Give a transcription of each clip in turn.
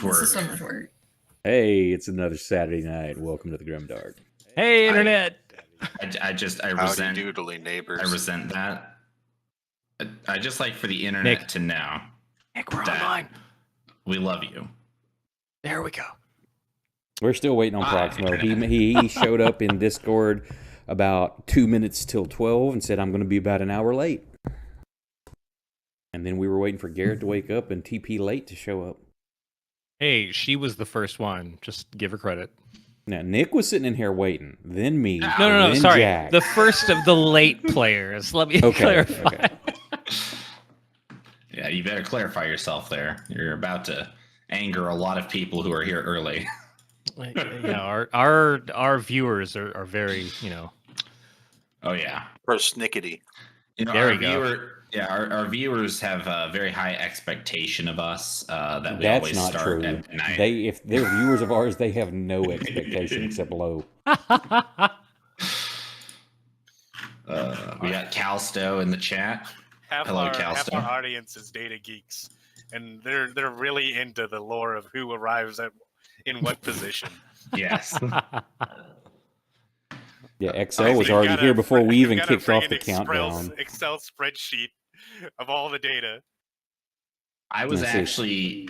much work. This is so much work. Hey, it's another Saturday night. Welcome to the GrimDark. Hey, internet. I resent doodly neighbors. I resent that. I just like for the internet to know Nick, we're that online. we love you. There we go. We're still waiting on Proximo. He showed up in Discord about 2 minutes till 12 and said, I'm going to be about an hour late. And then we were waiting for Garrett to wake up and TP late to show up. Hey, she was the first one. Just give her credit. Now, Nick was sitting in here waiting, then me, No, then sorry. Jack. The first of the late players. Let me clarify. Okay. Yeah, you better clarify yourself there. You're about to anger a lot of people who are here early. Yeah, our viewers are very, Oh yeah, persnickety. There we go. Our viewers have a very high expectation of us that we That's always not start true. at night. If they're viewers of ours, they have no expectation except low. We got Calsto in the chat. Hello, half Calsto. our audience is data geeks, and they're really into the lore of who arrives in what position. Yes. Yeah, XO was already here before we even kicked off the Excel countdown. Excel spreadsheet of all the data. I was actually...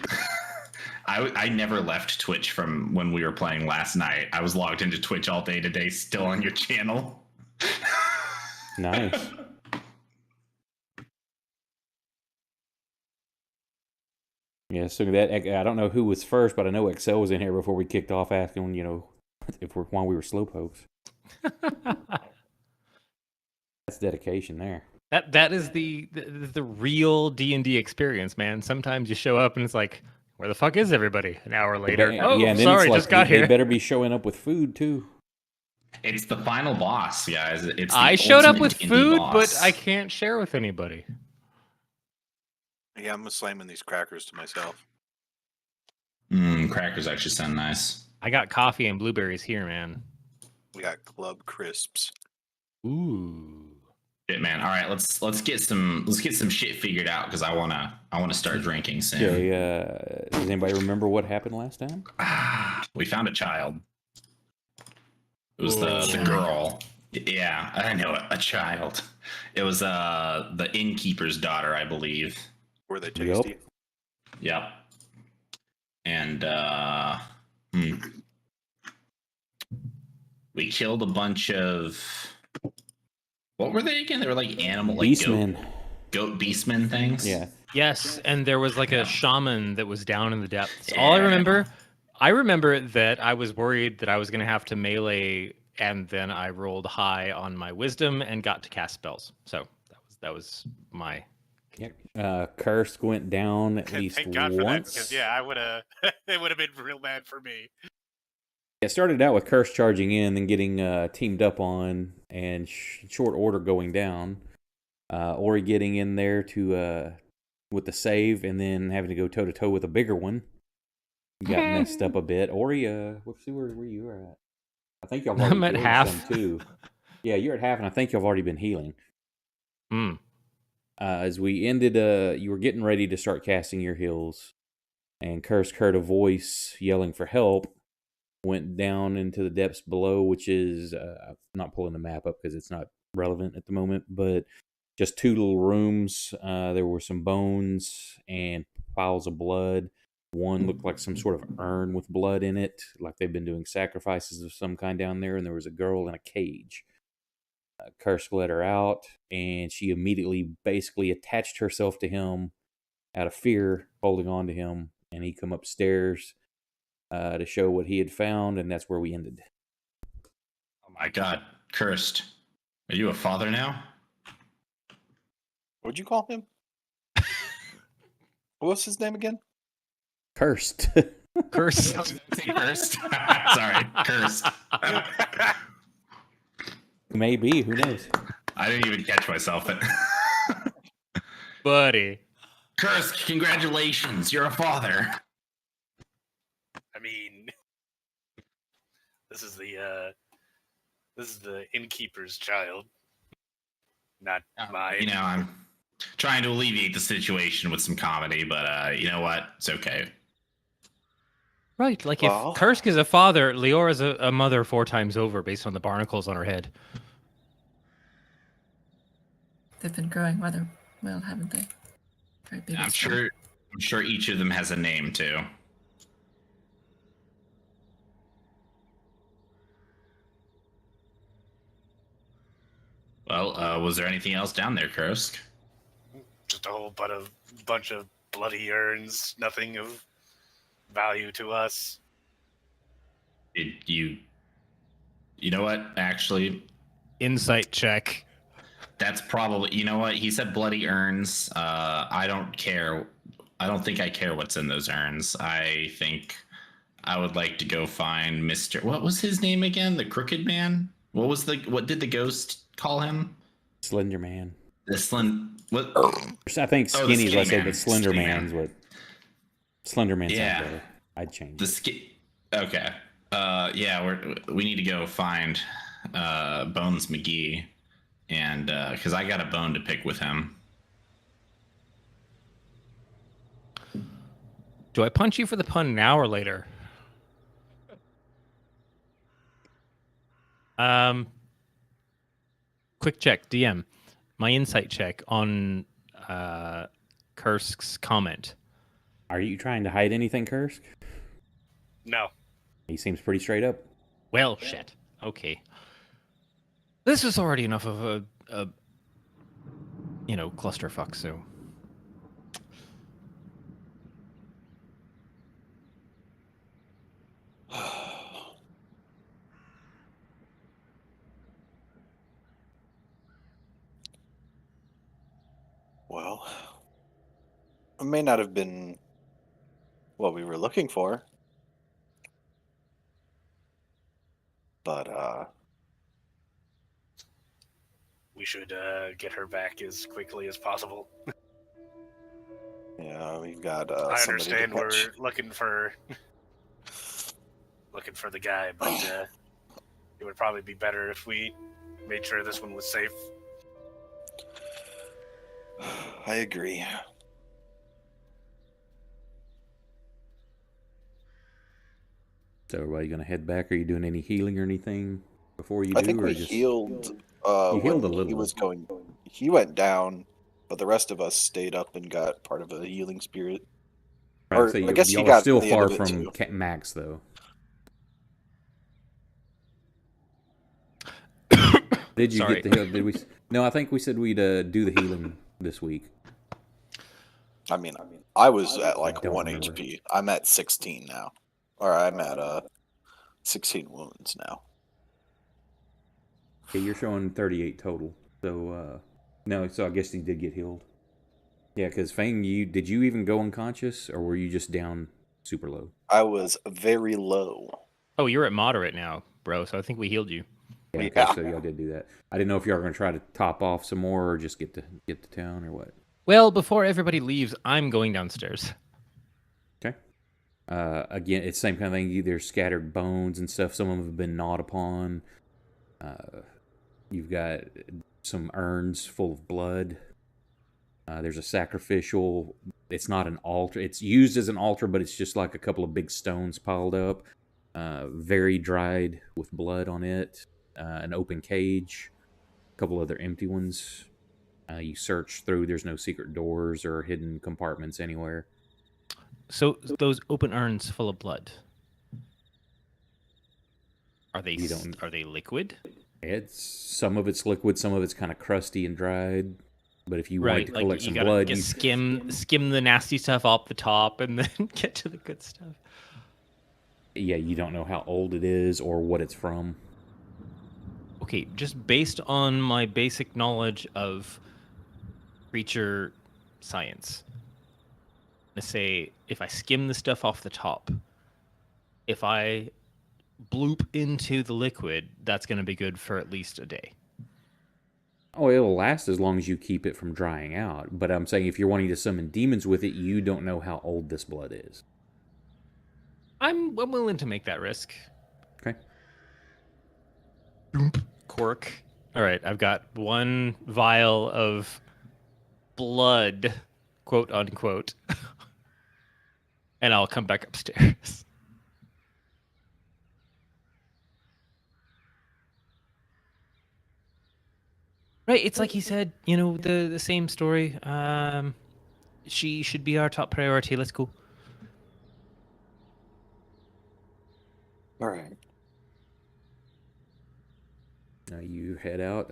I never left Twitch from when we were playing last night. I was logged into Twitch all day today, still on your channel. Nice. Yeah, so that I don't know who was first, but I know XL was in here before we kicked off, asking why we were slowpokes. That's dedication there. That is the real D&D experience, man. Sometimes you show up and it's like, where the fuck is everybody? An hour later. Yeah, Oh, and then sorry, it's like, just got here. They better be showing up with food too. It's the final boss, guys. I showed up with ultimate food, indie but boss. I can't share with anybody. Yeah, I'm slamming these crackers to myself. Crackers actually sound nice. I got coffee and blueberries here, man. We got club crisps. Ooh. Shit, man. All right, let's get some shit figured out because I wanna start drinking soon. Okay, does anybody remember what happened last time? We found a child. It was the girl. Yeah, I know it. A child. It was the innkeeper's daughter, I believe. Were they tasty? Yep. And we killed a bunch of... What were they again? They were like animal, like Beastmen. Goat beastmen things? Yeah. Yes, and there was like a shaman that was down in the depths. All I remember that I was worried that I was going to have to melee, and then I rolled high on my wisdom and got to cast spells. So that was my... Curse went down at least Thank God for once. that, because I would have. It would have been real bad for me. It started out with Curse charging in, then getting teamed up on, and short order going down. Ori getting in there to with the save, and then having to go toe to toe with a bigger one. Got messed up a bit. Ori, let's see where you are at. I think y'all already I'm at half too. Yeah, you're at half, and I think y'all already been healing. As we ended, you were getting ready to start casting your heals, and Curse heard a voice yelling for help, went down into the depths below, which is, I'm not pulling the map up because it's not relevant at the moment, but just two little rooms. There were some bones and piles of blood. One looked like some sort of urn with blood in it, like they've been doing sacrifices of some kind down there, and there was a girl in a cage. Curse let her out, and she immediately basically attached herself to him out of fear, holding on to him, and he come upstairs to show what he had found, and that's where we ended. Oh my God, Cursed. Are you a father now? What'd you call him? What's his name again? Cursed. Curse. Cursed. Sorry, Cursed. Maybe, who knows? I didn't even catch myself. Buddy. Cursed, congratulations, you're a father. I mean, this is the innkeeper's child, not mine. I'm trying to alleviate the situation with some comedy, but you know what? It's okay. Right, like Well- if Kursk is a father, Leora's a mother 4 times over based on the barnacles on her head. They've been growing rather well, haven't they? Very big. I'm and strong. sure each of them has a name too. Well, was there anything else down there, Kursk? Just a whole bunch of bloody urns, nothing of value to us. Did you? You know what? Actually, Insight check. that's probably. You know what? He said bloody urns. I don't care. I don't think I care what's in those urns. I think I would like to go find Mister. What was his name again? The Crooked Man. What did the ghost call him? Slender Man. The What? I think Oh, the Skinny's what I Skinny say, Man. but Slender Skinny Man. Man's what. Slender Man Yeah. sounds better. I'd change The it. Okay. Yeah, we need to go find Bones McGee, and because I got a bone to pick with him. Do I punch you for the pun now or later? Quick check, DM. My insight check on Kursk's comment. Are you trying to hide anything, Kursk? No. He seems pretty straight up. Well, shit. Okay. This is already enough of a clusterfuck, so. Well, it may not have been what we were looking for, but We should get her back as quickly as possible. yeah, we've got I somebody to understand we're catch. looking for the guy, but it would probably be better if we made sure this one was safe. I agree. So, are you going to head back? Are you doing any healing or anything before you do? I think or we just... healed. You healed a when little. He was going. He went down, but the rest of us stayed up and got part of a healing spirit. Right, or so I guess he y'all are got still the end far of it, from too. max, though. Did you Sorry. get the heal? Did we? No, I think we said we'd do the healing this week. I mean, I was at like don't 1 remember. HP. I'm at 16 now, or I'm at 16 wounds now. Okay, you're showing 38 total. So, no, so I guess you did get healed. Yeah, because Fang, did you even go unconscious, or were you just down super low? I was very low. Oh, you're at moderate now, bro, so I think we healed you. Yeah, okay, Yeah. so y'all did do that. I didn't know if y'all were going to try to top off some more, or just get to town, or what. Well, before everybody leaves, I'm going downstairs. Okay. Again, it's the same kind of thing. There's scattered bones and stuff. Some of them have been gnawed upon. You've got some urns full of blood. There's a sacrificial. It's not an altar. It's used as an altar, but it's just like a couple of big stones piled up. Very dried with blood on it. An open cage. A couple other empty ones. You search through. There's no secret doors or hidden compartments anywhere. So those open urns full of blood. Are they You don't- are they liquid? Some of it's liquid, some of it's kind of crusty and dried. But if you want to like collect you some gotta blood, just skim the nasty stuff off the top and then get to the good stuff. you don't know how old it is or what it's from. Okay, just based on my basic knowledge of creature science, I'm gonna say if I skim the stuff off the top, if I bloop into the liquid, that's gonna be good for at least a day. Oh, it'll last as long as you keep it from drying out. But I'm saying if you're wanting to summon demons with it, you don't know how old this blood is. I'm willing to make that risk. Okay. Cork. All right, I've got one vial of blood, quote unquote, and I'll come back upstairs. Right, it's like he said, the same story. She should be our top priority. Let's go. All right. You head out.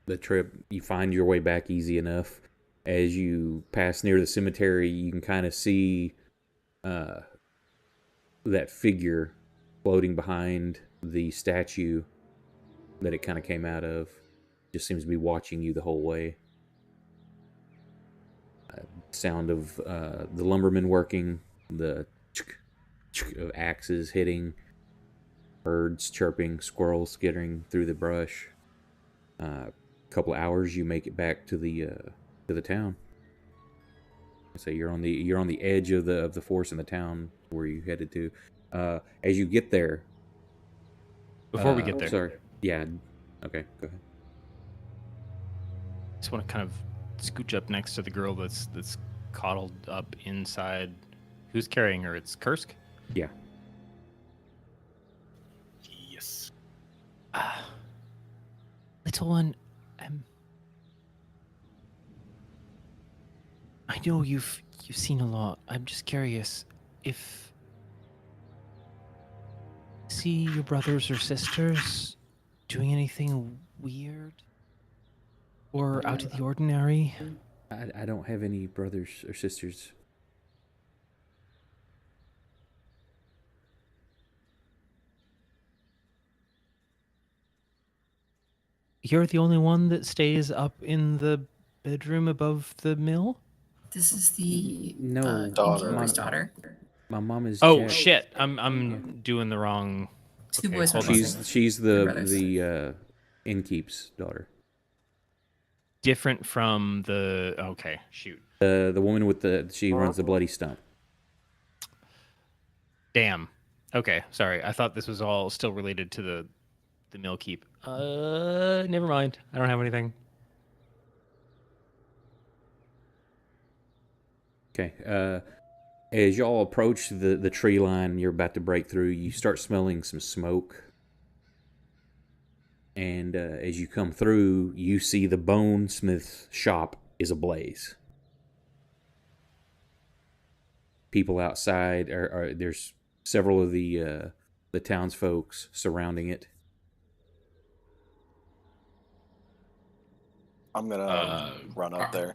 The trip, you find your way back easy enough. As you pass near the cemetery, you can kind of see that figure floating behind the statue that it kind of came out of. Just seems to be watching you the whole way. Sound of the lumbermen working, the of axes hitting, birds chirping, squirrels skittering through the brush. Couple of hours, you make it back to the town. So you're on the edge of the forest in the town where you headed to. As you get there, Before we get there, sorry, yeah, okay, go ahead. just want to kind of scooch up next to the girl that's coddled up inside. Who's carrying her? It's Kursk. Yeah, Yes. Little one, I know you've seen a lot. I'm just curious if see your brothers or sisters doing anything weird or out of the ordinary. I don't have any brothers or sisters. You're the only one that stays up in the bedroom above the mill? This is the No, Daughter. innkeeper's daughter. My mom is. Oh Jack. shit! I'm doing the wrong. Two Okay, boys, hold one on. girl. She's They're brothers. the innkeep's daughter. Different from the. Okay, shoot. The woman with she runs the bloody stump. Damn. Okay, sorry. I thought this was all still related to the mill keep. Never mind. I don't have anything. Okay. As y'all approach the tree line you're about to break through, you start smelling some smoke. And as you come through, you see the bonesmith's shop is ablaze. People outside there's several of the townsfolks surrounding it. I'm gonna run up there.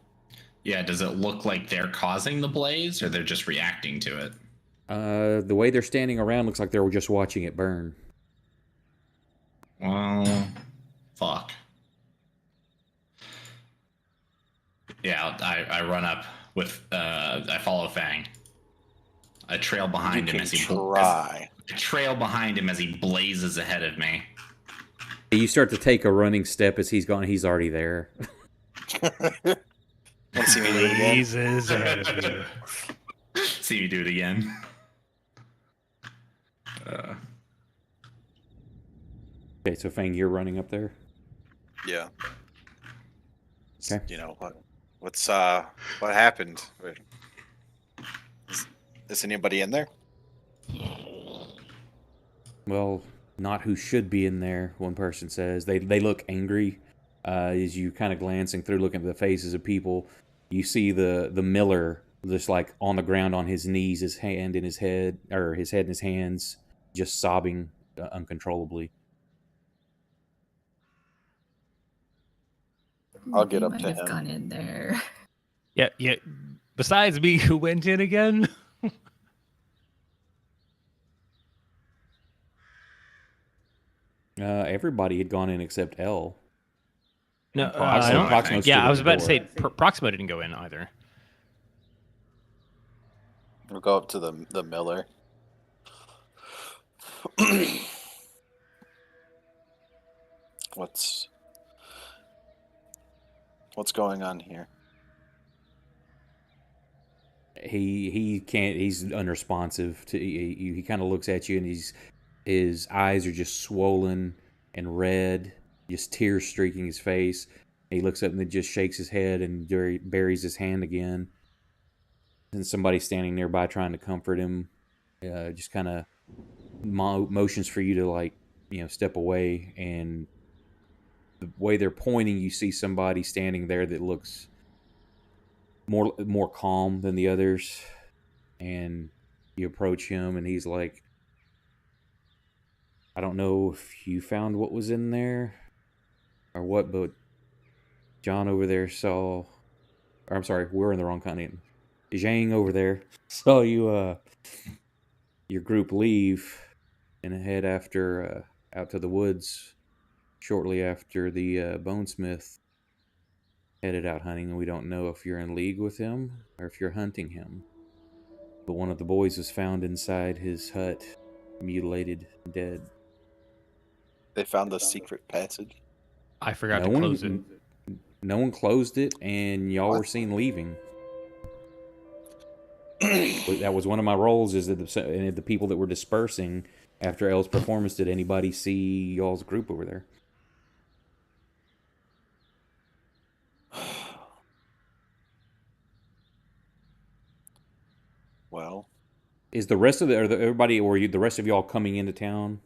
Yeah, does it look like they're causing the blaze or they're just reacting to it? The way they're standing around looks like they were just watching it burn. Well, fuck. Yeah, I run up with I follow Fang. I trail behind You him can as he try. I trail behind him as he blazes ahead of me. You start to take a running step as he's gone. He's already there. Want to see me do it again? Jesus. ahead of you. See me do it again. Okay, so Fang, you're running up there. Yeah. Okay. You know what happened? Is anybody in there? Well, not who should be in there, one person says. They look angry. As you kind of glancing through, looking at the faces of people, you see the miller just like on the ground on his knees, his head in his hands, just sobbing uncontrollably. I'll get We up might to have him. gone in there. Yeah. Besides me, who went in again? Everybody had gone in except L. No, Proximo, I don't. I think. stood Yeah, at I was the about to say door. Proximo didn't go in either. We'll go up to the miller. What's going on here? He can't. He's unresponsive to. He kind of looks at you, and his eyes are just swollen and red, just tears streaking his face. He looks up and then just shakes his head and buries his hand again. And somebody standing nearby trying to comfort him, just kind of motions for you to step away. And the way they're pointing, you see somebody standing there that looks more calm than the others, and you approach him, and he's like, I don't know if you found what was in there or what, but John over there saw, or I'm sorry, we're in the wrong continent. Zhang over there saw you, your group leave and head after out to the woods shortly after the bonesmith headed out hunting, and we don't know if you're in league with him or if you're hunting him. But one of the boys was found inside his hut, mutilated and dead. They found the secret passage. I forgot to close it. No one closed it, and y'all were What? seen leaving. That was one of my roles, is that the people that were dispersing after Elle's performance, did anybody see y'all's group over there? Well, Is the rest of everybody, or the rest of y'all coming into town?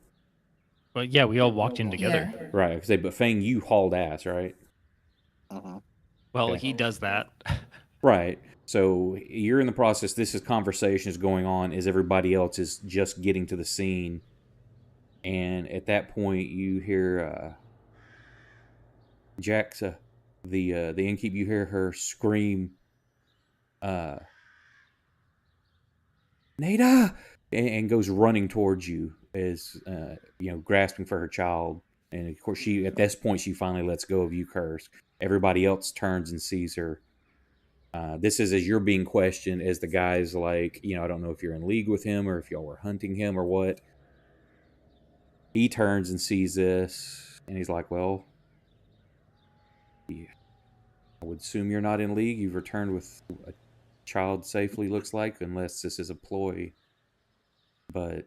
But yeah, we all walked in together. Yeah. Right, but Fang, you hauled ass, right? uh Well, Okay. he does that. Right. So you're in the process. Conversation is going on as everybody else is just getting to the scene, and at that point, you hear Jax, the innkeep. You hear her scream, "Nada!" and goes running towards you as grasping for her child. And of course, at this point she finally lets go of you, Curse. Everybody else turns and sees her. This is as you're being questioned, as the guy's like, I don't know if you're in league with him or if y'all were hunting him or what. He turns and sees this, and he's like, well, yeah, I would assume you're not in league. You've returned with a child safely, looks like, unless this is a ploy. But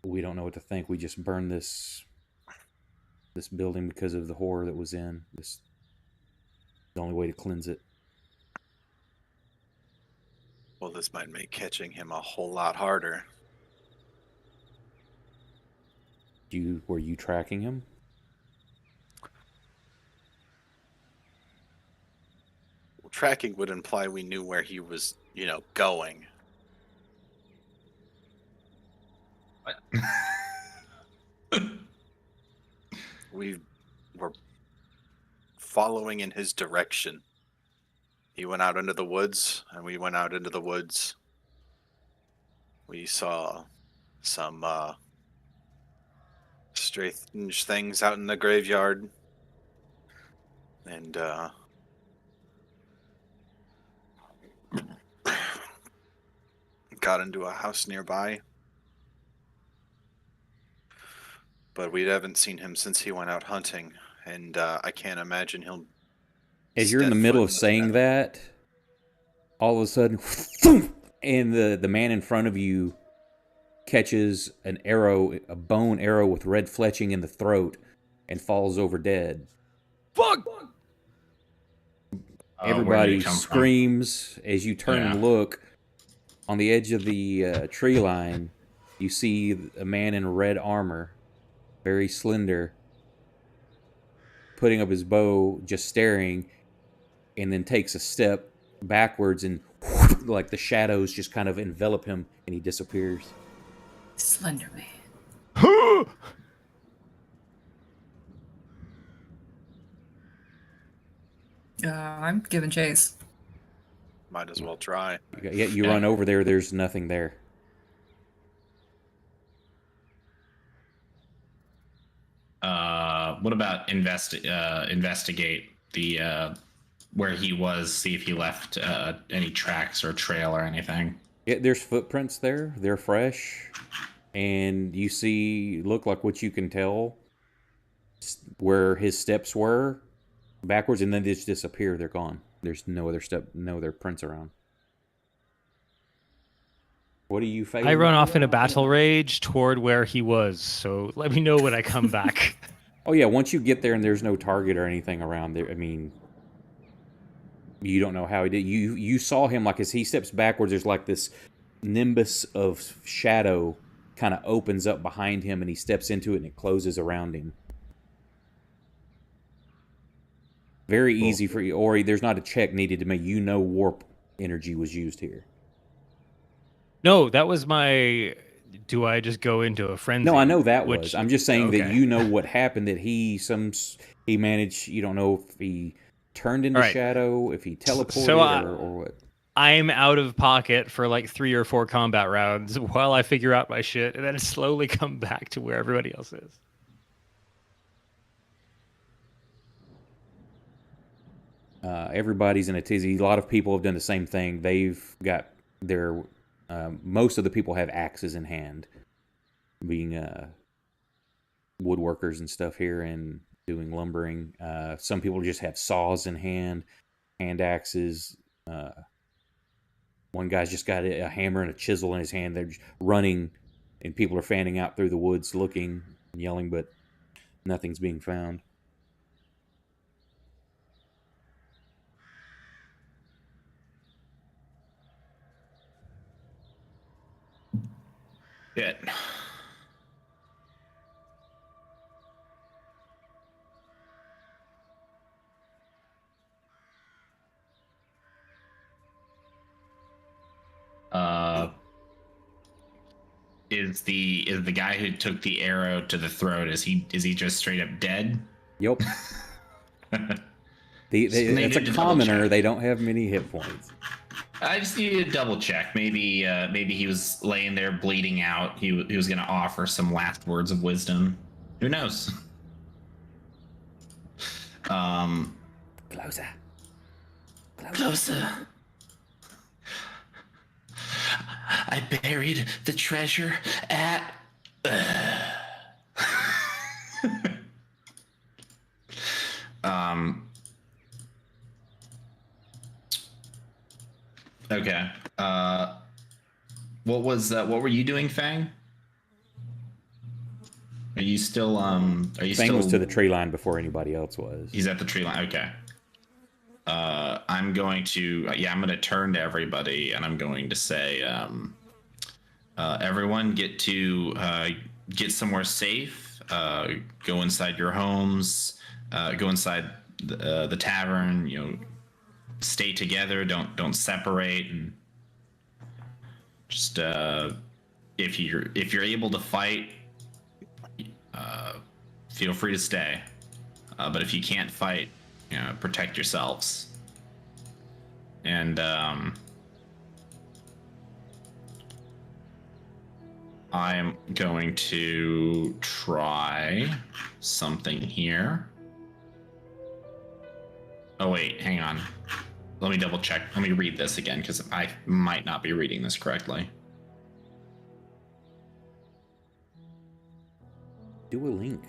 we don't know what to think. We just burned this building because of the horror that was in. This is the only way to cleanse it. well, this might make catching him a whole lot harder. Were you tracking him? Well, tracking would imply we knew where he was, going. We were following in his direction. He went out into the woods, and we went out into the woods. We saw some strange things out in the graveyard, and got into a house nearby. But we haven't seen him since he went out hunting, and I can't imagine he'll... As you're in the step middle foot of in the saying town. that, all of a sudden, and the man in front of you catches an arrow, a bone arrow with red fletching in the throat, and falls over dead. Fuck! Where did Everybody it come from? screams as you turn and Yeah. look. On the edge of the tree line, you see a man in red armor, very slender, putting up his bow, just staring, and then takes a step backwards, and like the shadows just kind of envelop him, and he disappears. Slender Man. I'm giving chase. Might as well try. You Yeah. run over there. There's nothing there. What about investigate the where he was? See if he left any tracks or trail or anything. Yeah, there's footprints there. They're fresh, and you see, look like what you can tell where his steps were backwards, and then they just disappear. They're gone. There's no other prints around. What do you face? I run off in a battle rage toward where he was, so let me know when I come back. Oh yeah, once you get there and there's no target or anything around there, I mean, you don't know how he did. You saw him, like, as he steps backwards, there's like this nimbus of shadow kind of opens up behind him, and he steps into it, and it closes around him. Very easy for you, Ori. There's not a check needed to make. You know warp energy was used here. No, that was my. Do I just go into a frenzy? No, I know that Which- was. I'm just saying that okay. you know what happened. That he managed. You don't know if he turned into Right. shadow, if he teleported, So, or what. I'm out of pocket for like 3 or 4 combat rounds while I figure out my shit, and then slowly come back to where everybody else is. Everybody's in a tizzy. A lot of people have done the same thing. They've got their. Most of the people have axes in hand, being woodworkers and stuff here and doing lumbering. Some people just have saws in hand axes. One guy's just got a hammer and a chisel in his hand. They're just running, and people are fanning out through the woods looking and yelling, but nothing's being found. Shit. Is the guy who took the arrow to the throat, is he just straight up dead? Yep. It's a commoner. They don't have many hit points. I just need to double check. Maybe he was laying there bleeding out. He was going to offer some last words of wisdom. Who knows? Closer. Closer. I buried the treasure at. Okay. What were you doing, Fang? Are you still Fang was to the tree line before anybody else was. He's at the tree line. Okay. I'm going to turn to everybody and I'm going to say, everyone get somewhere safe. Go inside your homes. Go inside the tavern. You know, stay together. Don't separate. And just if you're able to fight, feel free to stay. But if you can't fight, protect yourselves. And I'm going to try something here. Oh wait, hang on. Let me double check. Let me read this again because I might not be reading this correctly. Do a link.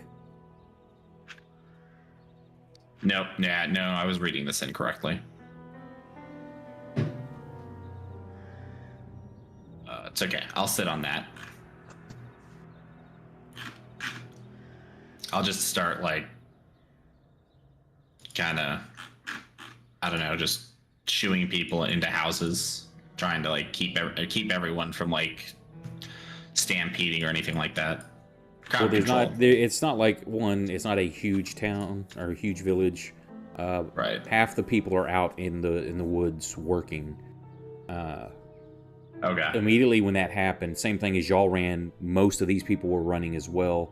Nope. Yeah, no, I was reading this incorrectly. It's okay. I'll sit on that. I'll just start kind of, I don't know, just shooing people into houses, trying to keep everyone from stampeding or anything like that. Well, it's not like it's not a huge town or a huge village. Right. Half the people are out in the woods working. Okay. Immediately when that happened, same thing as y'all ran. Most of these people were running as well,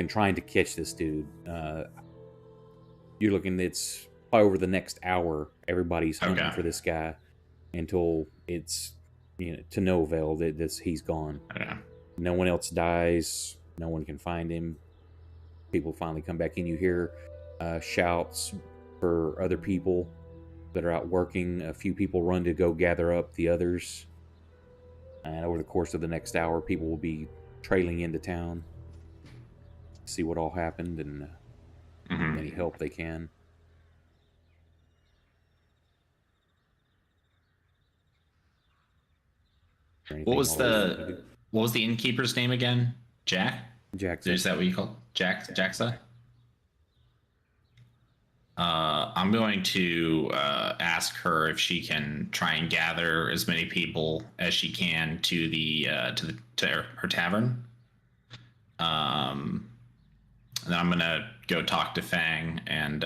trying to catch this dude. You're looking. It's probably over the next hour. Everybody's hunting for this guy until it's to no avail. That he's gone. Okay. No one else dies. No one can find him. People finally come back in. You hear shouts for other people that are out working. A few people run to go gather up the others. And over the course of the next hour, people will be trailing into town, see what all happened, and any help they can. What was the innkeeper's name again? Jack? Jackson. Is that what you call Jacksa? I'm going to ask her if she can try and gather as many people as she can to her tavern. And then I'm gonna go talk to Fang and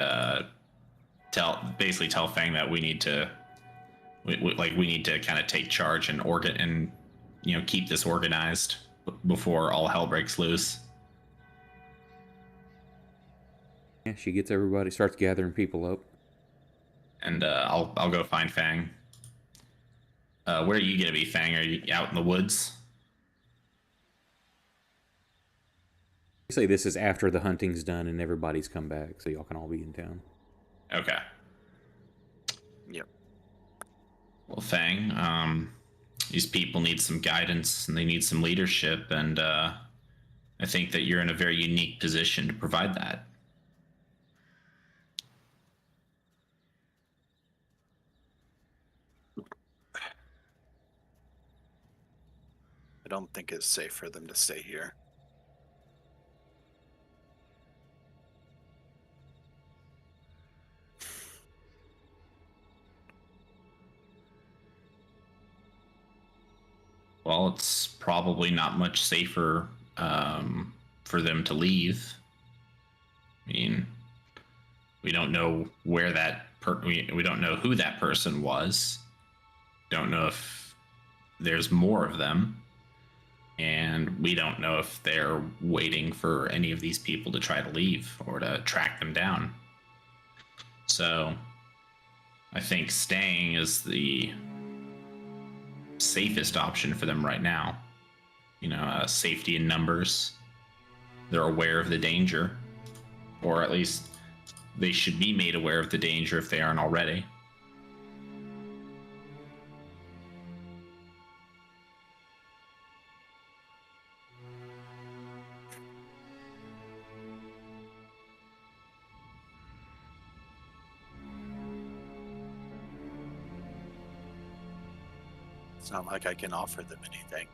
tell Fang that we need to kind of take charge and keep this organized before all hell breaks loose. Yeah, she gets everybody, starts gathering people up. And I'll go find Fang. Where are you gonna be, Fang? Are you out in the woods? Say this is after the hunting's done and everybody's come back, so y'all can all be in town. Okay. Yep. Well, Fang, these people need some guidance and they need some leadership, and I think that you're in a very unique position to provide that. I don't think it's safe for them to stay here. Well, it's probably not much safer for them to leave. I mean, we don't know where we don't know who that person was. Don't know if there's more of them. And we don't know if they're waiting for any of these people to try to leave or to track them down. So I think staying is the safest option for them right now. Safety in numbers. They're aware of the danger, or at least they should be made aware of the danger if they aren't already. It's not like I can offer them anything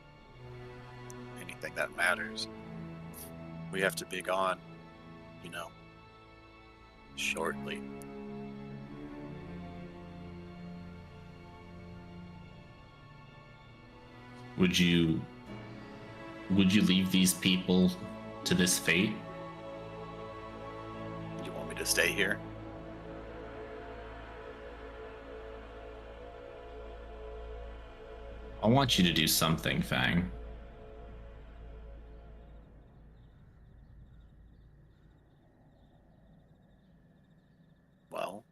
that matters. We have to be gone, shortly. Would you leave these people to this fate? You want me to stay here? I want you to do something, Fang. Well,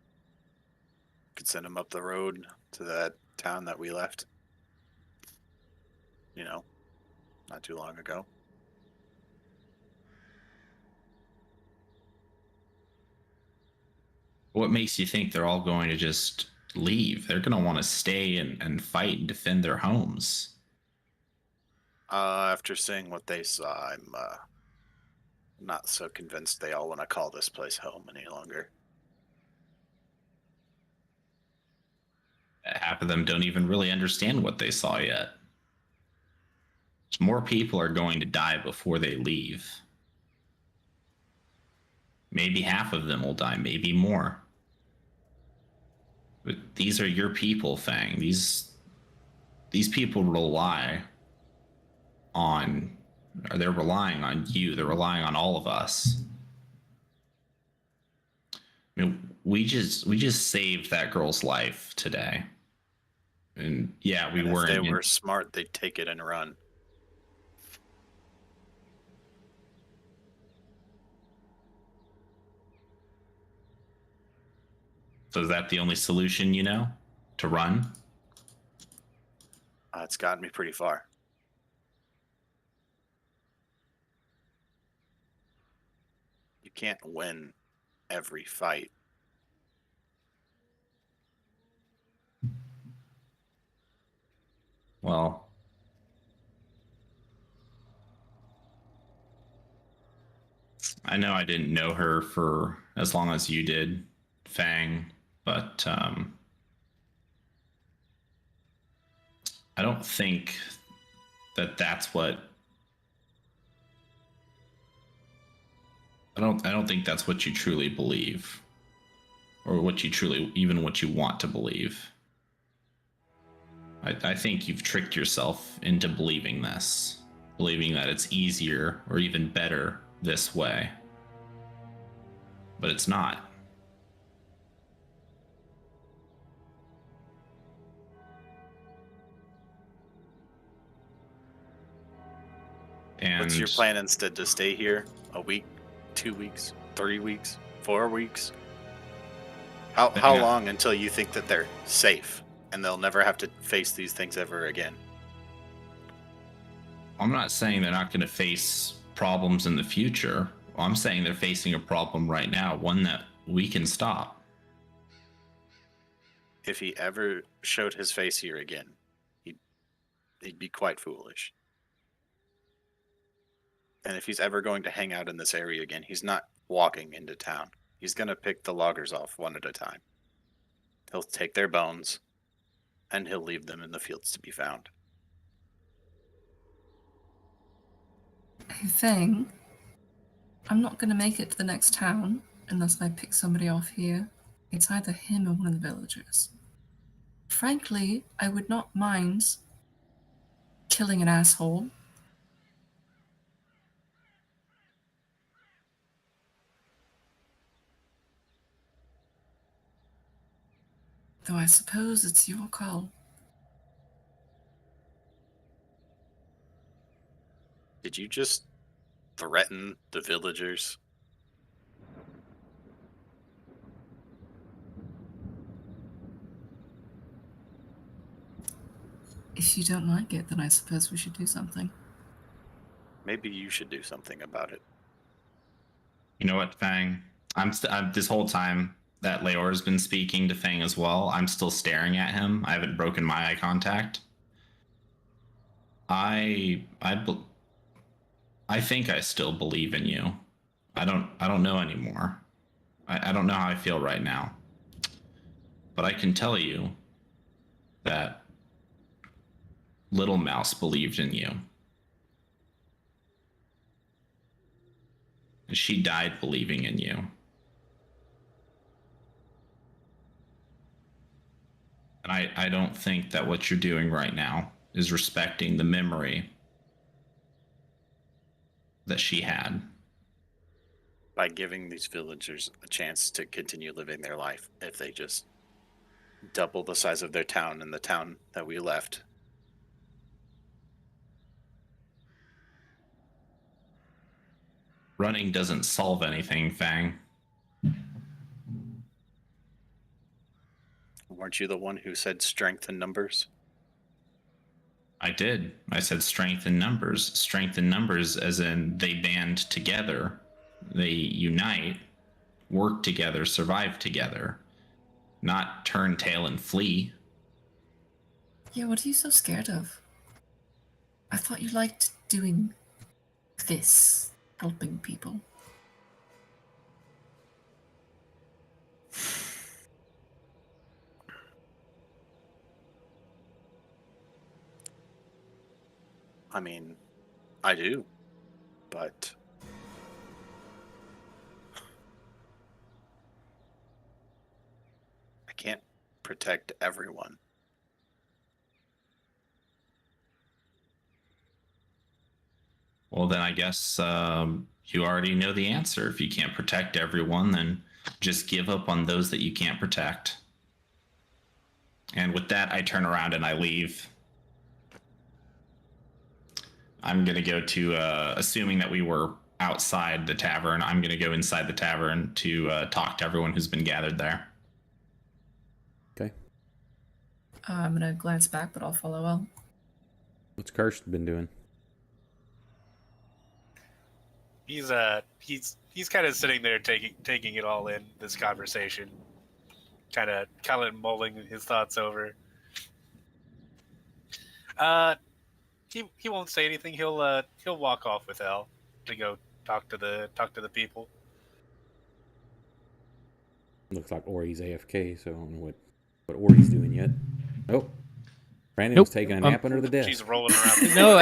could send them up the road to that town that we left. Not too long ago. What makes you think they're all going to just leave? They're going to want to stay and fight and defend their homes. After seeing what they saw, I'm not so convinced they all want to call this place home any longer. Half of them don't even really understand what they saw yet. More people are going to die before they leave. Maybe half of them will die, maybe more. But these are your people, Fang. These people relying on you. They're relying on all of us. I mean, we just saved that girl's life today. And yeah, If they were smart, they'd take it and run. So is that the only solution, to run? It's gotten me pretty far. You can't win every fight. Well, I know I didn't know her for as long as you did, Fang, but I don't think that's what I don't think that's what you truly believe. or what you want to believe. I think you've tricked yourself into believing this, believing that it's easier or even better this way. But it's not. And what's your plan instead? To stay here a week, 2 weeks, 3 weeks, 4 weeks? How long until you think that they're safe and they'll never have to face these things ever again? I'm not saying they're not going to face problems in the future. I'm saying they're facing a problem right now, one that we can stop. If he ever showed his face here again, he'd be quite foolish. And if he's ever going to hang out in this area again, he's not walking into town. He's going to pick the loggers off one at a time. He'll take their bones, and he'll leave them in the fields to be found. Thing, I'm not going to make it to the next town unless I pick somebody off here. It's either him or one of the villagers. Frankly, I would not mind killing an asshole. Though I suppose it's your call. Did you just threaten the villagers? If you don't like it, then I suppose we should do something. Maybe you should do something about it. You know what, Fang? I'm this whole time that Leor's been speaking to Fang as well, I'm still staring at him. I haven't broken my eye contact. I think I still believe in you. I don't know anymore. I don't know how I feel right now. But I can tell you that Little Mouse believed in you. She died believing in you. And I don't think that what you're doing right now is respecting the memory that she had. By giving these villagers a chance to continue living their life if they just double the size of their town in the town that we left. Running doesn't solve anything, Fang. Weren't you the one who said strength in numbers? I did. I said strength in numbers. Strength in numbers as in they band together, they unite, work together, survive together, not turn tail and flee. Yeah, what are you so scared of? I thought you liked doing this, helping people. I mean, I do, but I can't protect everyone. Well, then I guess you already know the answer. If you can't protect everyone, then just give up on those that you can't protect. And with that, I turn around and I leave. I'm going to go to, assuming that we were outside the tavern, I'm going to go inside the tavern to talk to everyone who's been gathered there. Okay. I'm gonna glance back, but I'll follow well. What's Kirst been doing? He's kind of sitting there taking it all in, this conversation, kind of mulling his thoughts over. He won't say anything. He'll walk off with Elle to go talk to the people. Looks like Ori's AFK, so I don't know what Ori's doing yet. Oh, Brandon was taking a nap under the desk. She's rolling around. No,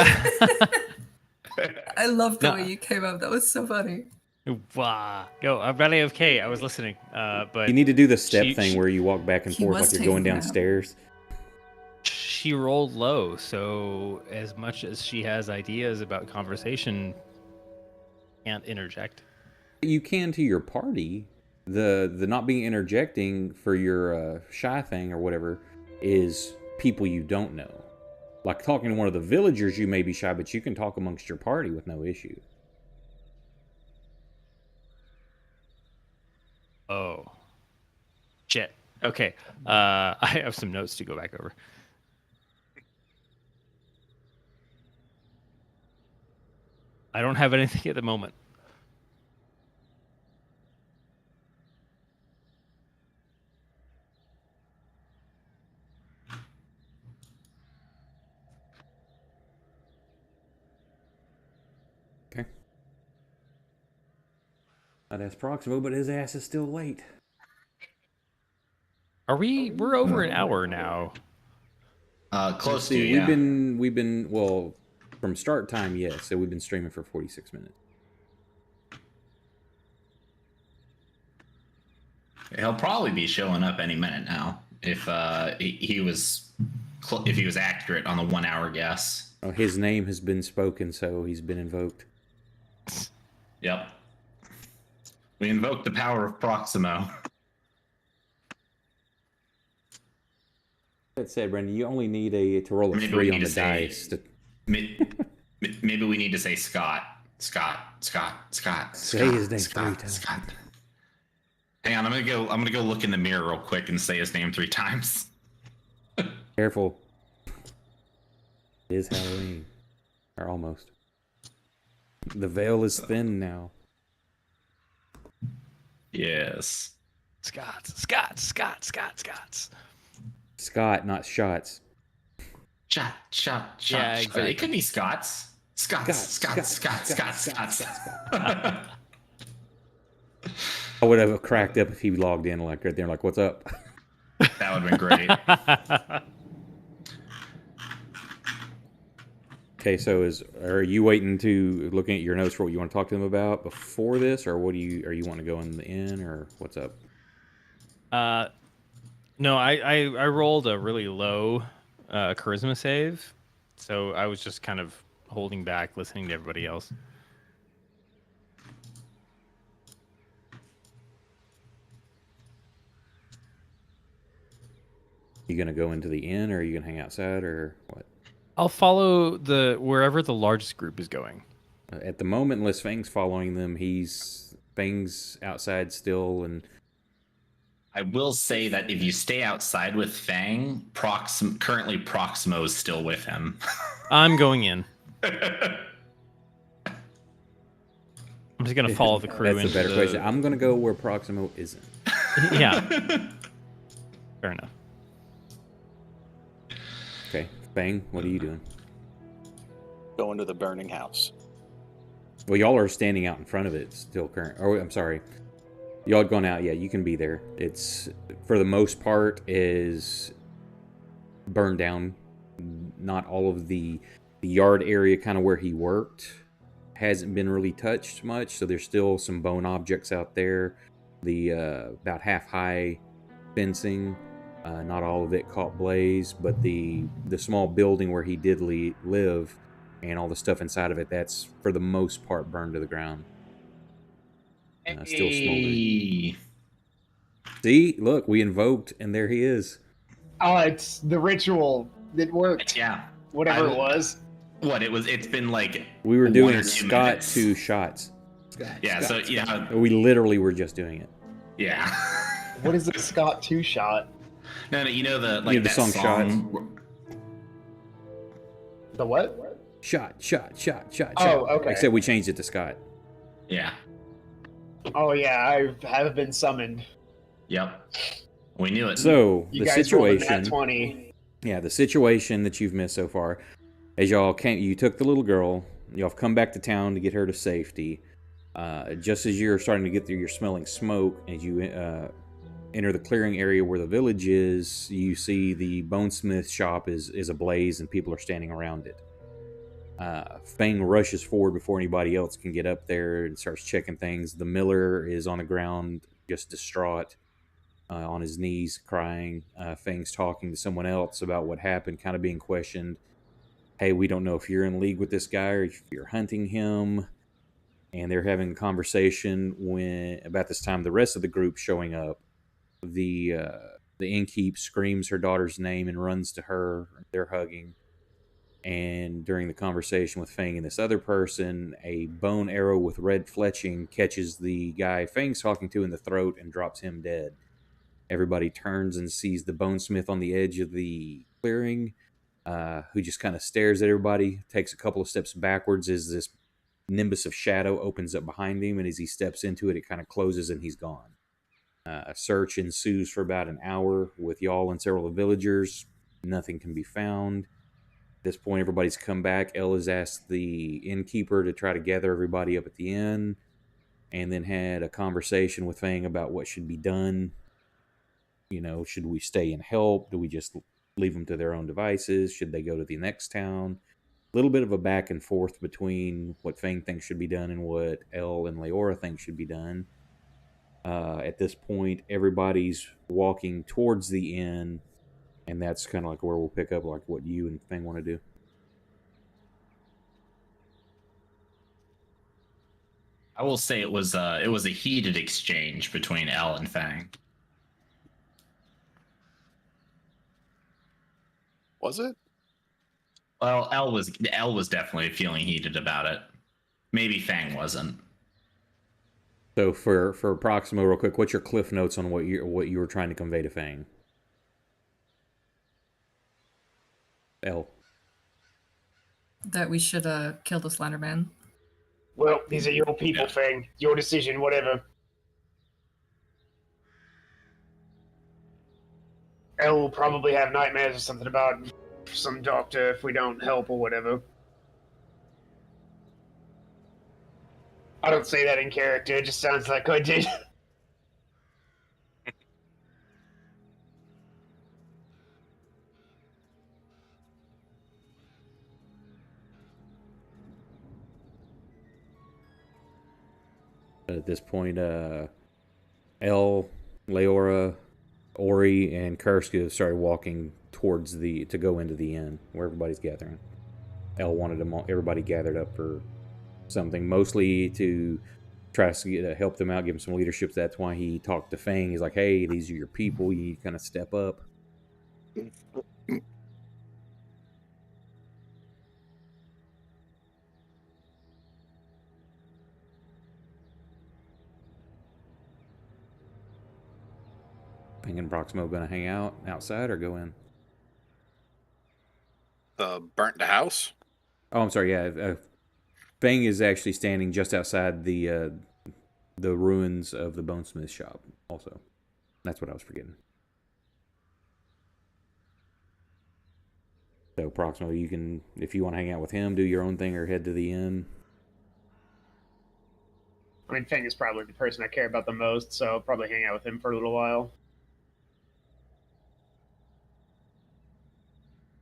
I love the No. way you came up. That was so funny. Wow. No, I'm not AFK. I was listening. But You need to do the step she- thing she- where you walk back and He forth was like you're going taking a nap. downstairs. she rolled low, so as much as she has ideas about conversation, can't interject. You can to your party. The not being interjecting for your shy thing or whatever is people you don't know. Like talking to one of the villagers, you may be shy, but you can talk amongst your party with no issue. Oh. Shit. Okay. I have some notes to go back over. I don't have anything at the moment. Okay. That's Proximo, but his ass is still late. We're over an hour now. Close to, See, yeah. we've been well from start time, yes. So we've been streaming for 46 minutes. He'll probably be showing up any minute now if he was accurate on the 1 hour guess. Oh, his name has been spoken, so he's been invoked. Yep. We invoked the power of Proximo. That said, Brendan, you only need to roll a Maybe 3 we on need the to say- dice. Maybe we need to say Scott. Say his name 3 times. Scott. Hang on, I'm gonna go look in the mirror real quick and say his name 3 times. Careful. It is Halloween. Or almost. The veil is thin now. Yes. Scots. Scott, not shots. Shot. Yeah, exactly. It could be Scott's. Scott's. I would have cracked up if he logged in like right there, like, "What's up?" That would have been great. Okay, so are you waiting to looking at your notes for what you want to talk to them about before this, or are you want to go in the inn, or what's up? No, I rolled a really low charisma save, so I was just kind of holding back, listening to everybody else. You gonna go into the inn, or are you gonna hang outside, or what? I'll follow wherever the largest group is going. At the moment, unless Fang's following them, Fang's outside still, and I will say that if you stay outside with Fang, currently Proximo is still with him. I'm going in. I'm just gonna follow the crew. that's a better question. I'm gonna go where Proximo isn't. Yeah. Fair enough. Okay, Fang, what are you doing? Go into the burning house. Well, y'all are standing out in front of it still current. Oh, I'm sorry. Y'all had gone out. Yeah, you can be there. It's, for the most part, is burned down. Not all of the yard area kind of where he worked hasn't been really touched much. So there's still some bone objects out there. The about half-high fencing, not all of it caught blaze, but the small building where he did live and all the stuff inside of it, that's for the most part burned to the ground. Still smoldering. Hey. See, look, we invoked, and there he is. Oh, it's the ritual. It worked. Yeah. Whatever it was. It's been like We were 1 doing or 2 Scott minutes. 2 shots. Yeah, so yeah. We literally were just doing it. Yeah. What is a Scott 2 shot? No, you know the You know the that song The what? Shot. Oh, okay. Except we changed it to Scott. Yeah. Oh yeah, I have been summoned. Yep. We knew it. So, You the guys rolled a nat situation... 20. Yeah, the situation that you've missed so far, as you took the little girl, y'all have come back to town to get her to safety. Just as you're starting to get there, you're smelling smoke. As you enter the clearing area where the village is, you see the bonesmith shop is ablaze and people are standing around it. Fang rushes forward before anybody else can get up there and starts checking things. The miller is on the ground, just distraught, on his knees, crying. Fang's talking to someone else about what happened, kind of being questioned. Hey, we don't know if you're in league with this guy or if you're hunting him. And they're having a conversation when, about this time, the rest of the group showing up. The innkeep screams her daughter's name and runs to her. They're hugging. And during the conversation with Fang and this other person, a bone arrow with red fletching catches the guy Fang's talking to in the throat and drops him dead. Everybody turns and sees the bonesmith on the edge of the clearing, who just kind of stares at everybody, takes a couple of steps backwards as this nimbus of shadow opens up behind him, and as he steps into it, it kind of closes and he's gone. A search ensues for about an hour with y'all and several of the villagers. Nothing can be found. At this point, everybody's come back. Elle has asked the innkeeper to try to gather everybody up at the inn, and then had a conversation with Fang about what should be done. You know, should we stay and help? Do we just leave them to their own devices? Should they go to the next town? A little bit of a back and forth between what Fang thinks should be done and what Elle and Leora think should be done. At this point, everybody's walking towards the inn, and that's kind of like where we'll pick up like what you and Fang want to do. I will say it was a heated exchange between Elle and Fang. Was it? Well, Elle was definitely feeling heated about it. Maybe Fang wasn't. So for Proximo, real quick, what's your cliff notes on what you were trying to convey to Fang? Elle. That we should kill the Slenderman. Well, these are your people, Yeah. Fang. Your decision, whatever. Elle will probably have nightmares or something about some doctor if we don't help or whatever. I don't say that in character, it just sounds like I did. At this point, Elle, Leora, Ori, and Kurska started walking towards to go into the inn where everybody's gathering. Elle wanted everybody gathered up for something, mostly to try to help them out, give them some leadership. That's why he talked to Fang. He's like, hey, these are your people. You need to kind of step up. Fang and Proximo going to hang out outside or go in? Burnt the house? Oh, I'm sorry. Yeah, Fang is actually standing just outside the ruins of the bonesmith shop. Also, that's what I was forgetting. So, Proximo, you can, if you want to hang out with him, do your own thing, or head to the inn. I mean, Fang is probably the person I care about the most, so I'll probably hang out with him for a little while.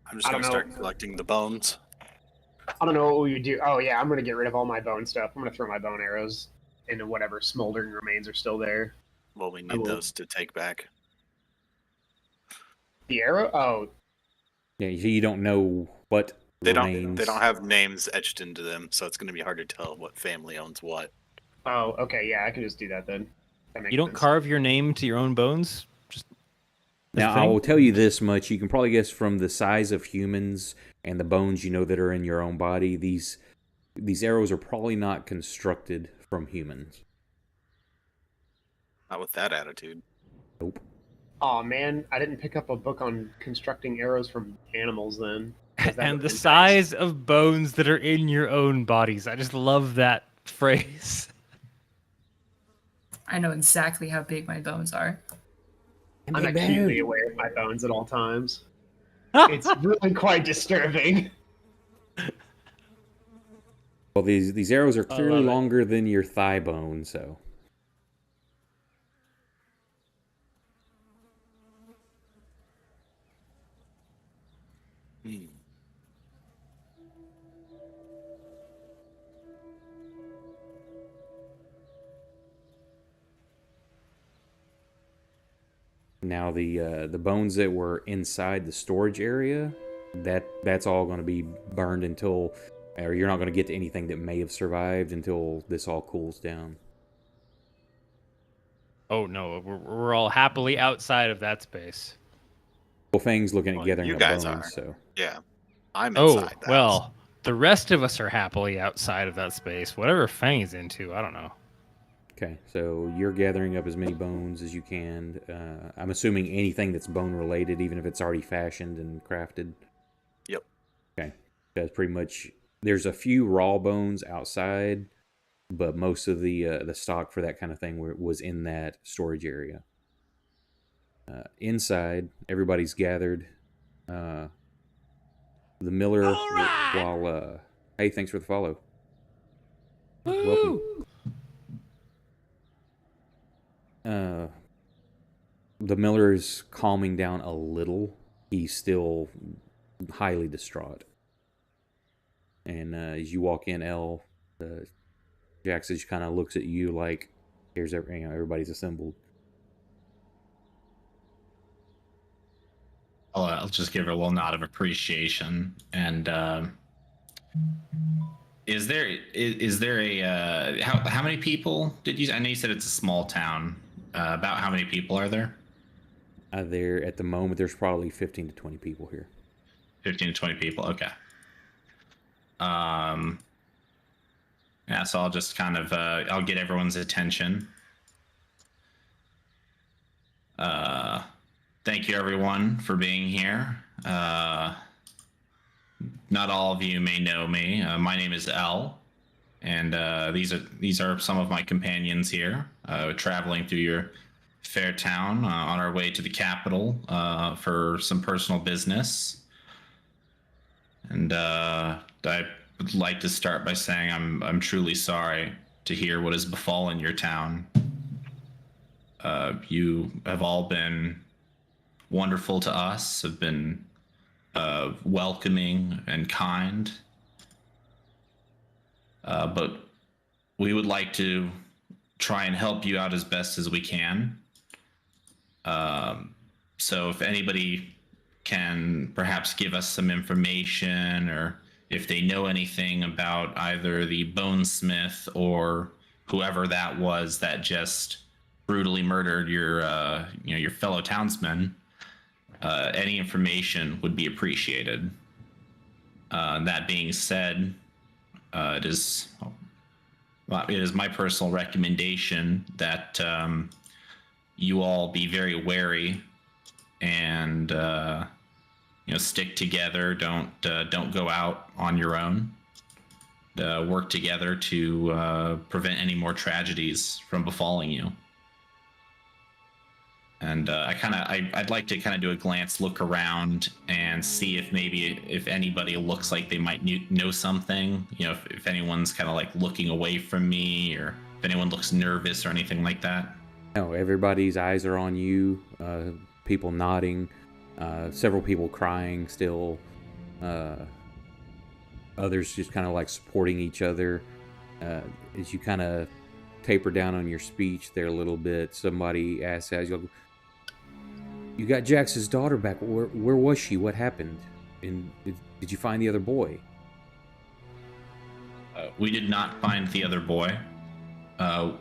I'm just going to start collecting the bones. I don't know what we would do. Oh, yeah, I'm going to get rid of all my bone stuff. I'm going to throw my bone arrows into whatever smoldering remains are still there. Well, we need those to take back. The arrow? Oh. Yeah, you don't know what remains. They don't have names etched into them, so it's going to be hard to tell what family owns what. Oh, okay, yeah, I can just do that then. That makes You don't sense. carve your name to your own bones? Now, I will tell you this much. You can probably guess from the size of humans and the bones you know that are in your own body, these arrows are probably not constructed from humans. Not with that attitude. Nope. Aw, man, I didn't pick up a book on constructing arrows from animals then. 'cause that And would've the been size of bones that are in your own bodies. I just love that phrase. I know exactly how big my bones are. I'm acutely aware of my bones at all times. It's really quite disturbing. Well, these arrows are clearly love it. longer than your thigh bone, so. Now the bones that were inside the storage area, that's all going to be burned until, or you're not going to get to anything that may have survived until this all cools down. Oh no, we're all happily outside of that space. Well, Fang's looking at Well, gathering you up guys bones, are. so Yeah, I'm Oh, inside the house. well, the rest of us are happily outside of that space. Whatever Fang is into, I don't know. okay. So you're gathering up as many bones as you can. I'm assuming anything that's bone related, even if it's already fashioned and crafted. Yep. Okay, that's pretty much. There's a few raw bones outside, but most of the stock for that kind of thing was in that storage area. Inside, everybody's gathered. The miller, while hey, thanks for the follow. Welcome. The miller is calming down a little. He's still highly distraught. And as you walk in, Jax just kind of looks at you like, "Here's everybody's assembled." I'll just give her a little nod of appreciation. And is there a how many people did you? I know you said it's a small town. About how many people are there? There at the moment, there's probably 15 to 20 people here. 15 to 20 people. Okay. Yeah. So I'll just kind of I'll get everyone's attention. Thank you, everyone, for being here. Not all of you may know me. My name is El, and these are some of my companions here, traveling through your fair town on our way to the capital for some personal business. And I would like to start by saying I'm truly sorry to hear what has befallen your town. You have all been wonderful to us, have been welcoming and kind. But we would like to try and help you out as best as we can. So if anybody can perhaps give us some information, or if they know anything about either the bonesmith or whoever that was that just brutally murdered your fellow townsmen, any information would be appreciated. That being said, it is my personal recommendation that you all be very wary and stick together. Don't go out on your own. Work together to prevent any more tragedies from befalling you. And I'd like to kind of do a glance look around and see if anybody looks like they might know something. If anyone's kind of like looking away from me, or if anyone looks nervous or anything like that. No, everybody's eyes are on you. People nodding, several people crying still. Others just kind of like supporting each other. As you kind of taper down on your speech there a little bit, somebody asks, "As you got Jax's daughter back. Where was she? What happened? And did you find the other boy?" We did not find the other boy.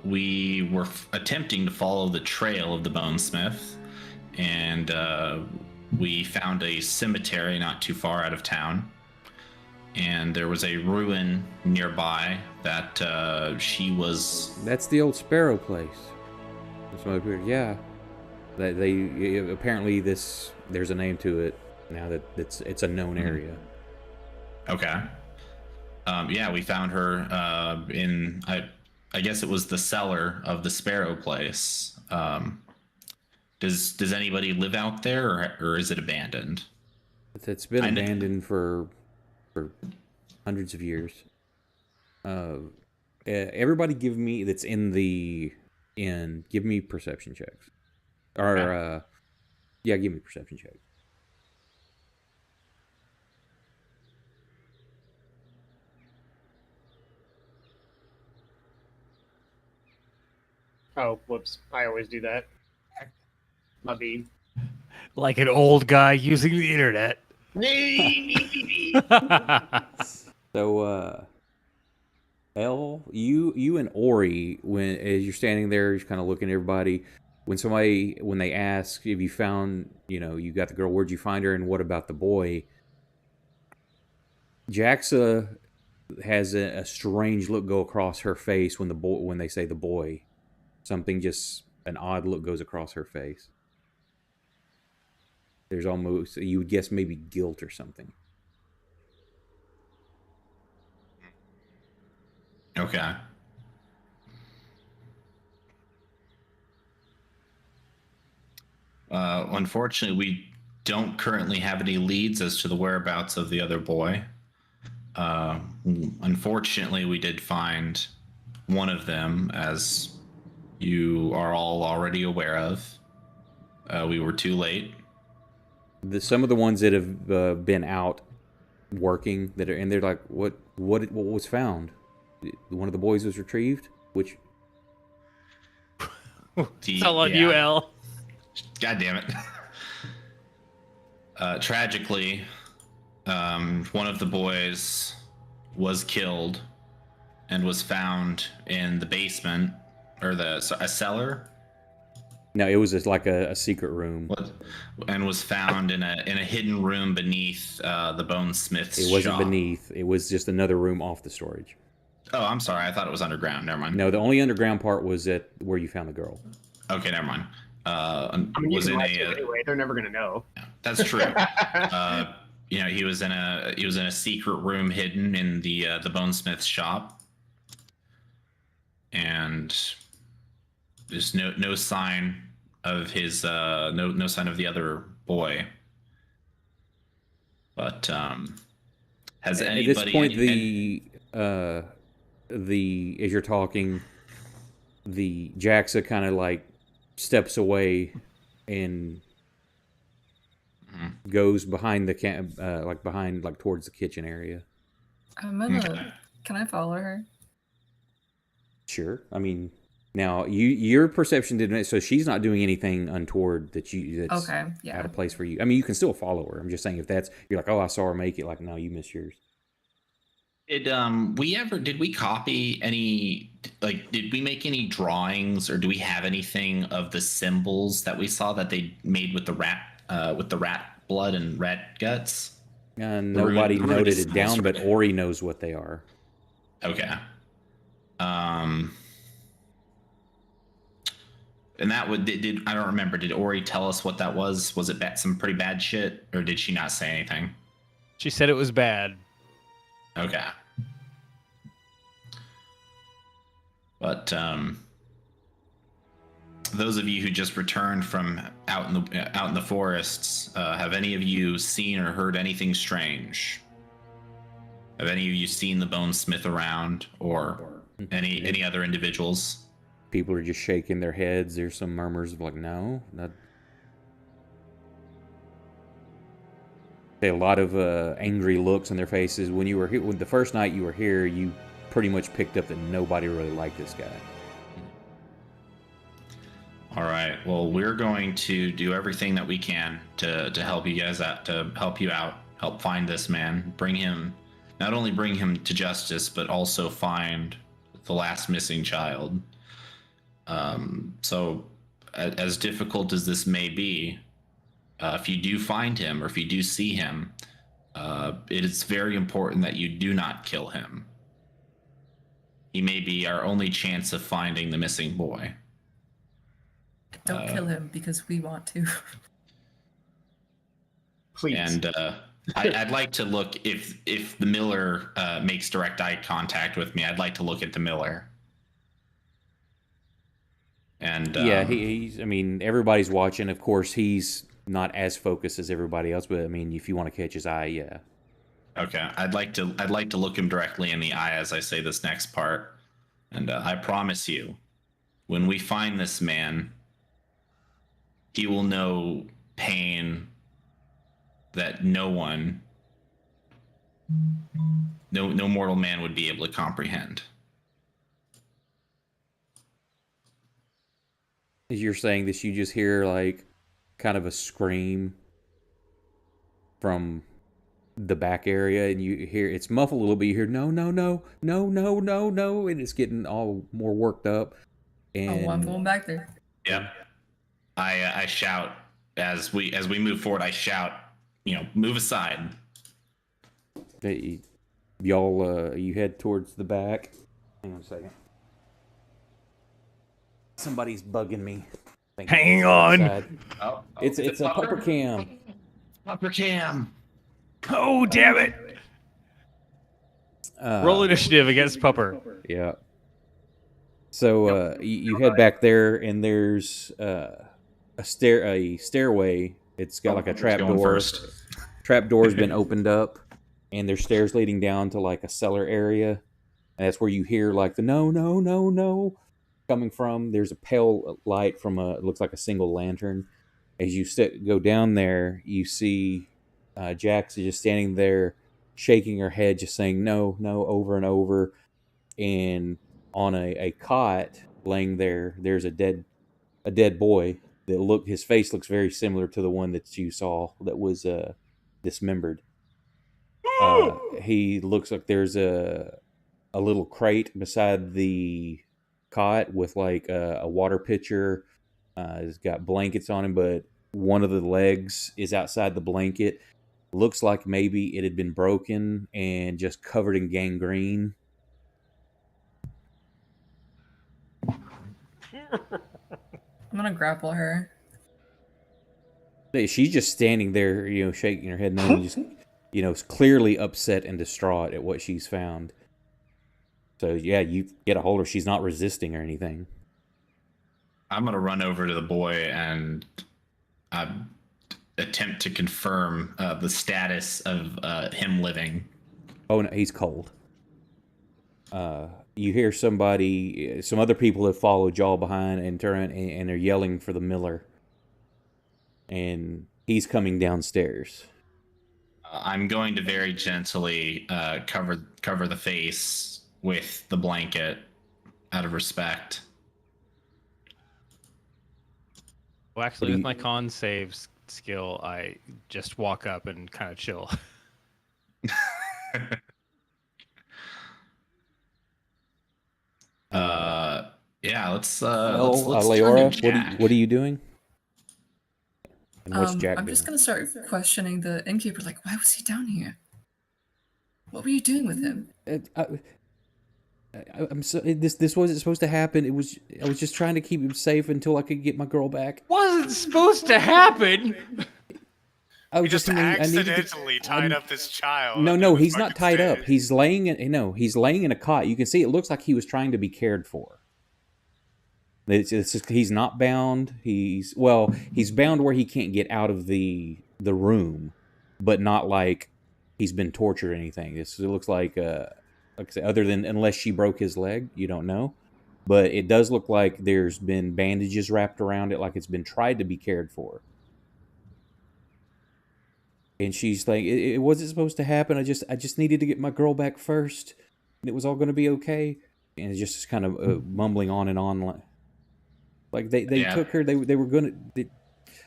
We were attempting to follow the trail of the bonesmith, and we found a cemetery not too far out of town. And there was a ruin nearby that she was. That's the old Sparrow place. Yeah. They apparently there's a name to it now that it's a known area. Okay. Yeah, we found her in I guess it was the cellar of the Sparrow place. Does anybody live out there, or is it abandoned? It's been abandoned for hundreds of years. Everybody give me that's in the inn. Give me perception checks. Or Okay. Yeah, give me perception checks. Oh, whoops. I always do that. My B. Like an old guy using the internet. So, Elle, you and Ori, when as you're standing there, you're kind of looking at everybody. When they ask if you found, you got the girl, where'd you find her, and what about the boy? Jaxa has a strange look go across her face when they say the boy. Something just an odd look goes across her face. There's almost, you would guess, maybe guilt or something. Okay. Unfortunately, we don't currently have any leads as to the whereabouts of the other boy. Unfortunately, we did find one of them, as you are all already aware of. We were too late. Some of the ones that have been out working and they're like, what was found? One of the boys was retrieved, which It's all on you, L. God damn it. Tragically, one of the boys was killed and was found in the basement, or a cellar. No, it was like a secret room. And was found in a hidden room beneath the bonesmith's shop. It wasn't beneath. It was just another room off the storage. Oh, I'm sorry. I thought it was underground. Never mind. No, the only underground part was at where you found the girl. Okay, never mind. I mean, Was you in can lie to anyway. They're never gonna know. That's true. He was in a secret room hidden in the bonesmith's shop, and there's no sign of his no sign of the other boy. But has anybody at this point as you're talking, the Jaxa kind of like steps away and goes behind the towards the kitchen area. Can I follow her? Sure. I mean, now your perception didn't, so she's not doing anything untoward that's Okay, yeah. out of place for you. I mean, you can still follow her. I'm just saying, if you're like, oh, I saw her make it, like, no, you missed yours. Did we copy any, did we make any drawings, or do we have anything of the symbols that we saw that they made with the rat blood and rat guts? Nobody noted it down, but Ori knows what they are. Okay. And that I don't remember. Did Ori tell us what that was? Was it some pretty bad shit, or did she not say anything? She said it was bad. Okay. But those of you who just returned from out in the forests, have any of you seen or heard anything strange? Have any of you seen the bonesmith around, or any other individuals? People are just shaking their heads. There's some murmurs of like, no, not. A lot of angry looks on their faces. When you were here, the first night you were here, you pretty much picked up that nobody really liked this guy. All right. Well, we're going to do everything that we can to help you guys out, to help you out, help find this man, not only bring him to justice, but also find the last missing child. So, as difficult as this may be, if you do find him, or if you do see him, it is very important that you do not kill him. He may be our only chance of finding the missing boy. Don't kill him because we want to. Please. And I'd like to look, if the miller makes direct eye contact with me, I'd like to look at the miller. And yeah, he's. I mean, everybody's watching. Of course, he's not as focused as everybody else, but I mean, if you want to catch his eye, yeah. Okay, I'd like to look him directly in the eye as I say this next part, and I promise you, when we find this man, he will know pain that no mortal man would be able to comprehend. As you're saying this, you just hear like, kind of a scream from the back area, and you hear it's muffled a little bit. You hear no, no, no, no, no, no, no, and it's getting all more worked up. And Oh, I'm going back there. Yep. I shout as we move forward. I shout, move aside. y'all, you head towards the back. Hang on a second. Somebody's bugging me. Hang on. Oh, It's a pupper cam. Pupper cam. Oh, damn it. Roll initiative against Pupper. Yeah. So you head back there, and there's a stairway. It's got like a trap door. Trap door's been opened up, and there's stairs leading down to like a cellar area. And that's where you hear like the no, no, no, no coming from. There's a pale light from it looks like a single lantern. As you go down there, you see Jax is just standing there, shaking her head, just saying no, no, over and over. And on a cot laying there, there's a dead boy that his face looks very similar to the one that you saw that was dismembered. He looks like there's a little crate beside the cot with like a water pitcher. It's got blankets on him, but one of the legs is outside the blanket. Looks like maybe it had been broken and just covered in gangrene. I'm gonna grapple her. She's just standing there, shaking her head, and just, is clearly upset and distraught at what she's found. So yeah, you get a hold of her. She's not resisting or anything. I'm gonna run over to the boy and attempt to confirm the status of him living. Oh no, he's cold. You hear some other people have followed y'all behind and turn and they're yelling for the miller. And he's coming downstairs. I'm going to very gently cover the face with the blanket out of respect. Well, actually, with my con saves skill, I just walk up and kind of chill. Yeah, let's Leora, what are you doing? And what's Jack I'm doing? just gonna start questioning the innkeeper. Like, why was he down here? What were you doing with him? I'm so this wasn't supposed to happen. I was just trying to keep him safe until I could get my girl back. Wasn't supposed to happen. I You was just I needed accidentally tied up this child. No, he's not tied up. He's laying in a cot. You can see it looks like he was trying to be cared for. He's not bound. He's bound where he can't get out of the room, but not like he's been tortured or anything. It looks like I say, other than unless she broke his leg, you don't know. But it does look like there's been bandages wrapped around it, like it's been tried to be cared for. And she's like, it wasn't supposed to happen. I just needed to get my girl back first, and it was all going to be okay. And it's just kind of mumbling on and on. Like they took her. They were gonna.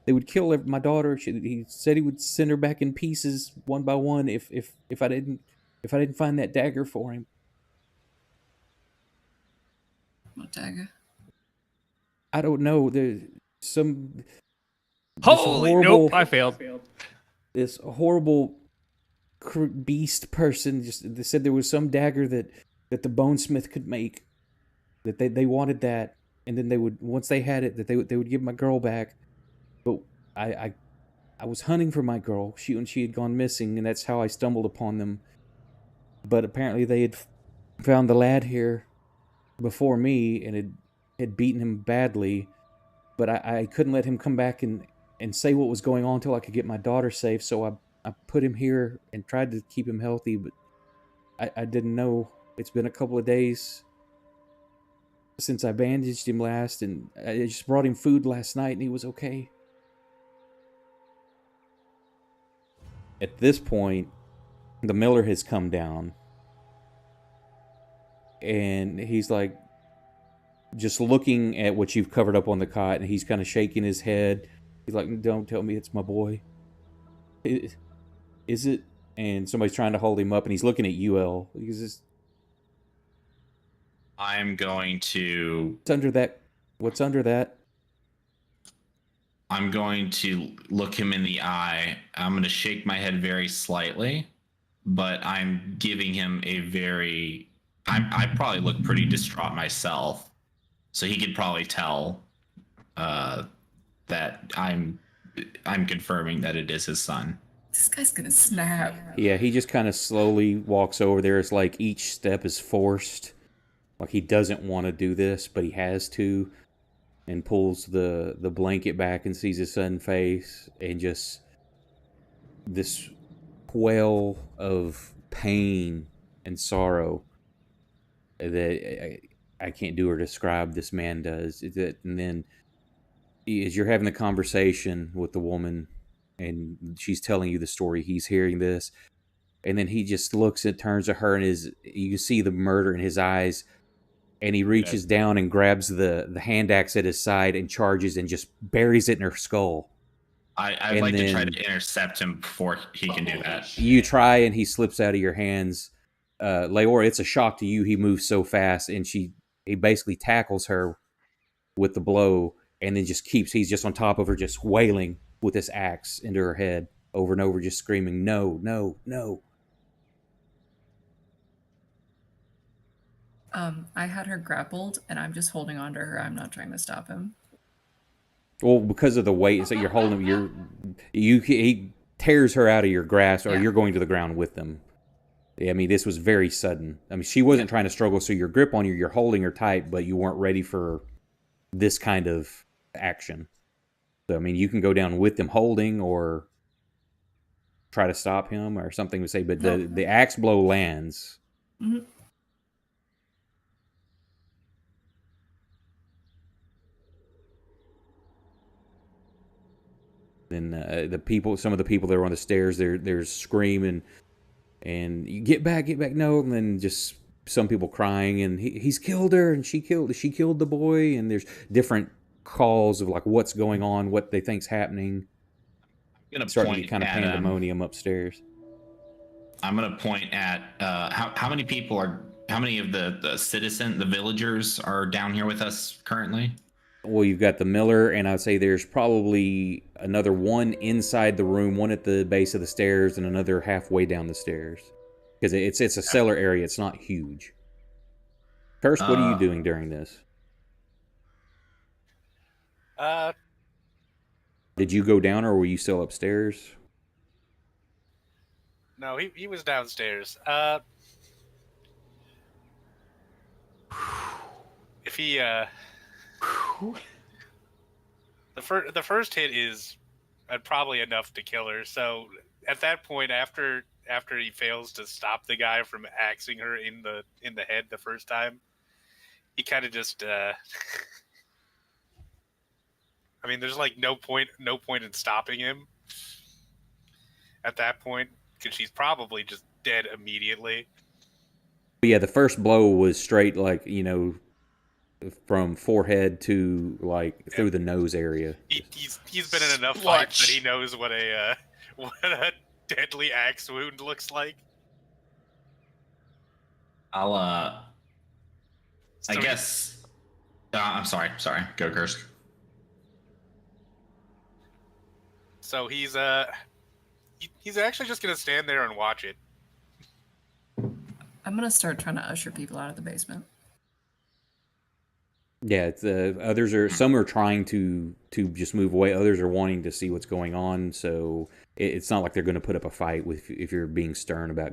They would kill my daughter. He said he would send her back in pieces one by one if I didn't find that dagger for him. What dagger? I don't know. There's some. Holy nope! I failed. This horrible beast person they said there was some dagger that the bonesmith could make. That they wanted that, and then they would, once they had it, that they would give my girl back. But I was hunting for my girl. She had gone missing, and that's how I stumbled upon them. But apparently they had found the lad here before me and had beaten him badly. But I couldn't let him come back and say what was going on until I could get my daughter safe. So I put him here and tried to keep him healthy. But I didn't know. It's been a couple of days since I bandaged him last, and I just brought him food last night, and he was okay. At this point, the miller has come down, and he's like just looking at what you've covered up on the cot, and he's kind of shaking his head, He's like, "Don't tell me it's my boy. Is it?" And somebody's trying to hold him up, and he's looking at UL. He's just, I'm going to "What's under that? What's under that?" I'm going to look him in the eye. I'm going to shake my head very slightly, but I'm giving him a very. I probably look pretty distraught myself, so he could probably tell that I'm confirming that it is his son. This guy's gonna snap. Yeah, he just kind of slowly walks over there. It's like each step is forced. Like he doesn't want to do this, but he has to. And pulls the blanket back and sees his son's face. And just this wail of pain and sorrow that I can't do or describe this man does. And then as you're having the conversation with the woman and she's telling you the story, he's hearing this. And then he just looks and turns to her, and you see the murder in his eyes. And he reaches down and grabs the hand axe at his side and charges and just buries it in her skull. I'd like to try to intercept him before he can do that. You try, and he slips out of your hands. Leora, it's a shock to you. He moves so fast, and he basically tackles her with the blow, and then he's just on top of her, just wailing with this axe into her head over and over, just screaming, "No, no, no." I had her grappled, and I'm just holding on to her. I'm not trying to stop him. Well, because of the weight, so you're holding him. He tears her out of your grasp, or you're going to the ground with them. I mean, this was very sudden. I mean, she wasn't trying to struggle, so your grip on you're holding her tight, but you weren't ready for this kind of action. So, I mean, you can go down with them holding, or try to stop him, or something to say. But the axe blow lands. Mm-hmm. And some of the people that are on the stairs, they're screaming, and you get back, no, and then just some people crying, and he's killed her, and she killed the boy, and there's different calls of like what's going on, what they think's happening. I'm gonna starting to point get kind of at, pandemonium upstairs. I'm gonna point at how many of the villagers are down here with us currently? Well, you've got the miller, and I'd say there's probably another one inside the room, one at the base of the stairs, and another halfway down the stairs. Because it's a cellar area, it's not huge. First, what are you doing during this? Did you go down, or were you still upstairs? No, he was downstairs. If he the first hit is probably enough to kill her. So at that point, after he fails to stop the guy from axing her in the head the first time, he kind of just I mean, there's like no point in stopping him at that point, because she's probably just dead immediately. But yeah, the first blow was straight, like, from forehead to like through the nose area. He's been in enough fights that he knows what a deadly axe wound looks like. I'll I guess. I'm sorry. Go, Kursk. So he's actually just gonna stand there and watch it. I'm gonna start trying to usher people out of the basement. Yeah, some are trying to just move away. Others are wanting to see what's going on. So it's not like they're going to put up a fight if you're being stern about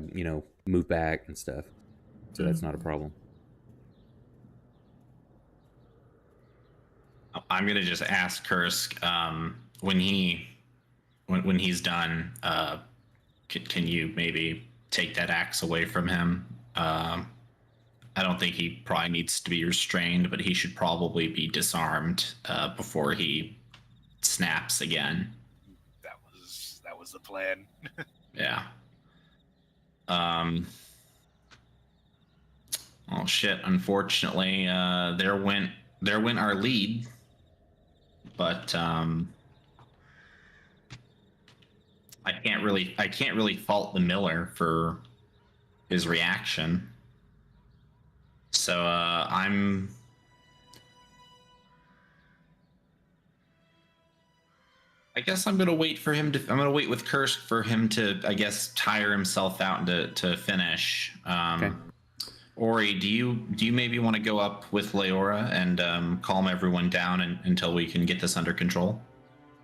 move back and stuff. So that's not a problem. I'm gonna just ask Kursk when he's done. Can you maybe take that axe away from him? I don't think he probably needs to be restrained, but he should probably be disarmed before he snaps again. That was the plan. Yeah. Oh shit! Unfortunately, there went our lead. But I can't really fault the miller for his reaction. So I guess I'm gonna wait for him to. I'm gonna wait with Kursk for him to, I guess, tire himself out and to finish. Okay. Ori, do you maybe want to go up with Leora and calm everyone down until we can get this under control?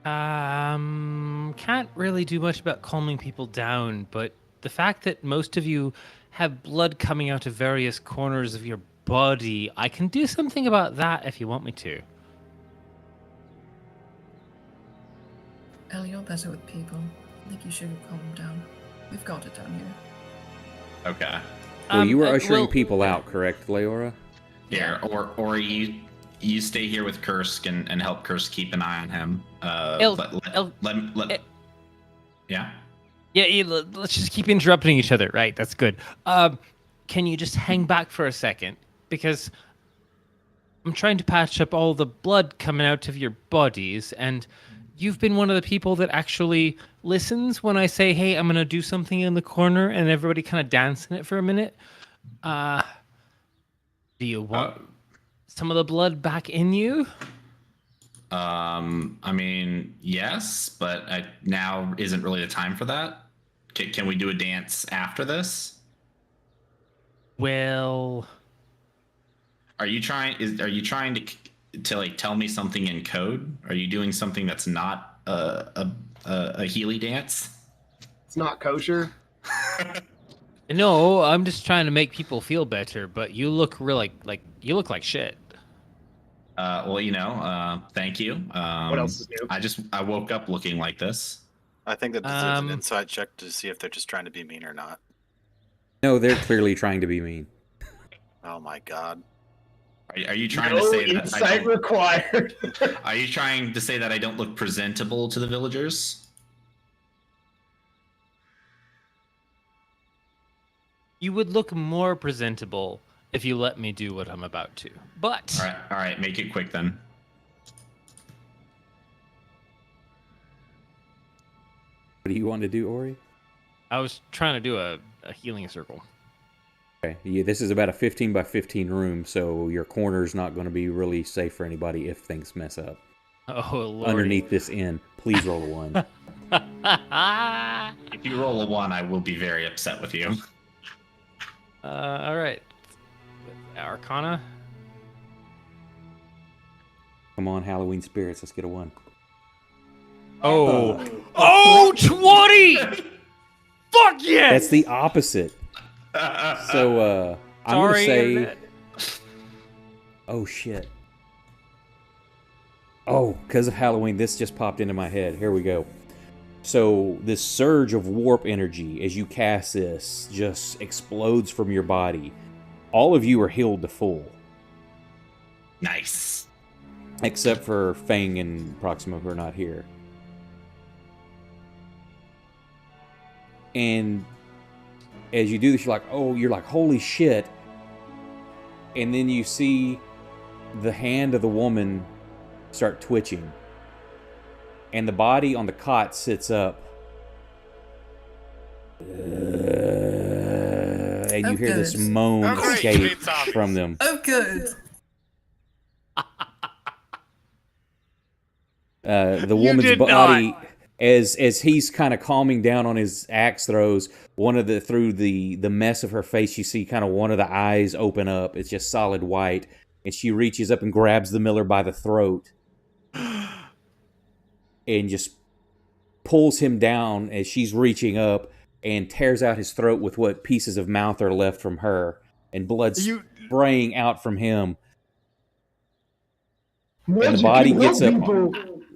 Can't really do much about calming people down, but the fact that most of you have blood coming out of various corners of your body, I can do something about that if you want me to. Ellie, you're better with people. I think you should calm them down. We've got it down here. Okay. Well, you were ushering well, people out, correct, Leora? Here, or you stay here with Kursk and help Kursk keep an eye on him. Yeah. Yeah, let's just keep interrupting each other, right? That's good. Can you just hang back for a second? Because I'm trying to patch up all the blood coming out of your bodies, and you've been one of the people that actually listens when I say, hey, I'm going to do something in the corner, and everybody kind of dance in it for a minute. Do you want some of the blood back in you? I mean, yes, but now isn't really the time for that. Can we do a dance after this? Well, Are you trying to like tell me something in code? Are you doing something that's not a Healy dance? It's not kosher. no, I'm just trying to make people feel better, but you look really like you look like shit. Well, thank you. What else is new? I woke up looking like this. I think that this is an inside check to see if they're just trying to be mean or not. No, they're clearly trying to be mean. Oh my god. Are you trying No to say that insight required. Are you trying to say that I don't look presentable to the villagers? You would look more presentable if you let me do what I'm about to. But All right, make it quick then. What do you want to do, Ori? I was trying to do a healing circle. Okay. Yeah, this is about a 15 by 15 room, so your corner's not going to be really safe for anybody if things mess up. Oh, Lord. Underneath this inn, please roll a 1. If you roll a 1, I will be very upset with you. All right. Arcana. Come on, Halloween spirits, let's get a 1. Oh. Oh, 20! Fuck yes! That's the opposite. So, I'm going to say... Annette. Oh, shit. Oh, because of Halloween, this just popped into my head. Here we go. So, this surge of warp energy, as you cast this, just explodes from your body. All of you are healed to full. Nice. Except for Fang and Proxima, who are not here. And as you do this, you're like, holy shit. And then you see the hand of the woman start twitching. And the body on the cot sits up. And you hear this moan Oh, great. escape Great zombies. from them. Oh, good. The woman's did body, as he's kind of calming down on his axe throws, through the mess of her face, you see kind of one of the eyes open up. It's just solid white, and she reaches up and grabs the miller by the throat, and just pulls him down as she's reaching up and tears out his throat with what pieces of mouth are left from her, and blood spraying out from him. And the body gets up.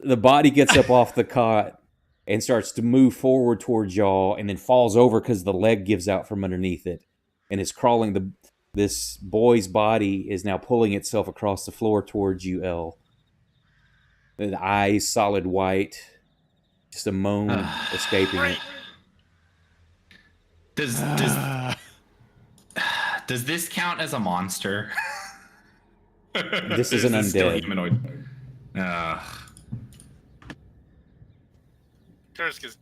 The body gets up off the cot and starts to move forward towards y'all, and then falls over because the leg gives out from underneath it, and it's crawling. This boy's body is now pulling itself across the floor towards you, Elle. The eyes solid white, just a moan escaping it. Does this count as a monster? This is an still undead. humanoid. Kursk is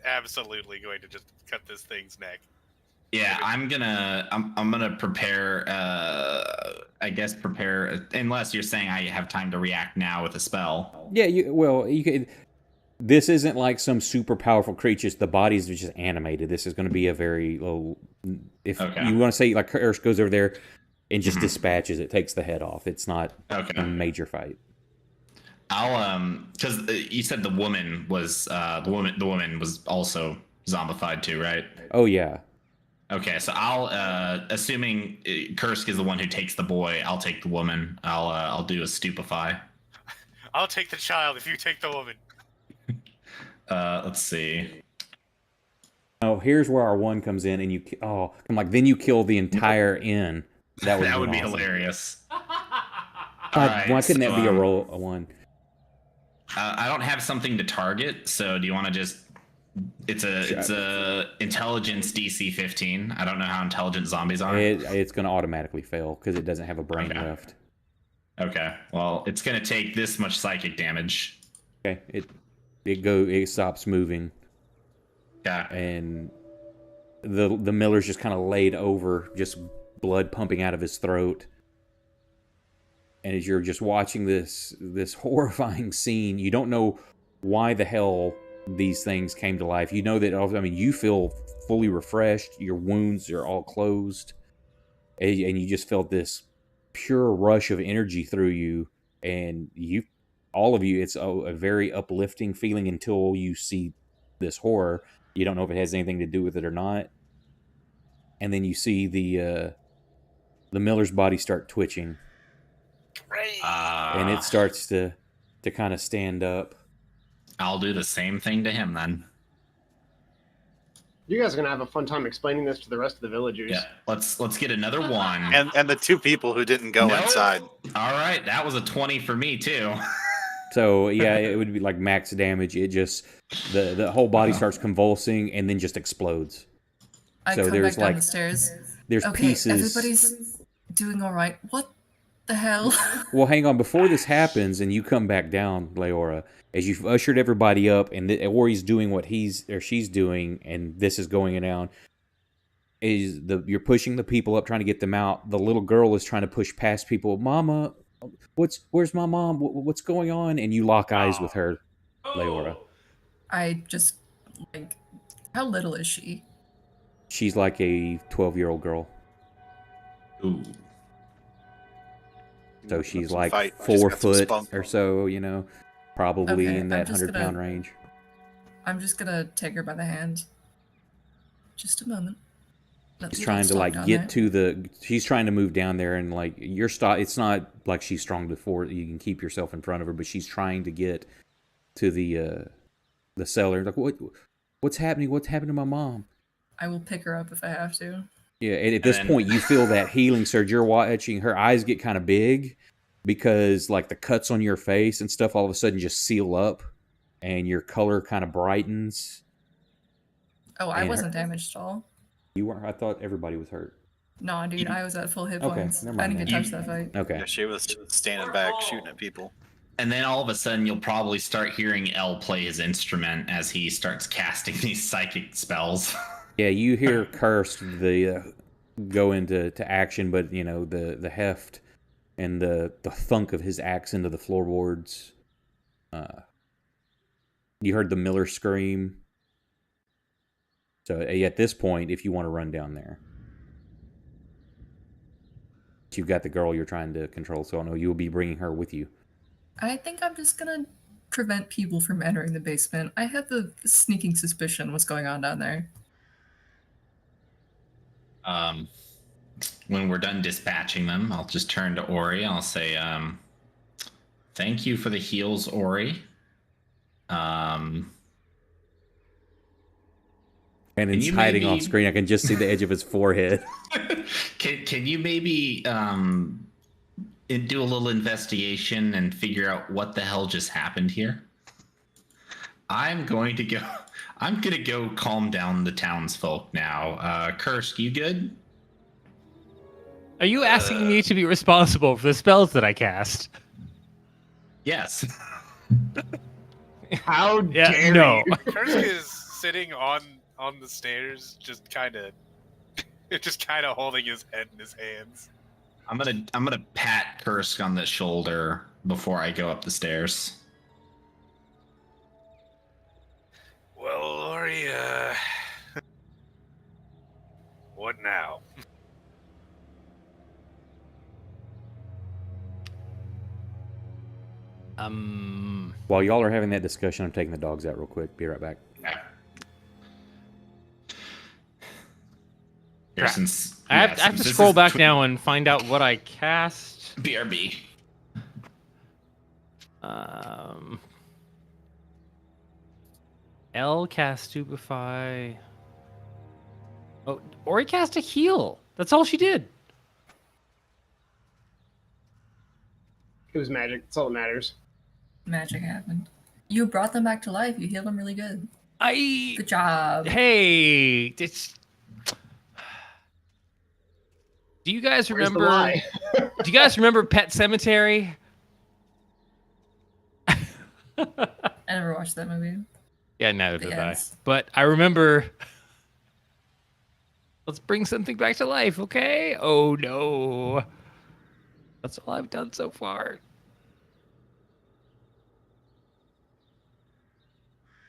absolutely going to just cut this thing's neck. Yeah, I'm gonna prepare. I guess prepare unless you're saying I have time to react now with a spell. Yeah, you could. This isn't like some super powerful creatures. The bodies are just animated. This is going to be a very low. If you want to say like Curse goes over there and just dispatches it, takes the head off. It's not a major fight. I'll because you said the woman was the woman was also zombified too, right? Oh yeah. Okay, so I'll assuming Kursk is the one who takes the boy, I'll take the woman. I'll do a stupefy. I'll take the child if you take the woman. Let's see. Oh, here's where our one comes in, and I'm like, then you kill the entire inn. That would be awesome. Hilarious. Right, why couldn't that be a one? I don't have something to target, so do you want to just? It's a intelligence DC 15. I don't know how intelligent zombies are. It's going to automatically fail because it doesn't have a brain left. Okay, well, it's going to take this much psychic damage. Okay, it stops moving. Yeah, and the Miller's just kind of laid over, just blood pumping out of his throat. And as you're just watching this horrifying scene, you don't know why the hell these things came to life. You know that, I mean, you feel fully refreshed. Your wounds are all closed. And you just felt this pure rush of energy through you. And all of you, it's a very uplifting feeling until you see this horror. You don't know if it has anything to do with it or not. And then you see the Miller's body start twitching. And it starts to kind of stand up. I'll do the same thing to him then. You guys are gonna have a fun time explaining this to the rest of the villagers. Yeah, let's get another one. And the two people who didn't go inside. All right, that was a 20 for me too. So yeah, it would be like max damage. It just the whole body starts convulsing and then just explodes. I come back down the stairs. There's pieces. Everybody's doing all right. What the hell? Well, hang on. Before this happens, and you come back down, Leora, as you've ushered everybody up, and Ori's doing what he's or she's doing, and this is going down. You're pushing the people up, trying to get them out. The little girl is trying to push past people. Mama, where's my mom? What's going on? And you lock eyes with her, Leora. I just how little is she? She's like a 12-year-old girl. Ooh. So she's like 4 foot or so, probably in that 100-pound range. I'm just gonna take her by the hand. Just a moment. She's trying to get to she's trying to move down there, and it's not like she's strong before you can keep yourself in front of her, but she's trying to get to the cellar. Like, what's happening? What's happened to my mom? I will pick her up if I have to. Yeah, and at this point, you feel that healing surge. You're watching her eyes get kind of big because, the cuts on your face and stuff all of a sudden just seal up, and your color kind of brightens. Oh, I wasn't damaged at all. You weren't? I thought everybody was hurt. No, dude, I was at full hit points. Never mind, I didn't get touched that fight. Okay. Yeah, she was standing back shooting at people. And then all of a sudden, you'll probably start hearing L play his instrument as he starts casting these psychic spells. Yeah, you hear Curse go into action, but the heft and the thunk of his axe into the floorboards. You heard the Miller scream. So at this point, if you want to run down there, you've got the girl you're trying to control. So I know you'll be bringing her with you. I think I'm just gonna prevent people from entering the basement. I have the sneaking suspicion what's going on down there. When we're done dispatching them, I'll just turn to Ori. I'll say, thank you for the heals, Ori. And he's hiding off screen. I can just see the edge of his forehead. Can you maybe do a little investigation and figure out what the hell just happened here? I'm going to go calm down the townsfolk now. Kursk, you good? Are you asking me to be responsible for the spells that I cast? Yes. How dare no. you? Kursk is sitting on the stairs, just kind of holding his head in his hands. I'm gonna pat Kursk on the shoulder before I go up the stairs. Well, Lori, what now? While y'all are having that discussion, I'm taking the dogs out real quick. Be right back. Yeah. Crap. Since, I have to since scroll this back is now and find out what I cast. BRB. L cast Stupefy. Oh, Ori cast a heal. That's all she did. It was magic. That's all that matters. Magic happened. You brought them back to life. You healed them really good. Good job. Hey, it's... Do you guys Where's the remember? lie? Do you guys remember Pet Cemetery? I never watched that movie. Yeah, neither The did I. ends. But I remember. Let's bring something back to life, okay? Oh no. That's all I've done so far.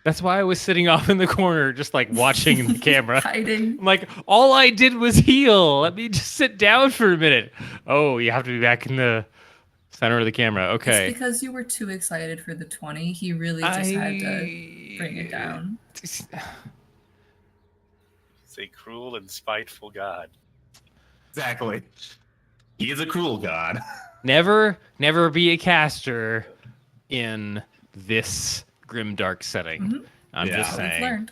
That's why I was sitting off in the corner, just like watching the camera. Hiding. I'm like, all I did was heal. Let me just sit down for a minute. Oh, you have to be back in the center of the camera. Okay. It's because you were too excited for the 20. He really just had to bring it down. He's a cruel and spiteful god. Exactly. He is a cruel god. Never be a caster in this GrimDark setting. Mhm. I'm Yeah. just That's what we've saying. learned.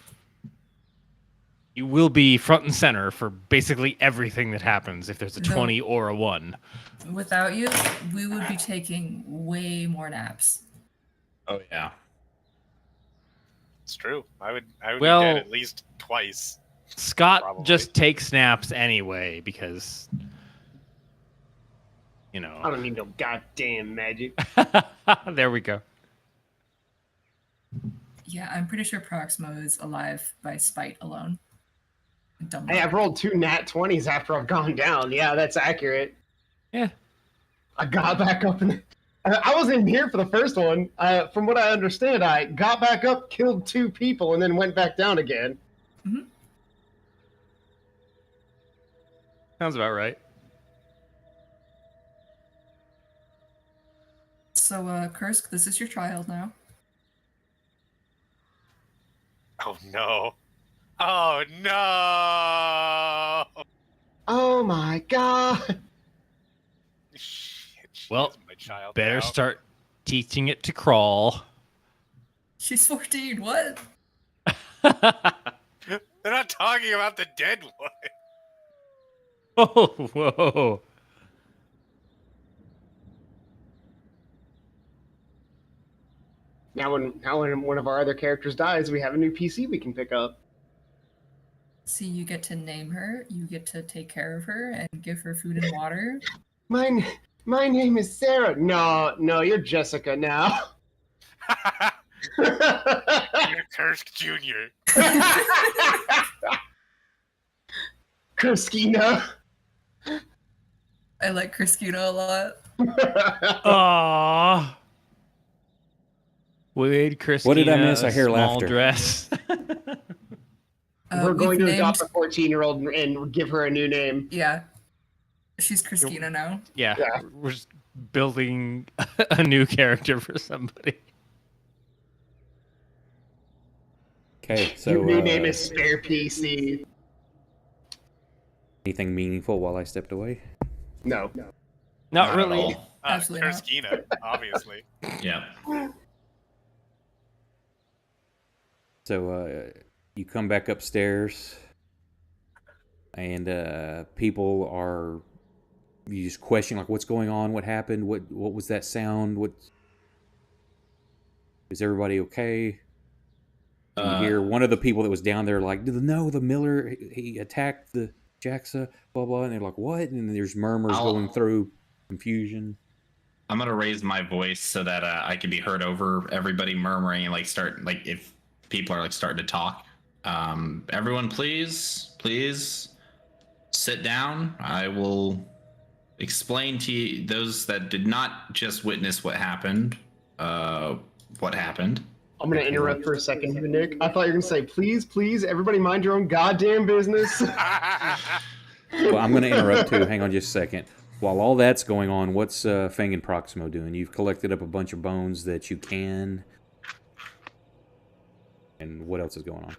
You will be front and center for basically everything that happens if there's a No. 20 or a 1. Without you, we would be taking way more naps. Oh yeah. It's true. I would Well- be dead at least twice. Scott Probably. just takes naps anyway because, you I know. don't need no goddamn magic. There we go. Yeah, I'm pretty sure Proximo is alive by spite alone. Dumb Hey, I've rolled 2 nat 20s after I've gone down. Yeah, that's accurate. Yeah. I got back up and I wasn't even here for the first one. From what I understand, I got back up, killed 2 people, and then went back down again. Sounds about right. So, Kursk, this is your child now. Oh no. Oh no. Oh my god! Shit, she Well, is my child Better now. start teaching it to crawl. She's 14. What? They're not talking about the dead one. Oh, whoa. Now when one of our other characters dies, we have a new PC we can pick up. See, you get to name her, you get to take care of her, and give her food and water. My name is Sarah. No, you're Jessica now. You're Kursk Jr. Kurskina. I like Kriskina a lot. Aww. We made Christina What did I miss? a I hear small laughter. dress. We're going we've to adopt named- a 14-year-old and give her a new name. Yeah. She's Kriskina now. Yeah, Yeah. we're just building a new character for somebody. Okay, so Your new name is Spare PC. anything meaningful while I stepped away? No. Not at really. all. Absolutely not. Kurskina, obviously. Yeah. So you come back upstairs, and people are you just question like, what's going on? What happened? What was that sound? What is everybody okay? And you hear one of the people that was down there like, no, the Miller he attacked the Jaxa, blah blah, and they're like, what? And there's murmurs going through, confusion. I'm gonna raise my voice so that I can be heard over everybody murmuring and like start like if people are like starting to talk. Everyone, please sit down. I will explain to you, those that did not just witness what happened. What happened? I'm gonna interrupt for a second here, Nick. I thought you were gonna say, please, everybody mind your own goddamn business. Well, I'm going to interrupt too. Hang on just a second. While all that's going on, what's Fang and Proximo doing? You've collected up a bunch of bones that you can. And what else is going on?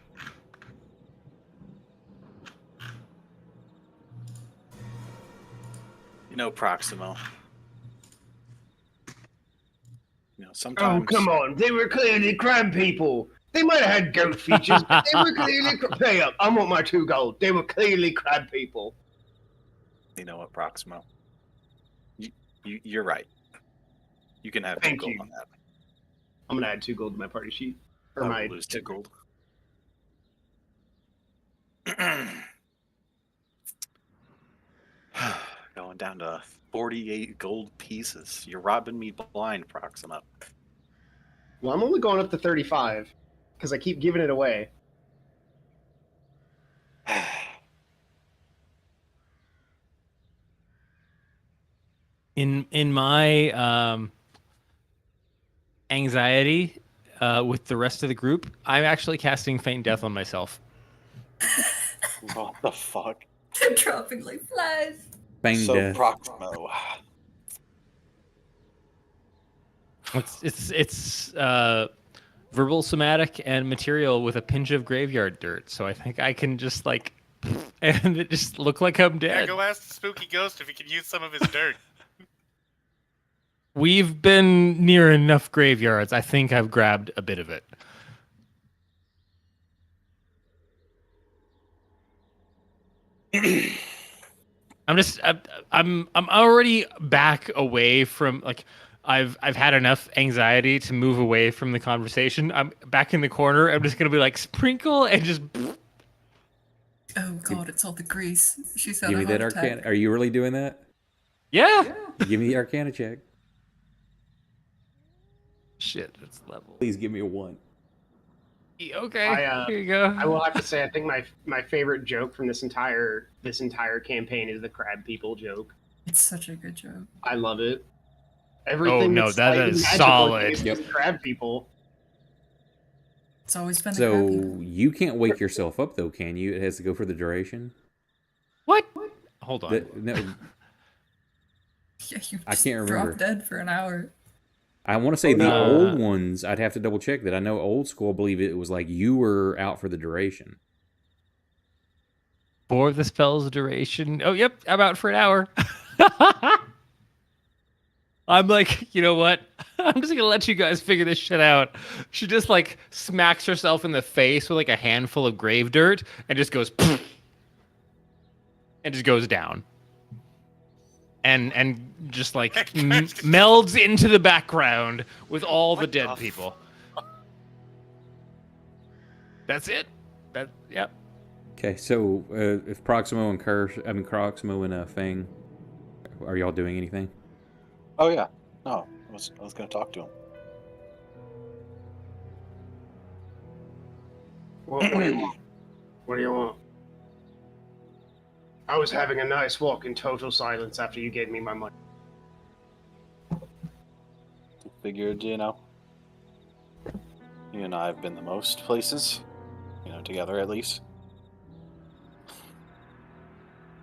You know, Proximo. You know, Oh, sometimes. come on. They were clearly crab people. They might have had goat features, but they were clearly pay up. I want my 2 gold. They were clearly crab people. You know what, Proximo? You're right. You can have 2 Thank gold you. on that. I'm gonna add 2 gold to my party sheet. Or I my will lose 2 gold. Going down to 48 gold pieces. You're robbing me blind, Proximo. Well, I'm only going up to 35 because I keep giving it away. In my anxiety with the rest of the group, I'm actually casting Faint Death on myself. What the fuck? Dropping like flies. Fang So, Death. Proximo. It's verbal, somatic, and material with a pinch of graveyard dirt. So I think I can just like, and it just look like I'm Yeah, dead. go ask the spooky ghost if he can use some of his dirt. We've been near enough graveyards. I think I've grabbed a bit of it. I'm already back away from like I've had enough anxiety to move away from the conversation. I'm back in the corner. I'm just gonna be like sprinkle and just. Oh god, it's all the grease. She's had Give a me that heart Arcana. attack. Are you really doing that? Yeah. Give me the Arcana check. Shit, that's level. Please give me a 1. Okay, here you go. I will have to say, I think my favorite joke from this entire campaign is the crab people joke. It's such a good joke. I love it. Everything no, that's that slightly is magical solid. is just crab people. It's always been the crab So people. you can't wake yourself up though, can you? It has to go for the duration. What? Hold on. No, Yeah, you I just can't remember. drop dead for an hour. I want to say Oh, the no. old ones. I'd have to double check that. I know old school. I believe it was like you were out for the duration. For the spell's duration. Oh, yep. I'm out for an hour. I'm like, you know what? I'm just going to let you guys figure this shit out. She just like smacks herself in the face with like a handful of grave dirt and just goes and just goes down. And just like melds into the background with all the dead people. That's it. Yep. Okay, so if Proximo and Proximo and Fang, are y'all doing anything? Oh yeah. No, I was going to talk to him. What do you want? What do you want? I was having a nice walk in total silence after you gave me my money. Figured, you know, you and I have been the most places, you know, together at least.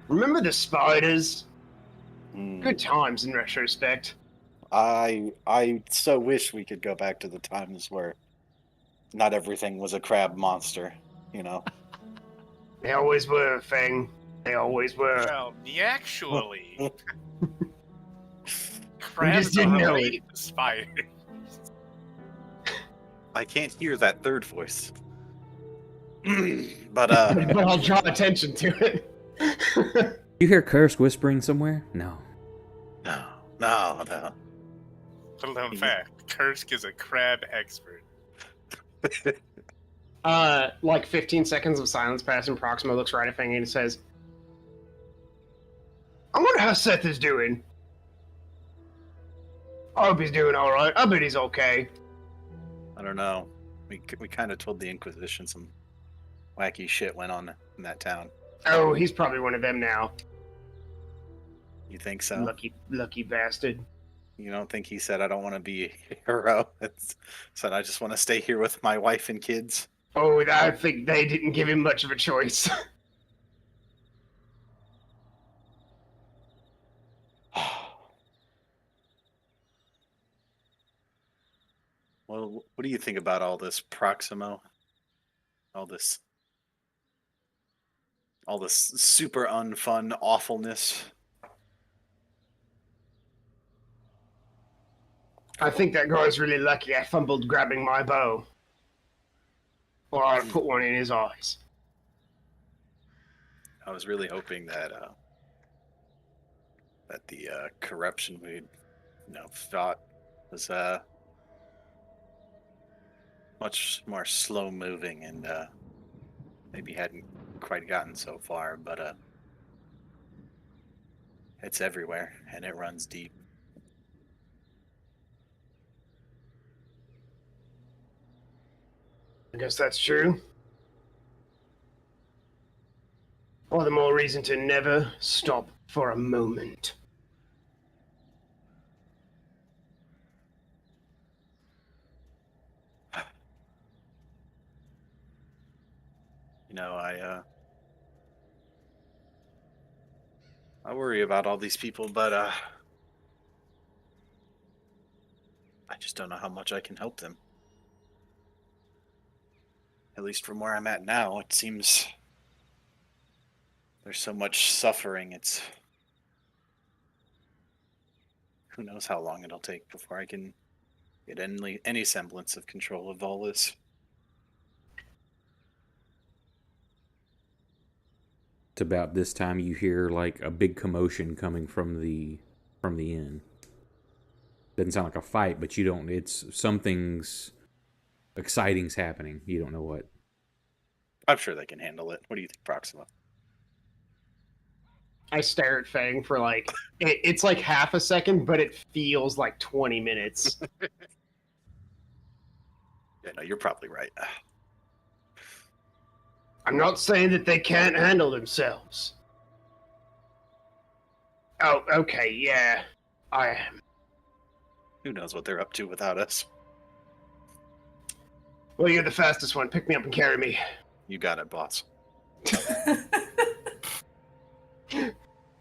Remember the spiders? Mm, Good times in retrospect. I so wish we could go back to the times where not everything was a crab monster, you know. They always were, Fang. They always were. Well, actually, We crabs just didn't are know related to spiders. I can't hear that third voice. but But I'll draw attention to it. You hear Curse whispering somewhere? No. no. Little known fact: Kursk is a crab expert. Like 15 seconds of silence pass, and Proximo looks right at Fang and says, I wonder how Seth is doing. I hope he's doing alright. I bet he's okay. I don't know. We kind of told the Inquisition some wacky shit went on in that town. Oh, he's probably one of them now. You think so? Lucky bastard. You don't think he said, I don't want to be a hero? Said, I just want to stay here with my wife and kids? Oh, I think they didn't give him much of a choice. Well, what do you think about all this, Proximo? All this super unfun awfulness? I think that guy's really lucky I fumbled grabbing my bow. Or I'd put one in his eyes. I was really hoping that the corruption we'd thought was much more slow moving and maybe hadn't quite gotten so far, but it's everywhere and it runs deep. I guess that's true. All the more reason to never stop for a moment. I worry about all these people, but I just don't know how much I can help them. At least from where I'm at now, it seems there's so much suffering. It's who knows how long it'll take before I can get any semblance of control of all this. It's about this time you hear like a big commotion coming from the inn. Doesn't sound like a fight, but you don't. It's something's exciting's happening. You don't know what. I'm sure they can handle it. What do you think, Proxima? I stare at Fang for like it's like half a second, but it feels like 20 minutes. Yeah, no, you're probably right. I'm not saying that they can't handle themselves. Oh, okay, yeah, I am. Who knows what they're up to without us? Well, you're the fastest one. Pick me up and carry me. You got it, boss.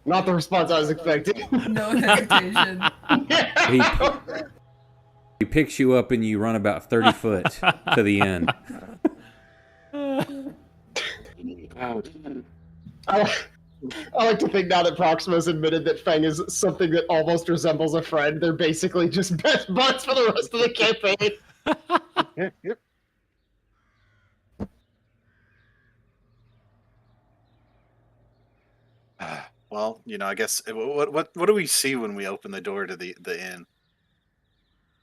Not the response I was expecting. No hesitation. He picks you up and you run about 30 foot to the inn. I like to think now that Proxima's admitted that Fang is something that almost resembles a friend. They're basically just best buds for the rest of the campaign. Well, I guess what do we see when we open the door to the inn?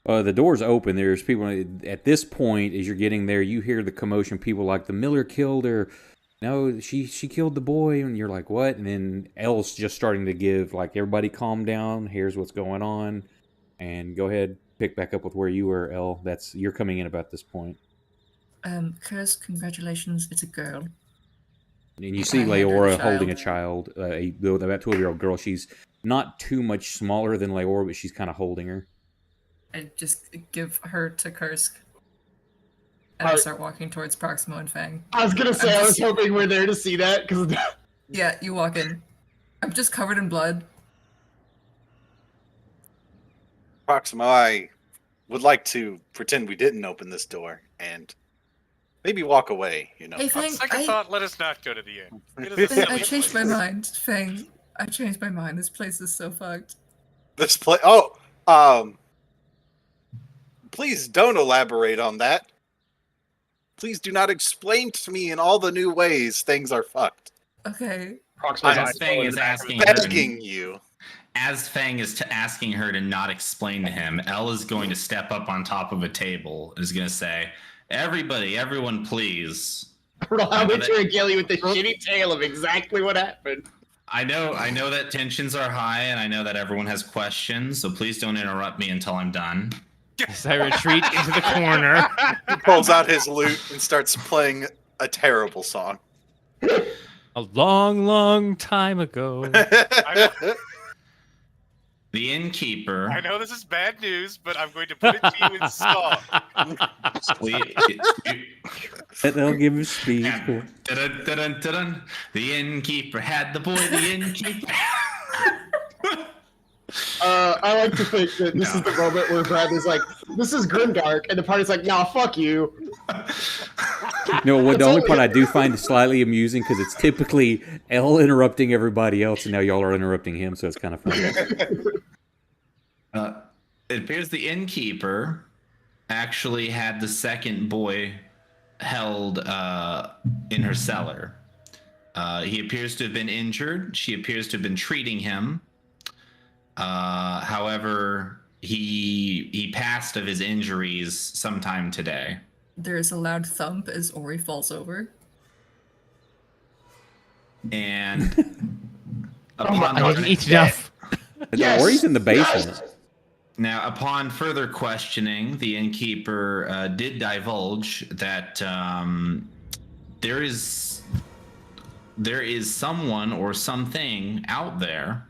The door's open. There's people at this point. As you're getting there, you hear the commotion. People like the Miller killed her. No, she killed the boy, and you're like, what? And then Elle's just starting to give like, everybody calm down. Here's what's going on, and go ahead, pick back up with where you were, Elle. You're coming in about this point. Curse, congratulations, it's a girl. And you see Leora holding a child, about 12-year-old girl. She's not too much smaller than Leora, but she's kind of holding her. I just give her to Kursk. And I start walking towards Proximo and Fang. I was gonna say, I was hoping we're there to see that, because... Yeah, you walk in. I'm just covered in blood. Proximo, I would like to pretend we didn't open this door and maybe walk away, Hey, Fang, On second thought, let us not go to the inn. It is a Fang, I silly changed place. my mind. Fang, I changed my mind. This place is so fucked. This place. Please don't elaborate on that. Please do not explain to me in all the new ways things are fucked. Okay. As Fang is asking Begging you. As Fang is asking her to not explain to him, Elle is going to step up on top of a table. Is going to say, everyone, please. Allow me to regale you with the shitty tale of exactly what happened. I know that tensions are high, and I know that everyone has questions. So please don't interrupt me until I'm done. As I retreat into the corner. He pulls out his lute and starts playing a terrible song. A long, long time ago. The innkeeper. I know this is bad news, but I'm going to put it to you in song. They'll give him speed. Yeah. Cool. Dun, dun, dun, dun. The innkeeper had the boy. The innkeeper. I like to think that this is the moment where Bradley's like, "This is GrimDark," and the party's like, "Nah, fuck you." No, the only part I do find slightly amusing because it's typically Elle interrupting everybody else, and now y'all are interrupting him, so it's kind of funny. It appears the innkeeper actually had the second boy held in her cellar. He appears to have been injured. She appears to have been treating him. However, he passed of his injuries sometime today. There is a loud thump as Ori falls over. And I didn't eat enough. Yes. Or he's in the basement. now, upon further questioning, the innkeeper did divulge that there is someone or something out there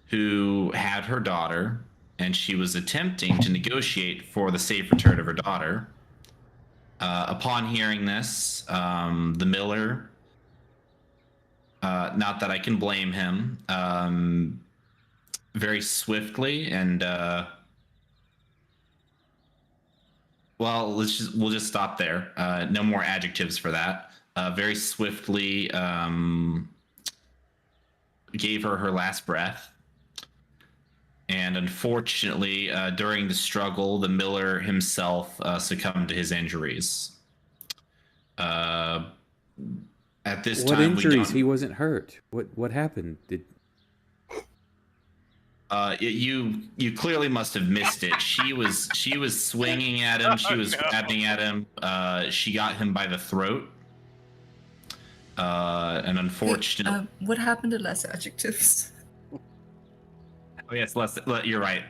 who had her daughter, and she was attempting to negotiate for the safe return of her daughter. Upon hearing this, the miller, not that I can blame him, very swiftly and well, we'll just stop there. No more adjectives for that. Very swiftly gave her last breath. And unfortunately, during the struggle, the miller himself succumbed to his injuries. At this What time, injuries? He wasn't hurt. What happened? You clearly must have missed it. She was swinging at him. She was grabbing at him. She got him by the throat. And unfortunately, What happened to less adjectives? oh yes, you're right.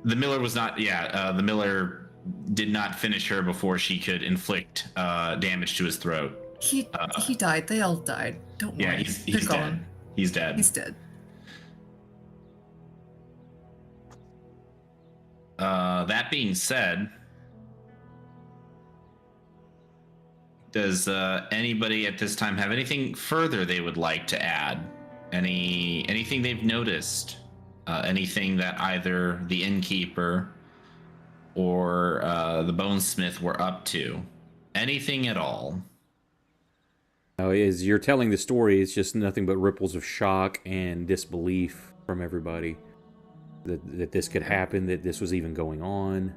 The miller was not. Yeah, the miller did not finish her before she could inflict damage to his throat. He died. They all died. Don't worry. Yeah, he's They're dead. gone. He's dead. He's dead. That being said, does anybody at this time have anything further they would like to add? Anything they've noticed? Anything that either the innkeeper or the bonesmith were up to? Anything at all? No, as you're telling the story, it's just nothing but ripples of shock and disbelief from everybody that this could happen, that this was even going on.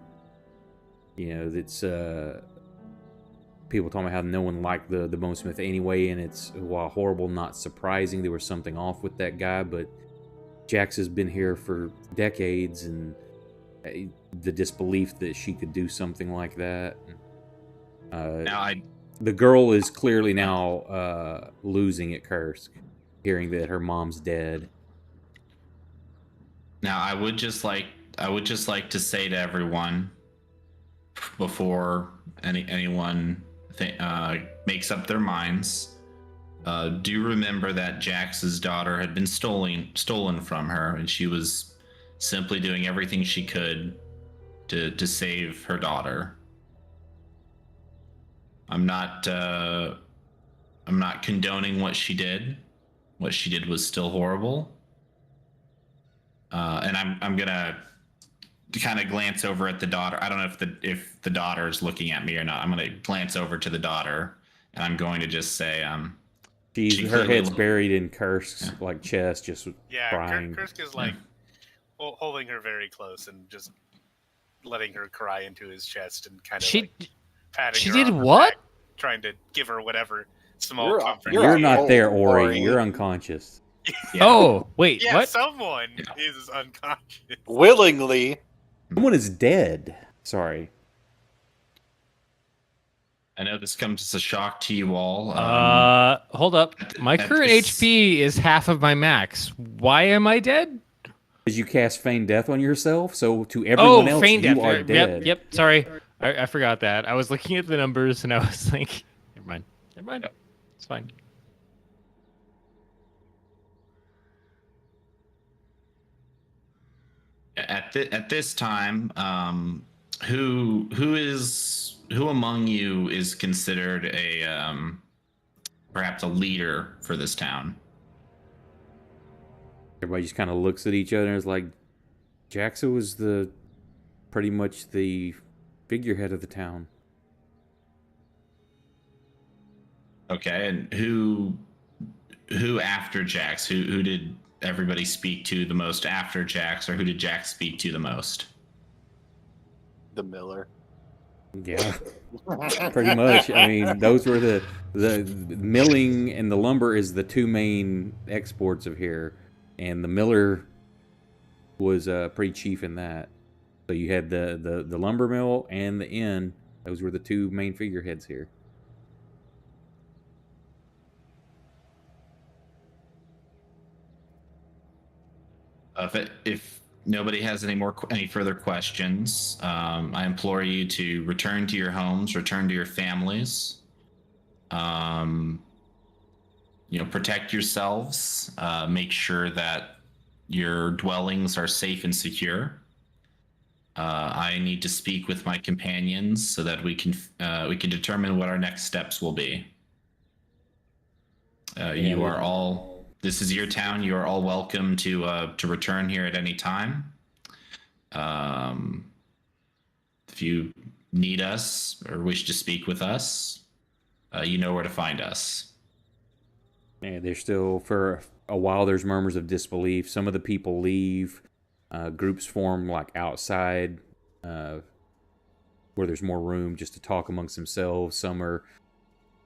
You know, that's people talking about how no one liked the bonesmith anyway, and it's, while horrible, not surprising. There was something off with that guy, but Jax has been here for decades, and the disbelief that she could do something like that. The girl is clearly now losing at Kursk, hearing that her mom's dead. Now, I would just like to say to everyone, before anyone makes up their minds, do remember that Jax's daughter had been stolen from her, and she was simply doing everything she could to save her daughter. I'm not condoning what she did. What she did was still horrible. And I'm gonna kind of glance over at the daughter. I don't know if the daughter is looking at me or not. I'm gonna glance over to the daughter, and I'm going to just say, her head's buried in Kursk's like chest, just crying. Kursk is like holding her very close and just letting her cry into his chest and kind of patting her. She did on her what? back, trying to give her whatever small comfort. You're not there, Ori. You're unconscious. Yeah. Oh, wait, Yeah, what? someone is unconscious. Willingly. Someone is dead. Sorry. I know this comes as a shock to you all. Hold up. My current HP is half of my max. Why am I dead? Because you cast feign death on yourself, so to everyone else, feign you death. are dead. Yep, sorry. I forgot that. I was looking at the numbers and I was like, never mind. Never mind. It's fine. At this time, who among you is considered a perhaps a leader for this town? Everybody just kind of looks at each other and is like, Jaxa was pretty much the figurehead of the town. Okay, and who after Jax? Who did everybody speak to the most after Jax, or who did Jax speak to the most? The miller. Yeah, pretty much. I mean, those were the milling and the lumber is the two main exports of here, and the miller was pretty chief in that. So you had the lumber mill and the inn. Those were the two main figureheads here. If nobody has any further questions, I implore you to return to your homes, return to your families. Protect yourselves. Make sure that your dwellings are safe and secure. I need to speak with my companions so that we can determine what our next steps will be. You are all. This is your town. You are all welcome to return here at any time. If you need us or wish to speak with us, you know where to find us. Yeah, there's still, for a while, there's murmurs of disbelief. Some of the people leave. Groups form like outside where there's more room just to talk amongst themselves. Some are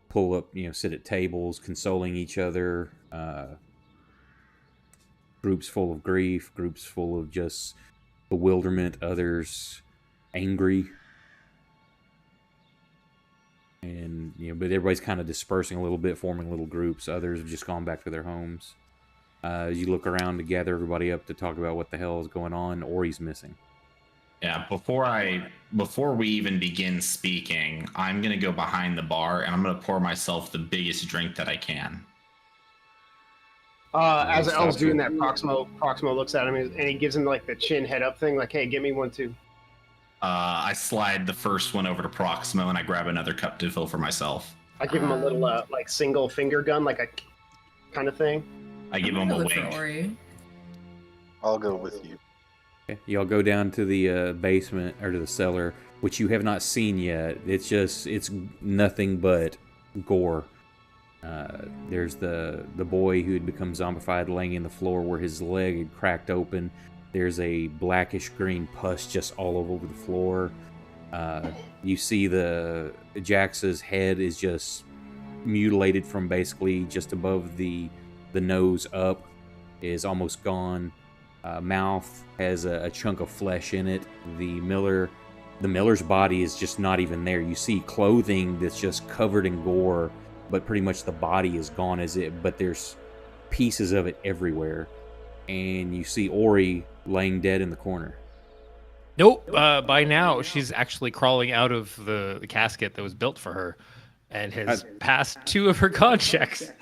pull up, sit at tables, consoling each other. Groups full of grief, groups full of just bewilderment, others angry. And, but everybody's kind of dispersing a little bit, forming little groups. Others have just gone back to their homes. As you look around to gather everybody up to talk about what the hell is going on, Ori's missing. Yeah, before we even begin speaking, I'm gonna go behind the bar and I'm gonna pour myself the biggest drink that I can. As El's doing that, Proximo looks at him and he gives him like the chin head up thing, like, "Hey, get me one too." I slide the first one over to Proximo and I grab another cup to fill for myself. I give him a little like single finger gun, like a kind of thing. I give him a Look for wink. Ori. I'll go with you. Okay. Y'all go down to the basement or to the cellar, which you have not seen yet. It's nothing but gore. There's the boy who had become zombified laying in the floor where his leg had cracked open. There's a blackish green pus just all over the floor. You see the Jax's head is just mutilated from basically just above the nose up, is almost gone. Mouth has a chunk of flesh in it. The miller's body is just not even there. You see clothing that's just covered in gore, but pretty much the body is gone but there's pieces of it everywhere. And you see Ori laying dead in the corner. Nope. By now, she's actually crawling out of the casket that was built for her and has passed 2 of her con checks.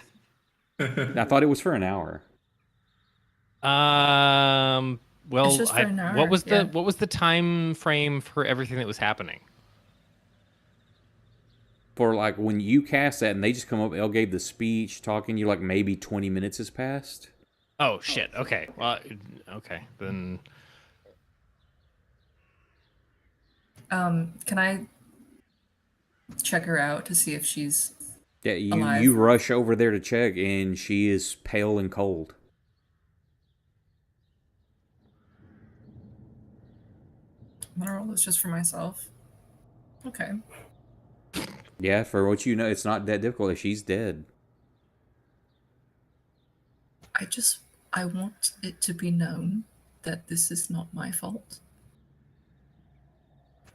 I thought it was for an hour. Well, It's just for an hour, what was yeah. the time frame for everything that was happening? For like when you cast that and they just come up, Elle gave the speech talking, you're like maybe 20 minutes has passed. Oh shit. Okay. Well, okay then. Can I check her out to see if she's Yeah, alive? you rush over there to check, and she is pale and cold. I'm gonna roll this just for myself. Okay. Yeah, for what you know, it's not that difficult. She's dead. I want it to be known that this is not my fault.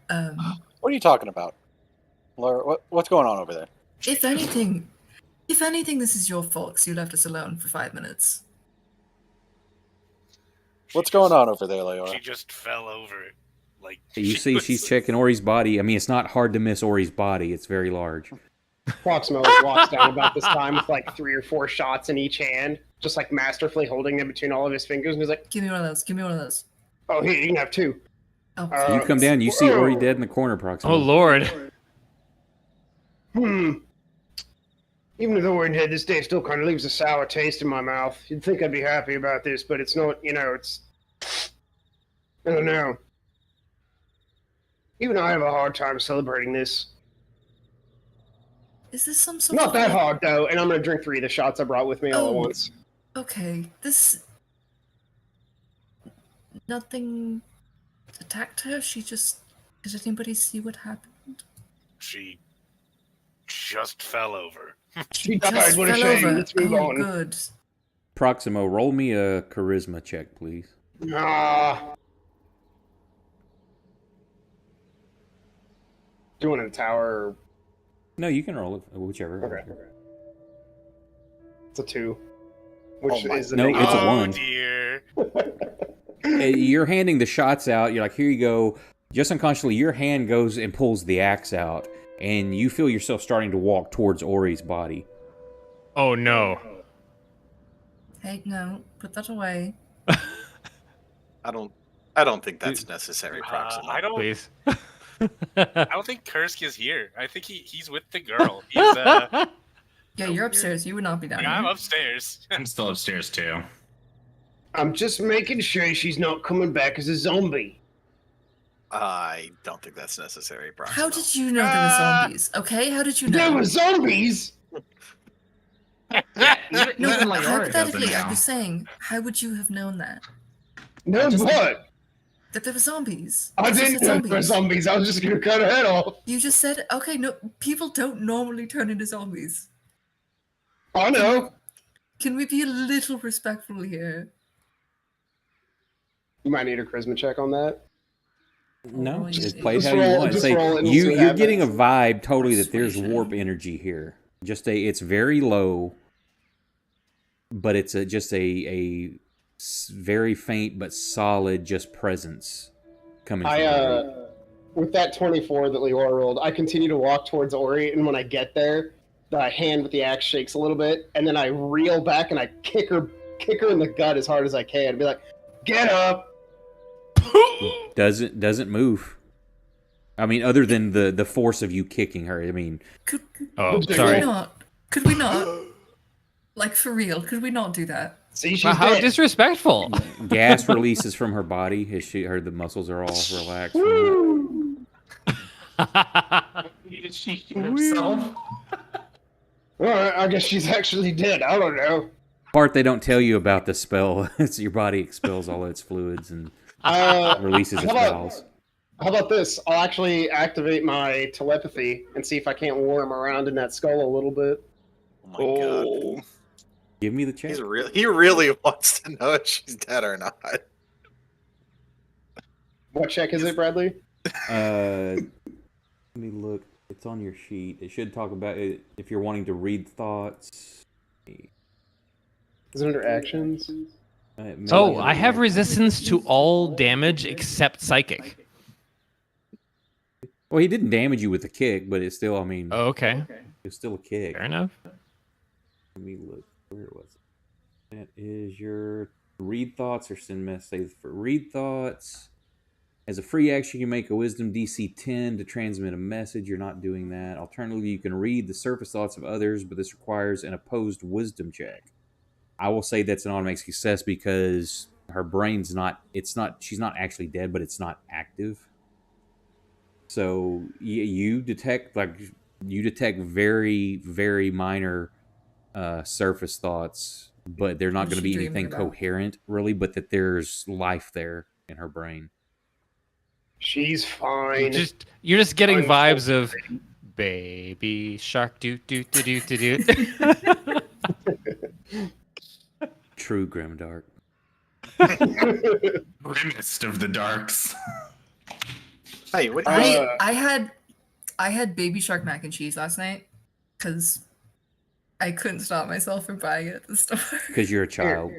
What are you talking about, Laura? What's going on over there? If anything, this is your fault because you left us alone for 5 minutes. What's going on over there, Leora? She just fell over it. Like You see, was- she's checking Ori's body. I mean, it's not hard to miss Ori's body. It's very large. Proximo walks down about this time with like 3 or 4 shots in each hand, just like masterfully holding them between all of his fingers, and he's like, Give me one of those. Give me one of those. "Oh, here, you can have 2." Oh, You come down, you see Ori dead in the corner, Proximo. Oh Lord. Even though we're in here, this day still kind of leaves a sour taste in my mouth. You'd think I'd be happy about this, but it's not. It's. I don't know. Even I have a hard time celebrating this. Is this some sort Not of that hard though, and I'm gonna drink 3 of the shots I brought with me all at Oh. once. Okay, this. Nothing attacked her. She just. Did anybody see what happened? she just fell over. She Just died. What a fell shame. over. Let's move Oh, on. good. Proximo, roll me a charisma check, please. Ah. Doing in the tower. No, you can roll it, whichever. Okay. It's a 2. Which Oh my- is the No, negative. it's a oh 1. dear. You're handing the shots out. You're like, here you go. Just unconsciously, your hand goes and pulls the axe out, and you feel yourself starting to walk towards Ori's body. Oh no. Hey, no, put that away. I don't think that's necessary, Proximo. I don't. Please. I don't think Kursk is here. I think he's with the girl. He's Yeah, Oh, you're upstairs. You would not be down I'm here. upstairs. I'm still upstairs too. I'm just making sure she's not coming back as a zombie. I don't think that's necessary, Proximo. How did you know there were zombies? Okay, how did you know? There were zombies! No, Even like Aura doesn't hypothetically, I know. was saying, how would you have known that? No, just- what? That there were zombies? I You just didn't said know there were zombies. I was just gonna cut her head off. You just said, okay, no, people don't normally turn into zombies. I know. Can we be a little respectful here? You might need a charisma check on that. No, Roll just it. play it Just how you roll- want. just Say, roll it and we'll see what you're getting a happens. vibe totally that there's Persuasion. warp energy here. It's very low, but it's just a very faint but solid just presence coming from Ori. With that 24 that Leora rolled, I continue to walk towards Ori, and when I get there, the hand with the axe shakes a little bit, and then I reel back and I kick her in the gut as hard as I can, and be like, "Get up!" Doesn't move. I mean, other than the force of you kicking her. I mean, Could Oh, Could we sorry. not? Could we not? Like, for real, could we not do that? See, she's Wow, how dead. disrespectful. gas releases from her body as the muscles are all relaxed. From Woo! Did she shoot herself? Alright, I guess she's actually dead. I don't know. part they don't tell you about the spell. It's your body expels all its fluids and releases its how about- bowels. How about this? I'll actually activate my telepathy and see if I can't worm around in that skull a little bit. Oh my god. Give me the check. He really wants to know if she's dead or not. What check is it, Bradley? Let me look. It's on your sheet. It should talk about it if you're wanting to read thoughts. Is it under actions? Oh, I have resistance to all damage except psychic. Well, he didn't damage you with a kick, but it's still, I mean, Oh, okay. it's still a kick. Fair enough. Let me look. Where was it? That is your read thoughts or send messages. For read thoughts, as a free action, you make a wisdom DC 10 to transmit a message. You're not doing that. Alternatively, you can read the surface thoughts of others, but this requires an opposed wisdom check. I will say that's an automatic success because her brain's not, she's not actually dead, but it's not active. So you detect very, very minor surface thoughts, but they're not What's going to she be dreaming anything about? coherent, really, but that there's life there in her brain. She's fine. You're just getting I'm vibes of baby shark do do do do do do. True GrimDark. Grimmest of the darks. Hey, what? I had baby shark mac and cheese last night because I couldn't stop myself from buying it at the store. Because you're a child.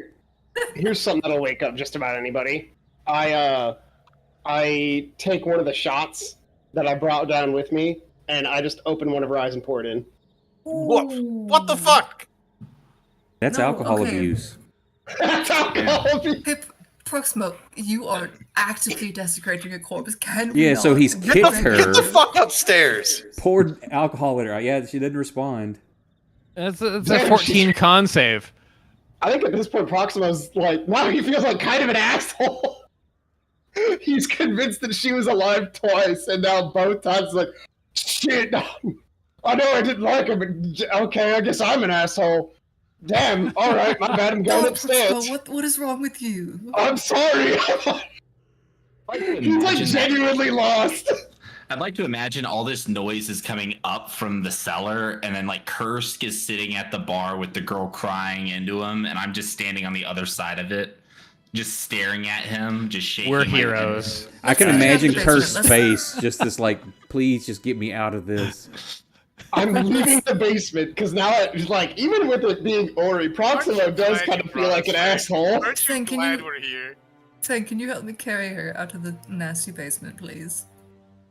Here's something that'll wake up just about anybody. I I take one of the shots that I brought down with me, and I just open one of her eyes and pour it in. What the fuck? That's No, alcohol okay. abuse. That's alcohol abuse. Hey, Proximo, you are actively desecrating a corpse. Can we Yeah, not? so he's Get kicked the- her. Get the fuck upstairs. Poured alcohol at her. Yeah, she didn't respond. It's a 14 con save. I think at this point, Proximo's like, now he feels like kind of an asshole. He's convinced that she was alive twice, and now both times he's like, shit, I know I didn't like her, but okay, I guess I'm an asshole. Damn, alright, my bad, I'm going God, upstairs. Proximo, what is wrong with you? I'm sorry. He's like genuinely lost. I'd like to imagine all this noise is coming up from the cellar, and then like Kursk is sitting at the bar with the girl crying into him, and I'm just standing on the other side of it, just staring at him, just shaking. We're my heroes. head. I can Let's imagine check the basement. Kursk's face, just this like, please just get me out of this. I'm leaving the basement because now it's like, even with it being Ori, Proximo Aren't you does glad kind you of feel like an brought us asshole. Aren't you Finn, can glad you- we're here? Finn, can you help me carry her out of the nasty basement, please?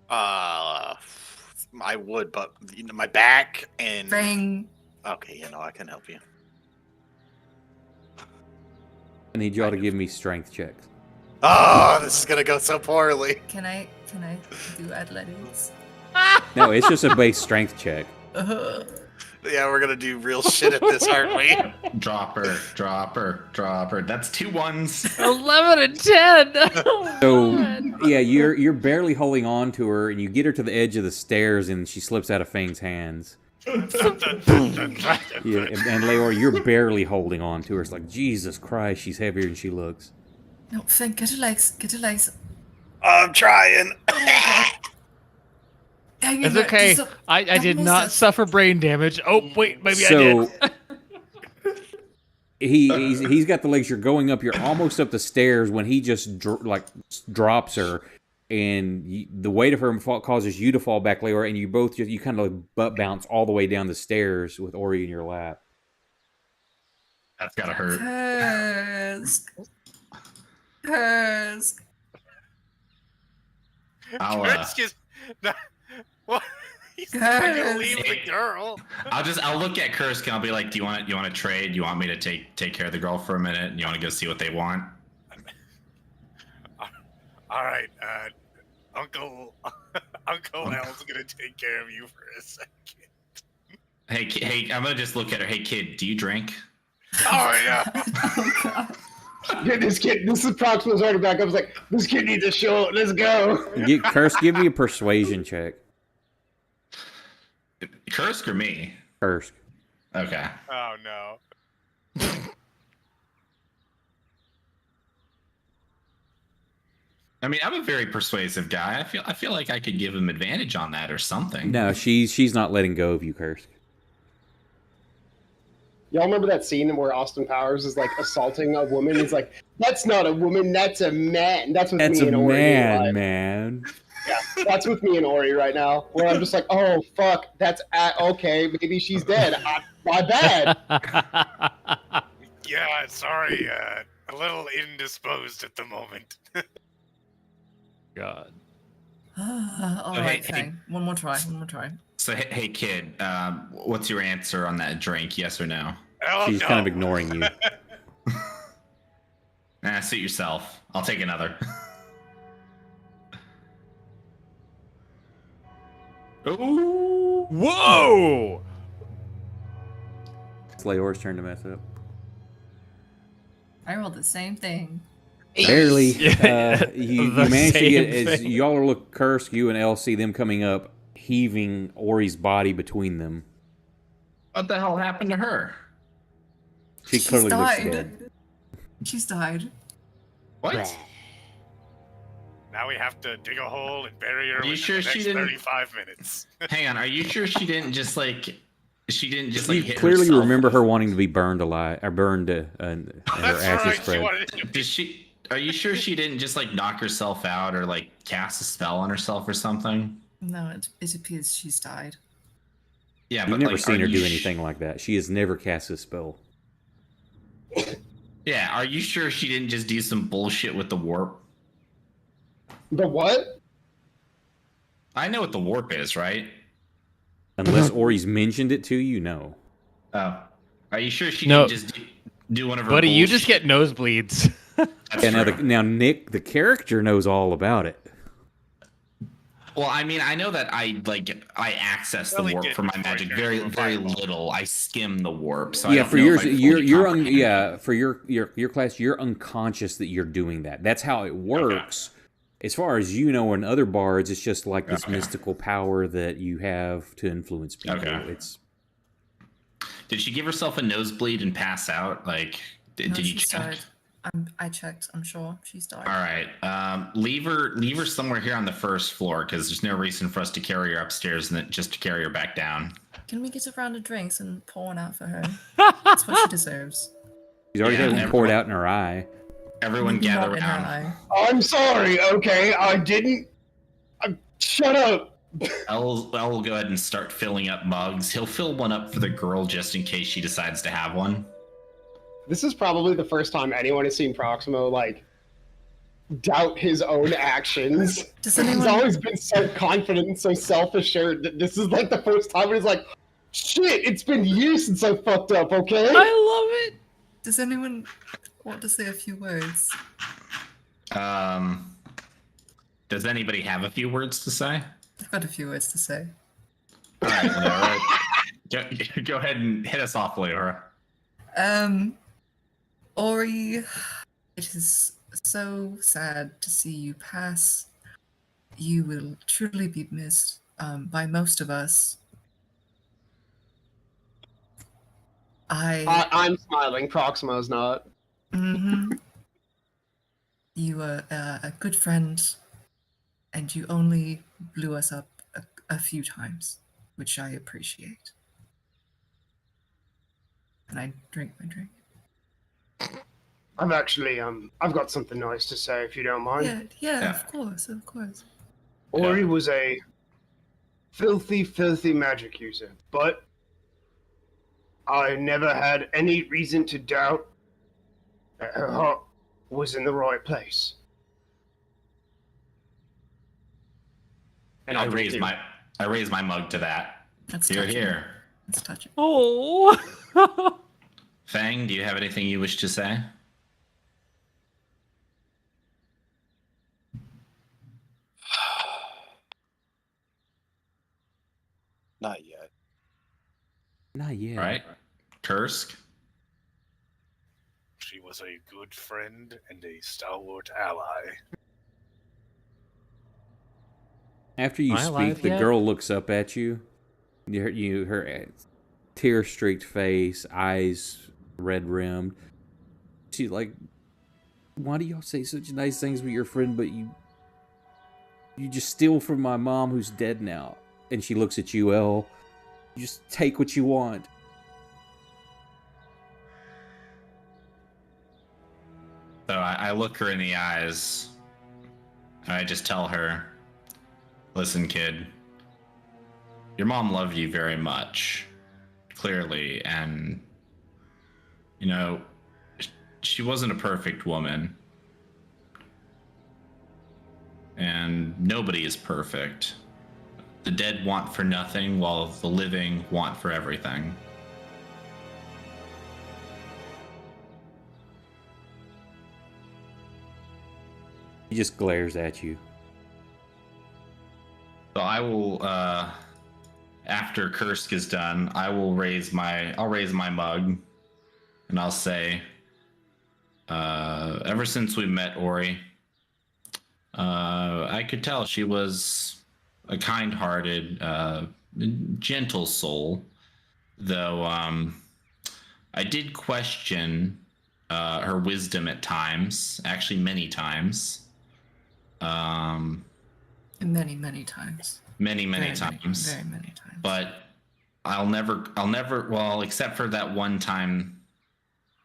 I would, but my back and Fang. okay, I can help you. I need y'all to give me strength checks. Oh, this is gonna go so poorly. Can I do athletics? No, it's just a base strength check. Yeah, we're gonna do real shit at this, aren't we? Drop her, drop her, drop her. That's 2 ones. 11 and 10. So yeah, you're barely holding on to her, and you get her to the edge of the stairs, and she slips out of Fang's hands. Yeah, and Leor, you're barely holding on to her. It's like, Jesus Christ, she's heavier than she looks. No, Finn, get her legs. Get her legs. I'm trying. Hang in It's there, okay. just I did almost not a- suffer brain damage. Oh, wait, maybe I So did. he's got the legs. You're going up. You're almost up the stairs when he just drops her, and the weight of her causes you to fall back, Leor, and you both you kind of butt bounce all the way down the stairs with Ori in your lap. That's gotta hurt. Kursk. Kursk is what? He's not gonna leave the girl. I'll look at Kursk and I'll be like, do you want to trade? Do you want me to take care of the girl for a minute? And you want to go see what they want? All right, Uncle Al's gonna take care of you for a second. Hey, I'm gonna just look at her. Hey, kid, do you drink? Oh yeah. Oh, God. Get this kid. This is Proximo's already back. I was like, this kid needs a show. Let's go. Kursk, give me a persuasion check. Kursk or me? Kursk. Okay. Oh no. I mean, I'm a very persuasive guy. I feel like I could give him advantage on that or something. No, she's not letting go of you, Kursk. Y'all remember that scene where Austin Powers is like assaulting a woman? He's like, that's not a woman, that's a man. That's with That's me a and Ori. man, man. Yeah, that's with me and Ori right now. Where I'm just like, oh fuck, that's okay. Maybe she's dead. My bad. Yeah, sorry. A little indisposed at the moment. God. All Oh, right, hey. Fang. One more try. So, hey, kid, what's your answer on that drink? Yes or no? Oh, She's no. kind of ignoring you. Suit yourself. I'll take another. Ooh. Whoa! It's Leor's turn to mess up. I rolled the same thing. Barely. Yeah, You the managed to get, same as thing. y'all are look, Kursk, you and Elle see them coming up, heaving Ori's body between them. What the hell happened to her? She She's clearly looks died. dead. She's died. What? Now we have to dig a hole and bury her Are you within sure the she next didn't- 35 minutes. Hang on. Are you sure she didn't just like? She didn't just You like hit clearly herself? remember her wanting to be burned alive, or burned and her That's ashes right. She spread. wanted to Did she? Are you sure she didn't just like knock herself out or like cast a spell on herself or something? No, it appears she's died. Yeah, You've but never like, seen are her you do anything like that. She has never cast a spell. Yeah, are you sure she didn't just do some bullshit with the warp? The what? I know what the warp is, right? Unless Ori's mentioned it to you, no. Oh. Are you sure she No. didn't just do one of her Buddy, you just bullshit- get nosebleeds. That's Yeah, true. now Nick, the character, knows all about it. Well, I mean, I know that I access the Well, he warp did for my before he magic turned very, into a very fireball. little. I skim the warp, so I Yeah, don't for know yours, if I fully comprehend it. for your class, you're unconscious that you're doing that. That's how it works. As far as you know, in other bards, it's just like this mystical power that you have to influence people. Okay. It's Did she give herself a nosebleed and pass out? Like, No, did you she's check? died. I checked. I'm sure she's died. All right. Leave her somewhere here on the first floor because there's no reason for us to carry her upstairs and then just to carry her back down. Can we get a round of drinks and pour one out for her? That's what she deserves. she's already Yeah, had one poured out in her eye. Everyone Maybe gather not in her around. eye. I'm sorry, okay? I didn't. Shut up! Elle will go ahead and start filling up mugs. He'll fill one up for the girl just in case she decides to have one. This is probably the first time anyone has seen Proximo, like, doubt his own actions. Does He's anyone? always been so confident and so self-assured that this is, like, the first time he's like, shit, it's been years since I fucked up, okay? I love it. Does anyone want to say a few words? Does anybody have a few words to say? I've got a few words to say. All right, Leora. Go ahead and hit us off, Leora. Ori, it is so sad to see you pass. You will truly be missed by most of us. I'm smiling, Proximo's not. Mhm. You were a good friend, and you only blew us up a few times, which I appreciate. And I drink my drink. I've actually, I've got something nice to say, if you don't mind. Yeah, of course, of course. Ori was a filthy, filthy magic user, but I never had any reason to doubt that her heart was in the right place. And I I raise do. my mug to that. That's Here, touching. here. That's touching. Oh. Fang, do you have anything you wish to say? Not yet. Not yet. All right. Kursk? She was a good friend and a stalwart ally. After you Am I speak, alive the yet? girl looks up at you. Her tear-streaked face, eyes red-rimmed. She's like, "Why do y'all say such nice things with your friend, but you just steal from my mom who's dead now?" And she looks at you, Elle. "You just take what you want." So I look her in the eyes. And I just tell her, "Listen, kid. Your mom loved you very much, clearly, and you know, she wasn't a perfect woman. And nobody is perfect. The dead want for nothing, while the living want for everything." He just glares at you. So I will, after Kursk is done, I'll raise my mug, and I'll say, ever since we met Ori, I could tell she was a kind-hearted, gentle soul, though I did question her wisdom at times, actually many times. Many, many times. Many Very times. Very many times. But I'll never, well, except for that one time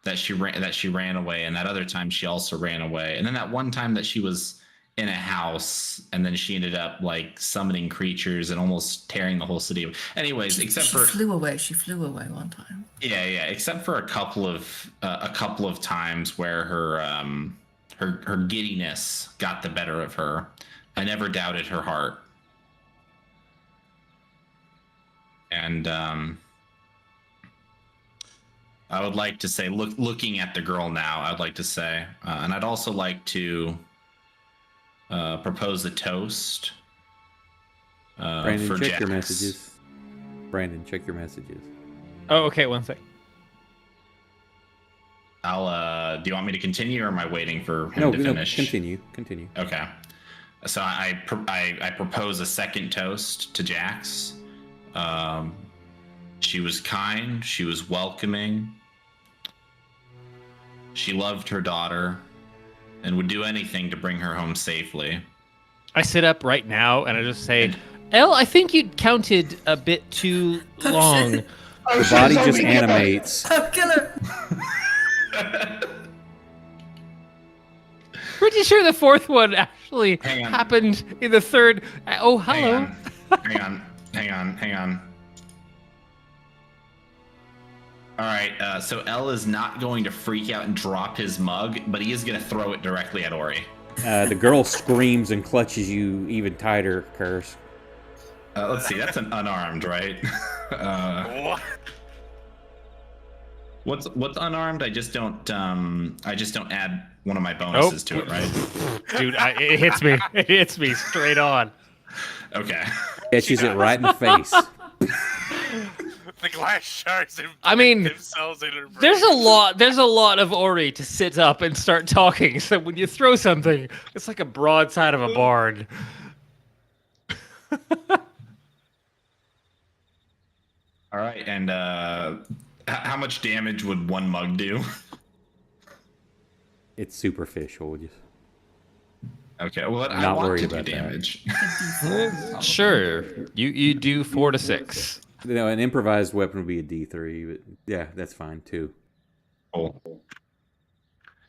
that she ran away, and that other time she also ran away, and then that one time that she was in a house, and then she ended up like summoning creatures and almost tearing the whole city. Anyways, she flew away. She flew away one time. Yeah, except for a couple of times where her giddiness got the better of her. I never doubted her heart. And I would like to say, looking at the girl now, I'd like to say, and I'd also like to propose a toast. Brandon, for check Jax. your messages. Brandon, check your messages. Oh, okay. One sec. Do you want me to continue, or am I waiting for him to finish? Continue. Okay. So I propose a second toast to Jax. She was kind. She was welcoming. She loved her daughter and would do anything to bring her home safely. I sit up right now and I just say, Elle, I think you counted a bit too long. The body just animates. Oh, killer! Pretty sure the fourth one actually happened in the third. Oh, hello. Hang on. All right, so Elle is not going to freak out and drop his mug, but he is going to throw it directly at Ori. The girl screams and clutches you even tighter, Curse. Let's see, that's an unarmed, right? What's unarmed? I just don't add one of my bonuses to it, right? Dude, it hits me. It hits me straight on. Okay. Catches it right in the face. The glass shards themselves in her brain. There's a lot of Ori to sit up and start talking. So when you throw something, it's like a broadside of a barn. All right, and how much damage would one mug do? It's superficial. Okay, well, I Not want worried to do about that. damage. Sure, you do 4 to 6. An improvised weapon would be a D3, but yeah, that's fine too. Cool.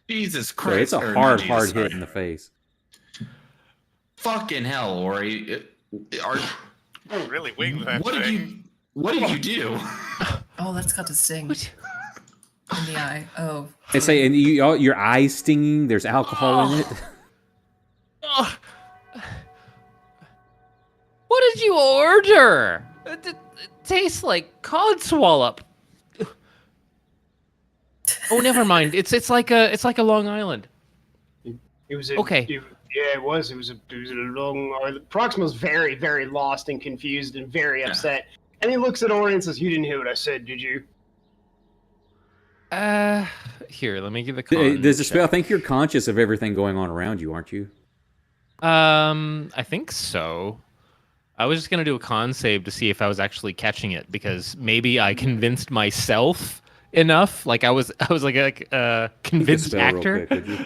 Jesus So Christ! it's a hard hit in the face. Fucking hell, Ori! Really winged that What thing. did you do? Oh, that's got to sting. What? In the eye. Oh. They say, and your eyes stinging. There's alcohol in it. Oh. What did you order? It tastes like codswallop. Oh, never mind. It's like a Long Island. It was a, Okay. It was a long. Proxima's very, very lost and confused and very upset. And he looks at Ori and says, "You didn't hear what I said, did you?" Here, let me give a con There's a spell. I check. think you're conscious of everything going on around you, aren't you? I think so. I was just gonna do a con save to see if I was actually catching it, because maybe I convinced myself enough. Like I was like a convinced Spell real actor. quick, would you?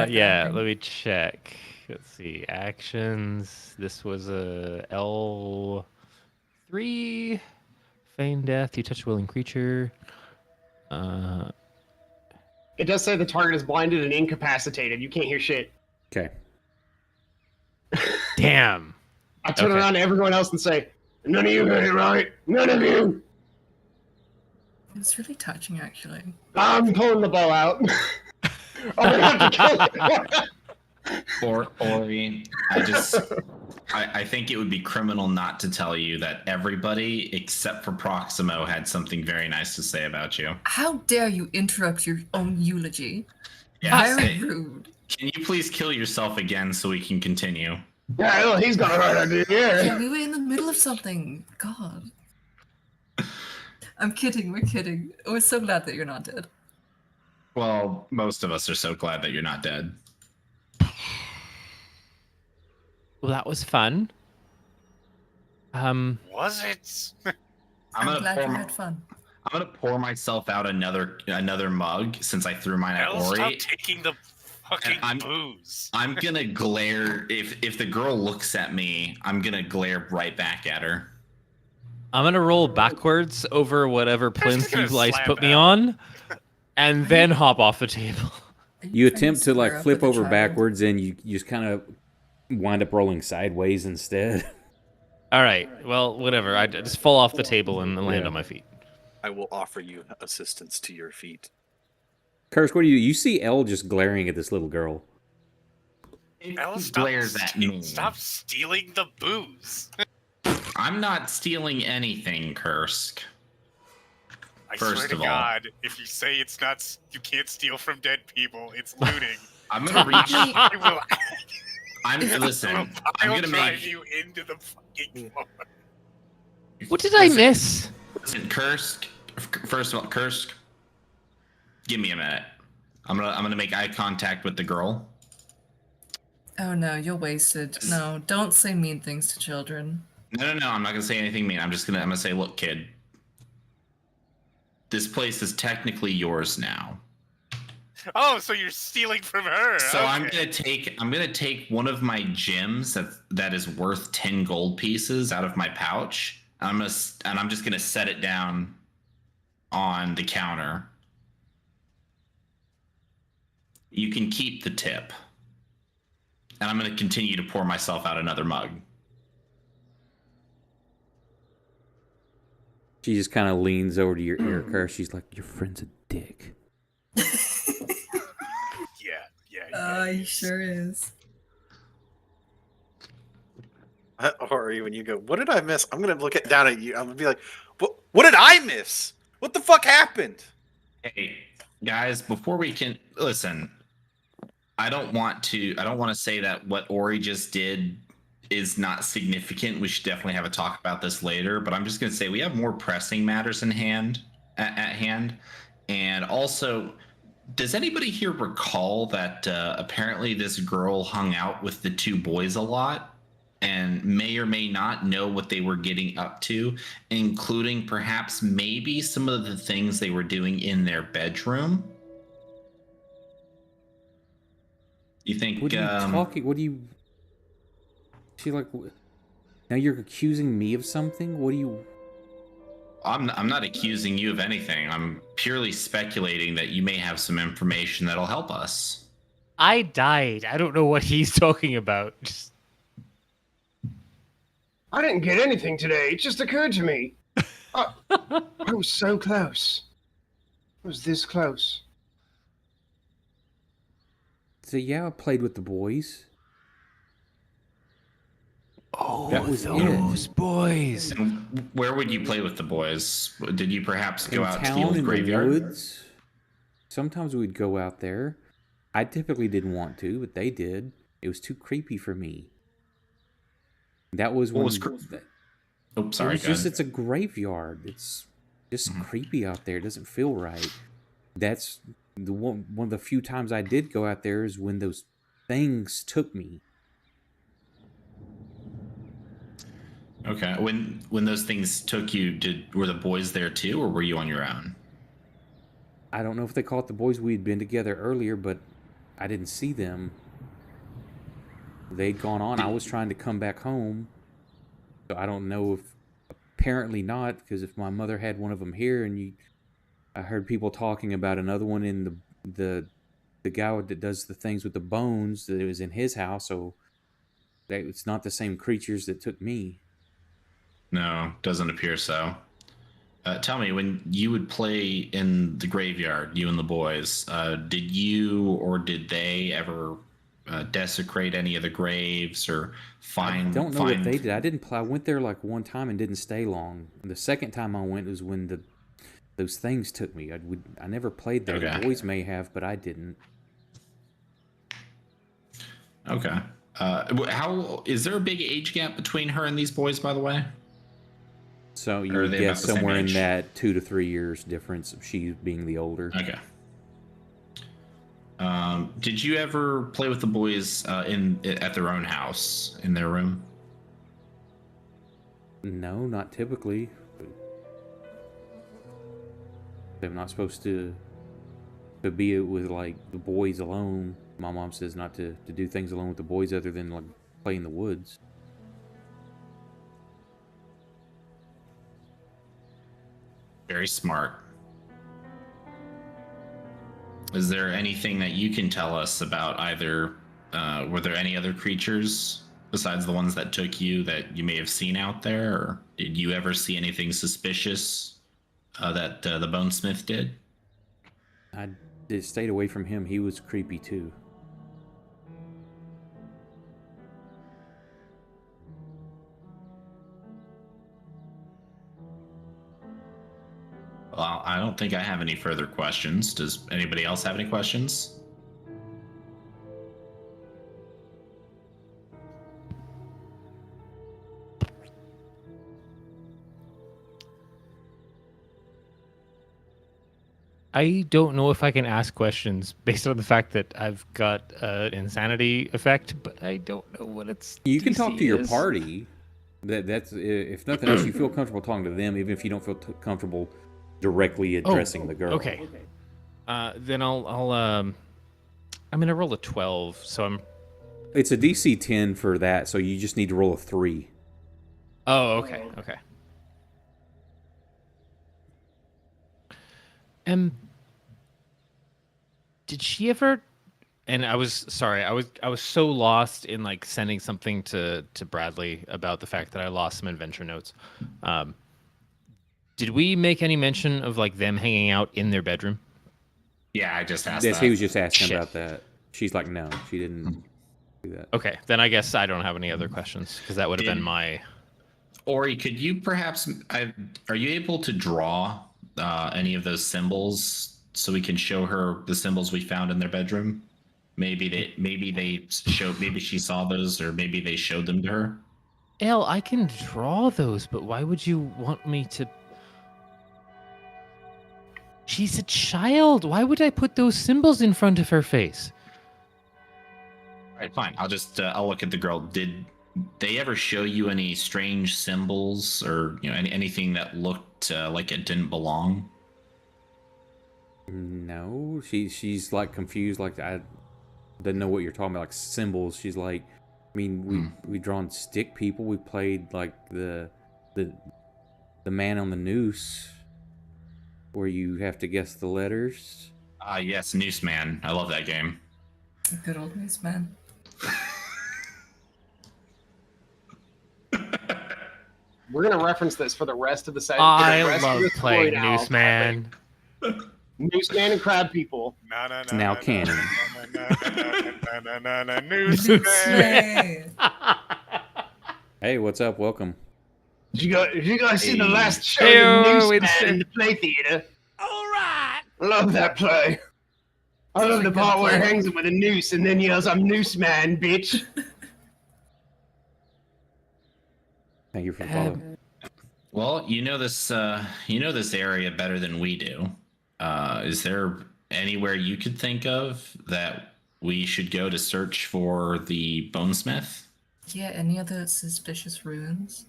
Yeah, let me check. Let's see. Actions. This was a L3. Feign death. You touch a willing creature. It does say the target is blinded and incapacitated. You can't hear shit. Okay. Damn. I turn Okay. around to everyone else and say, "None of you heard it right. None of you." It's really touching, actually. I'm pulling the bow out. I'm gonna have to kill it. Ori, I think it would be criminal not to tell you that everybody except for Proximo had something very nice to say about you. How dare you interrupt your own eulogy? Yes. Very rude. Can you please kill yourself again so we can continue? Yeah, well, he's got a right idea. Yeah, Yeah. we were in the middle of something. God. I'm kidding. We're kidding. We're so glad that you're not dead. Well, most of us are so glad that you're not dead. Well, that was fun. Was it? I'm glad you had fun. I'm gonna pour myself out another mug since I threw mine at Hell, stop Ori. taking the fucking I'm- booze. I'm gonna glare if the girl looks at me. I'm gonna glare right back at her. I'm gonna roll backwards over whatever just plinth gonna you guys slap put me out. on, and then hop off the table. Are You trying attempt to square like up flip with a over child? backwards, and you just kind of wind up rolling sideways instead. All right. Well, whatever. I just fall off the table and land Yeah. on my feet. I will offer you assistance to your feet. Curse, what do you see? Elle just glaring at this little girl. Al, Glares at me. Stop stealing the booze. I'm not stealing anything, Kursk. I First swear to of all. God, if you say it's not, you can't steal from dead people. It's looting. I'm gonna reach. I will. Listen. I'm I'll gonna drive make. you into the fucking floor. What did I miss? Listen, Kursk. First of all, Kursk. Give me a minute. I'm gonna make eye contact with the girl. Oh no, you're wasted. No, don't say mean things to children. No. I'm not gonna say anything mean. I'm gonna say, look, kid. This place is technically yours now. Oh, so you're stealing from her? So okay. I'm gonna take one of my gems that is worth 10 gold pieces out of my pouch. I'm just gonna set it down on the counter. You can keep the tip. And I'm gonna continue to pour myself out another mug. She just kind of leans over to your ear, Curse. She's like, "Your friend's a dick." Yeah. He sure is. Ori, when you go, what did I miss? I'm gonna look down at you. I'm gonna be like, what did I miss? What the fuck happened? Hey, guys, before we can listen, I don't want to say that what Ori just did is not significant. We should definitely have a talk about this later, but I'm just going to say we have more pressing matters at hand. And also, does anybody here recall that apparently this girl hung out with the two boys a lot and may or may not know what they were getting up to, including perhaps maybe some of the things they were doing in their bedroom? You think? What are you talking? What do you? She's like, now you're accusing me of something? What do you? I'm not accusing you of anything. I'm purely speculating that you may have some information that'll help us. I died. I don't know what he's talking about. Just... I didn't get anything today. It just occurred to me. I was so close. I was this close. So yeah, I played with the boys. Oh, that was those boys. And where would you play with the boys? Did you perhaps go In out to the town, old in graveyard? the woods. Sometimes we'd go out there. I typically didn't want to, but they did. It was too creepy for me. That was when. Oh, sorry. It's a graveyard. It's just creepy out there. It doesn't feel right. That's the one of the few times I did go out there is when those things took me. Okay. When those things took you, were the boys there too, or were you on your own? I don't know if they caught the boys. We had been together earlier, but I didn't see them. They'd gone on. I was trying to come back home. So I don't know if... Apparently not, because if my mother had one of them here, and I heard people talking about another one in the guy that does the things with the bones, that it was in his house, so it's not the same creatures that took me. No, doesn't appear so. Tell me, when you would play in the graveyard, you and the boys, did you or did they ever desecrate any of the graves or find? I don't know what they did. I didn't play. I went there like one time and didn't stay long. The second time I went was when those things took me. I never played there. Okay. The boys may have, but I didn't. Okay. How is there a big age gap between her and these boys, by the way? So you Or are would they guess about the same somewhere in age? that 2 to 3 years difference of she being the older. Okay. Did you ever play with the boys at their own house in their room? No, not typically. But they're not supposed to be with like the boys alone. My mom says not to do things alone with the boys other than like play in the woods. Very smart. Is there anything that you can tell us about either? Were there any other creatures besides the ones that took you that you may have seen out there, or did you ever see anything suspicious that the Bonesmith did? I It stayed away from him. He was creepy too. Well, I don't think I have any further questions. Does anybody else have any questions? I don't know if I can ask questions based on the fact that I've got an insanity effect, but I don't know what it's. You can talk to your is. party. That's if nothing else, you feel comfortable talking to them, even if you don't feel comfortable directly addressing the girl. Okay. Then I'm gonna roll a 12, so I'm. It's a DC 10 for that, so you just need to roll a 3. Oh, okay, okay. Did she ever? And I was sorry. I was so lost in like sending something to Bradley about the fact that I lost some adventure notes. Did we make any mention of like them hanging out in their bedroom? Yeah, I just asked Yes, that. he was just asking Shit. about that. She's like, no, she didn't do that. Okay, then I guess I don't have any other questions because that would have been my. Ori, could you perhaps? Are you able to draw any of those symbols so we can show her the symbols we found in their bedroom? Maybe she saw those, or maybe they showed them to her. Elle, I can draw those, but why would you want me to? She's a child. Why would I put those symbols in front of her face? All right, fine. I'll look at the girl. Did they ever show you any strange symbols, or anything that looked like it didn't belong? No, she's like confused, like I didn't know what you're talking about, like symbols. She's like, I mean, we drawn stick people. We played like the man on the noose, where you have to guess the letters. Yes, Noose Man. I love that game. Good old news, man. We're gonna reference this for the rest of the session. I love playing Newsman. Newsman and crab people. It's now canon. Newsman. Hey, what's up? Welcome. Did you guys see the Hey. last show Hey-o, of Newsman Winston. in the play theater? All right. I love that play. I love the a good part where he play. hangs him with a noose and then yells, "I'm Noose Man, bitch." Thank you for the follow. Well, you know this area better than we do. Is there anywhere you could think of that we should go to search for the Bonesmith? Yeah, any other suspicious ruins?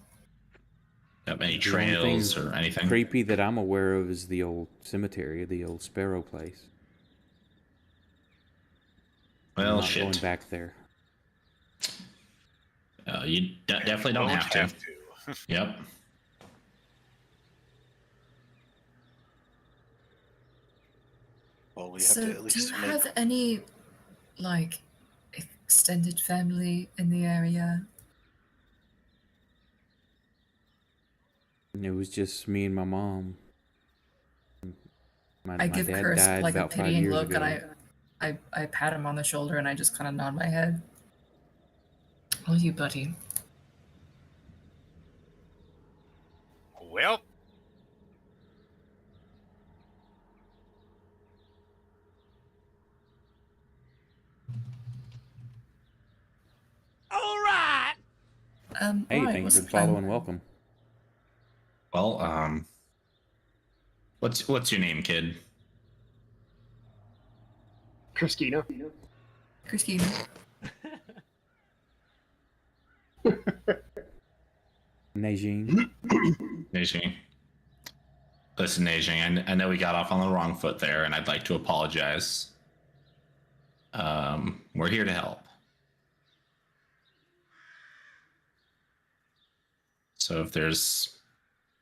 Any The only trails thing or anything? creepy that I'm aware of is the old cemetery, the old Sparrow place. I'm Well, not shit. going back there. You definitely don't have to. Yep. Well, we have So, to at do least you make. have any, like, extended family in the area? And it was just me and my mom. I give dad Curse died like a about 5 pitying years look, ago. and I pat him on the shoulder, and I just kind of nod my head. Oh, you buddy. Well, all right. Hey, alright, thank you what's for the the plan? follow and welcome. Well, what's your name, kid? Christina. Christina. Najin. Neijing. Listen, Neijing, I know we got off on the wrong foot there, and I'd like to apologize. We're here to help. So if there's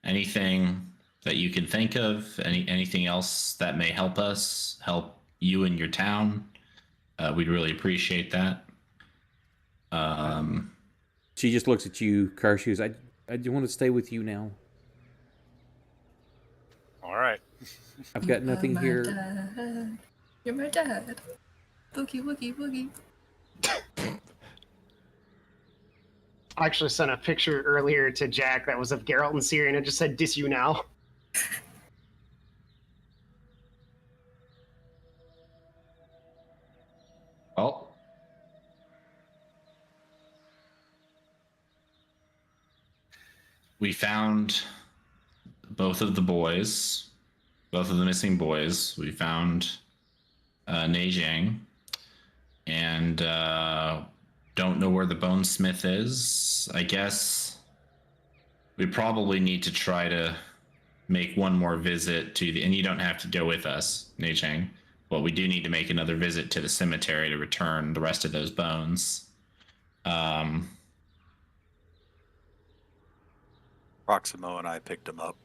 anything that you can think of, anything else that may help us, help you and your town, we'd really appreciate that. She just looks at you, Curse. She goes, I do want to stay with you now. All right. I've got nothing My here. dad. You're my dad. Boogie, woogie, woogie. I actually sent a picture earlier to Jack that was of Geralt and Ciri, and it just said, "Diss you now." Well, we found both of the boys, both of the missing boys. We found Neijing, and don't know where the bonesmith is. I guess we probably need to try to make one more visit to the, and you don't have to go with us, Neijing, but we do need to make another visit to the cemetery to return the rest of those bones. Proximo and I picked him up.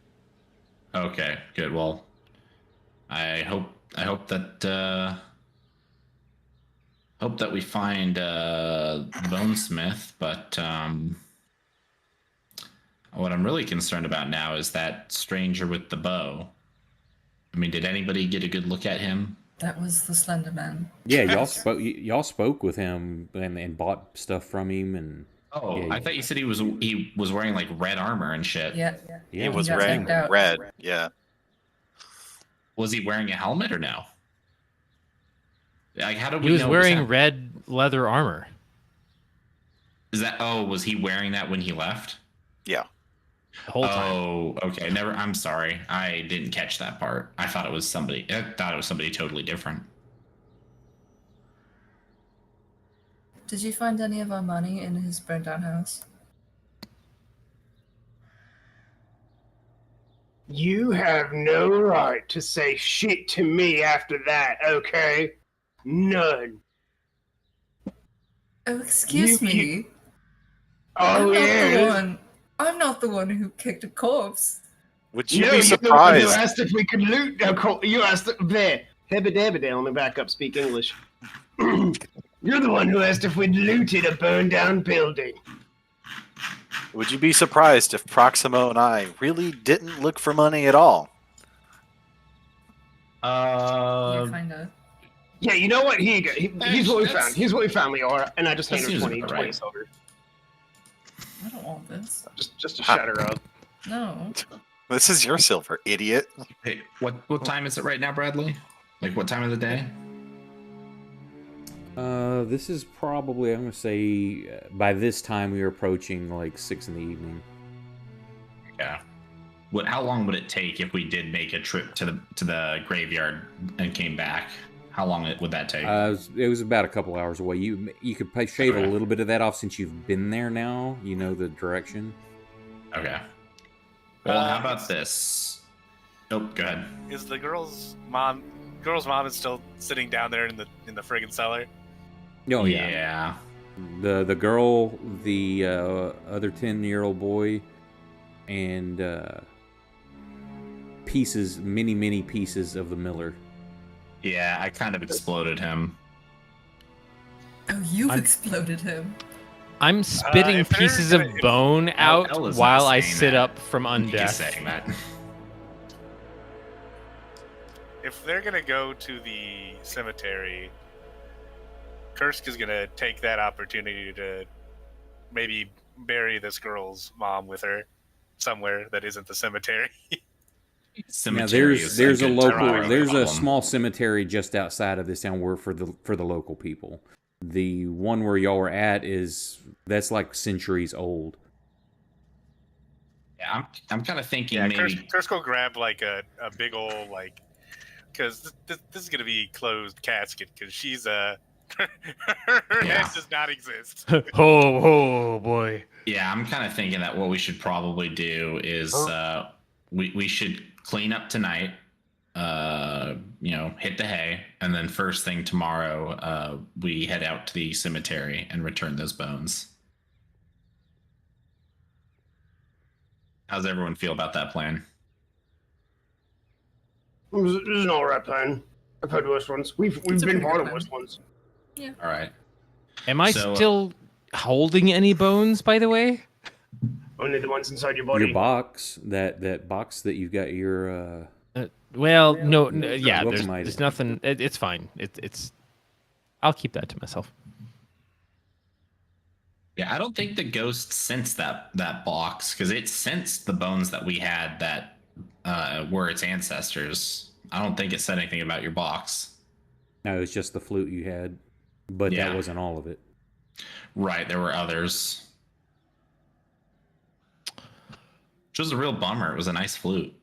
Okay, good. Well, I hope that we find the bonesmith, but what I'm really concerned about now is that stranger with the bow. I mean, did anybody get a good look at him? That was the Slender Man. Yeah, y'all spoke with him and bought stuff from him, and Oh, yeah, I thought you said he was wearing like red armor and shit. Yeah. yeah, He was got wearing checked out. red. Yeah. Was he wearing a helmet or no? Like, how do we He was know? wearing red leather armor. Is that? Oh, was he wearing that when he left? Yeah. The whole time. Oh, okay. Never. I'm sorry. I didn't catch that part. I thought it was somebody. I thought it was somebody totally different. Did you find any of our money in his burned down house? You have no right to say shit to me after that, okay? None. Oh, excuse me. Oh, yeah. I'm not the one who kicked a corpse. Would you No, be you're the one who surprised? asked if we could loot. You asked there. Hebba-dabba-day. Let me back up. Speak English. You're the one who asked if we'd looted a burned down building. Would you be surprised if Proximo and I really didn't look for money at all? Yeah, kinda. Yeah, you know what? Here you go. Here's what we found. Here's what we found, Leora. And I just That handed her seems 20, about 20 right. silver. I don't want this. Just to shut her up. No. This is your silver, idiot. Hey, what time is it right now, Bradley? Like, what time of the day? this is probably, I'm gonna say, by this time we were approaching like 6 in the evening. Yeah. How long would it take if we did make a trip to the graveyard and came back? How long would that take? It was about a couple hours away. You could shave a little bit of that off since you've been there now. You know the direction. Okay. Well, how about this? Oh, go ahead. Is the girl's mom is still sitting down there in the friggin' cellar? Oh yeah. Yeah. The girl, the other 10-year-old boy, and many pieces of the miller. Yeah, I kind of exploded him. Oh, you've exploded him. I'm spitting if they're pieces of gonna- bone out Ella's while not I saying sit that. up from He's undeath. saying that. If they're gonna go to the cemetery, Kursk is gonna take that opportunity to maybe bury this girl's mom with her somewhere that isn't the cemetery. Now Cemetery is there's a good local term. there's a small cemetery just outside of this town where for the local people. The one where y'all were at that's like centuries old. Yeah, I'm kind of thinking Yeah, maybe. Kursk will grab like a big old because this is gonna be closed casket because she's her Yeah. head does not exist. Oh boy. Yeah, I'm kind of thinking that what we should probably do is we should clean up tonight. Hit the hay, and then first thing tomorrow, we head out to the cemetery and return those bones. How's everyone feel about that plan? This is an alright plan. I've had worse ones. We've It's a been pretty part good of plan. worse ones. All right. Am I So, still holding any bones, by the way? Only the ones inside your body. Your box, that box that you've got your Well, Yeah, no, welcome yeah. item. There's nothing. It's fine. It's. I'll keep that to myself. Yeah, I don't think the ghost sensed that box because it sensed the bones that we had that were its ancestors. I don't think it said anything about your box. No, it's just the flute you had, but Yeah. that wasn't all of it. Right, there were others. Which was a real bummer. It was a nice flute.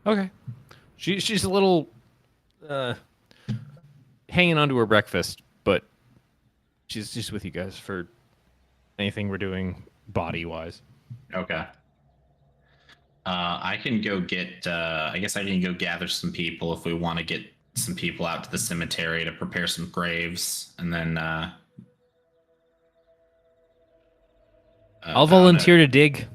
Okay. She's a little hanging on to her breakfast, but she's just with you guys for anything we're doing body wise. Okay. I can go get. I guess I can go gather some people if we want to get some people out to the cemetery to prepare some graves, and then. I'll volunteer to dig.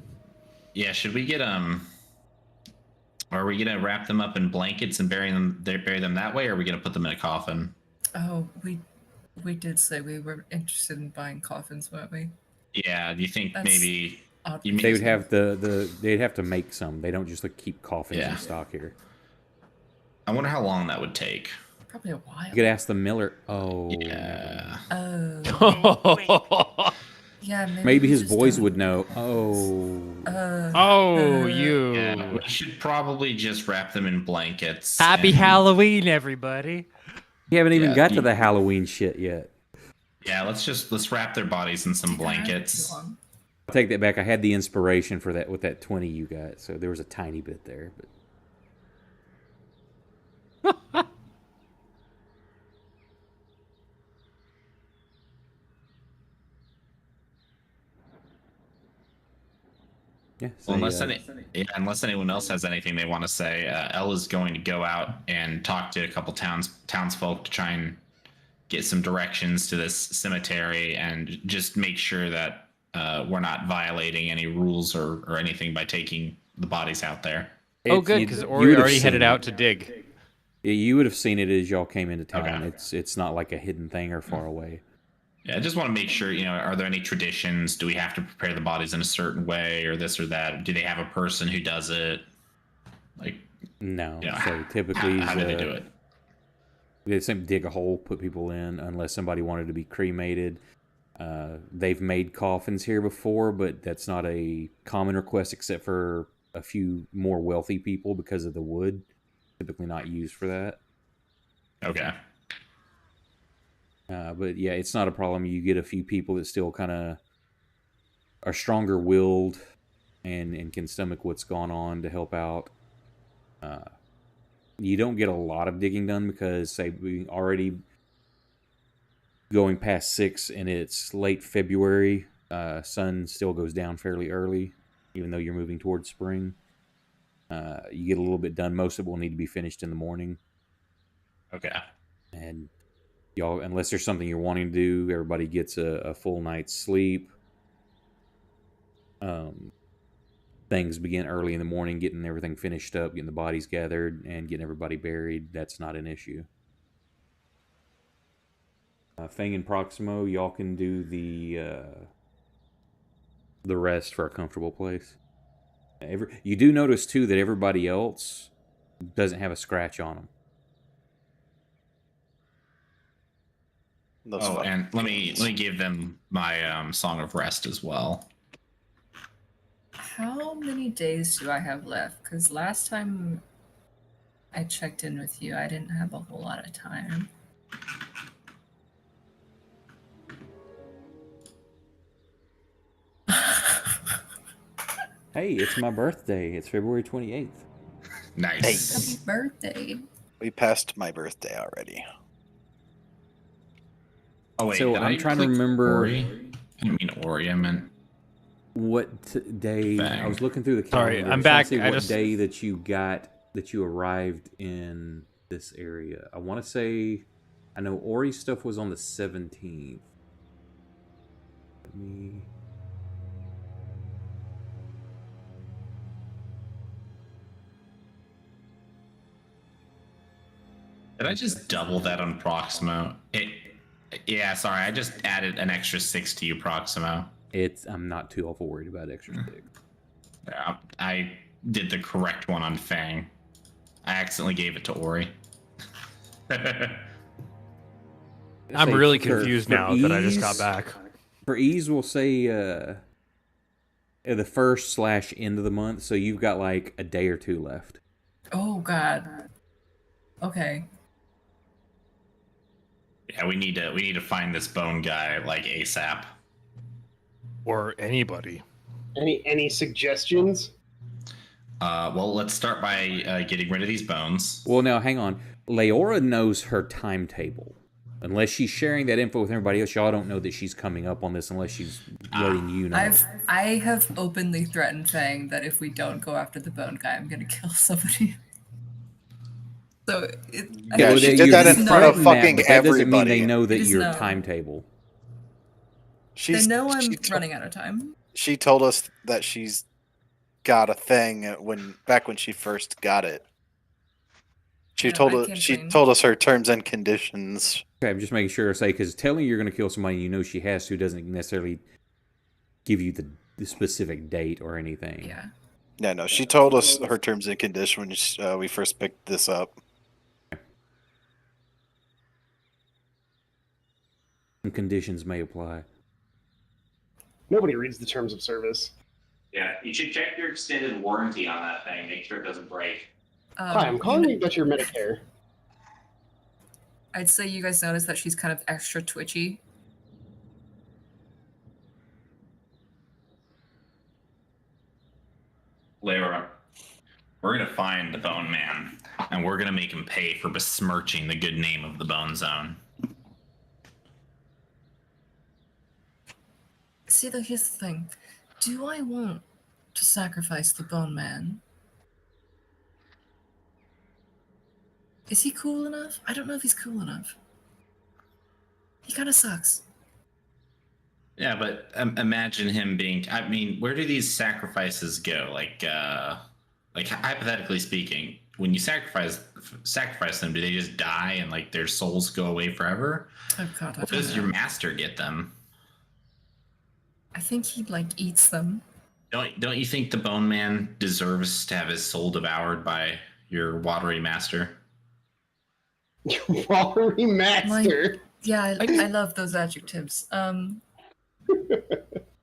Yeah, should we get Are we gonna wrap them up in blankets and bury them that way, or are we gonna put them in a coffin? Oh, we did say we were interested in buying coffins, weren't we? Yeah. Do you think That's maybe odd. you They would have they'd have to make some. They don't just like keep coffins Yeah. in stock here. I wonder how long that would take. Probably a while. You could ask the miller. Oh, Yeah. Oh. Yeah, maybe we his just boys don't- would know. Oh, You. Yeah, we should probably just wrap them in blankets. Happy and- Halloween, everybody. you haven't even Yeah, got to the Halloween shit yet. Yeah, let's wrap their bodies in some Take our hand blankets. too long. I'll take that back. I had the inspiration for that with that 20 you got, so there was a tiny bit there. But yeah, so, Unless anyone else has anything they want to say, Elle is going to go out and talk to a couple townsfolk to try and get some directions to this cemetery and just make sure that we're not violating any rules or anything by taking the bodies out there. Oh, good, because Ori already headed out to dig. You would have seen it as y'all came into town. Okay. It's not like a hidden thing or far away. Yeah, I just want to make sure, are there any traditions? Do we have to prepare the bodies in a certain way or this or that? Do they have a person who does it? Like, No. you know, So typically, how do they do it? They simply dig a hole, put people in, unless somebody wanted to be cremated. They've made coffins here before, but that's not a common request except for a few more wealthy people because of the wood. Typically not used for that. Okay. But yeah, it's not a problem. You get a few people that still kind of are stronger willed and can stomach what's gone on to help out. You don't get a lot of digging done because, say, we already going past 6 and it's late February. Sun still goes down fairly early, even though you're moving towards spring. You get a little bit done. Most of it will need to be finished in the morning. Okay. And y'all, unless there's something you're wanting to do, everybody gets a full night's sleep. Things begin early in the morning, getting everything finished up, getting the bodies gathered, and getting everybody buried. That's not an issue. Fang and Proximo, y'all can do the rest for a comfortable place. You do notice too that everybody else doesn't have a scratch on them. And let me give them my Song of Rest as well. How many days do I have left? Because last time I checked in with you, I didn't have a whole lot of time. Hey, it's my birthday. It's February 28th. Nice. Happy birthday. We passed my birthday already. Oh wait, So did I'm I trying to click remember- Ori? I didn't mean Ori. I meant Day? Fang. I was looking through the Sorry, calendar. I'm trying to back. see I what just- day that you arrived in this area. I want to say, I know Ori's stuff was on the 17th. Let me. Did I just double that on Proximo? Yeah, sorry, I just added an extra 6 to you, Proximo. I'm not too awful worried about extra 6. Yeah, I did the correct one on Fang. I accidentally gave it to Ori. I'm really confused for now that I just got ease- back. For ease, we'll say the first / end of the month, so you've got like a day or 2 left. Oh God. Okay. Yeah, we need to find this bone guy like ASAP. Or anybody. Any suggestions? Well, let's start by getting rid of these bones. Well, now hang on. Leora knows her timetable. Unless she's sharing that info with everybody else, y'all don't know that she's coming up on this unless she's letting you know. I have openly threatened Fang that if we don't go after the bone guy, I'm gonna kill somebody. So Yeah, she did that in front of fucking but that doesn't mean everybody. they know that It is your known. timetable. They know I'm running out of time. She told us that she's got a thing back when she first got it. She Yeah, told I us can't she change. told us her terms and conditions. Okay, I'm just making sure to say, because telling you're going to kill somebody you know she has to doesn't necessarily give you the specific date or anything. Yeah. Yeah, no, she told us her terms and conditions when we first picked this up. Some conditions may apply. Nobody reads the terms of service. Yeah, you should check your extended warranty on that thing. Make sure it doesn't break. Hi, I'm calling you about your Medicare. I'd say you guys notice that she's kind of extra twitchy. Layra, we're gonna find the Bone Man, and we're gonna make him pay for besmirching the good name of the Bone Zone. See, though, here's the thing. Do I want to sacrifice the Bone Man? Is he cool enough? I don't know if he's cool enough. He kind of sucks. Yeah, but imagine him being. I mean, where do these sacrifices go? Like hypothetically speaking, when you sacrifice them, do they just die and like their souls go away forever? Oh God, I Or don't does know. your master get them? I think he like eats them. Don't you think the Bone Man deserves to have his soul devoured by your watery master? Watery master. Yeah, I love those adjectives. I Her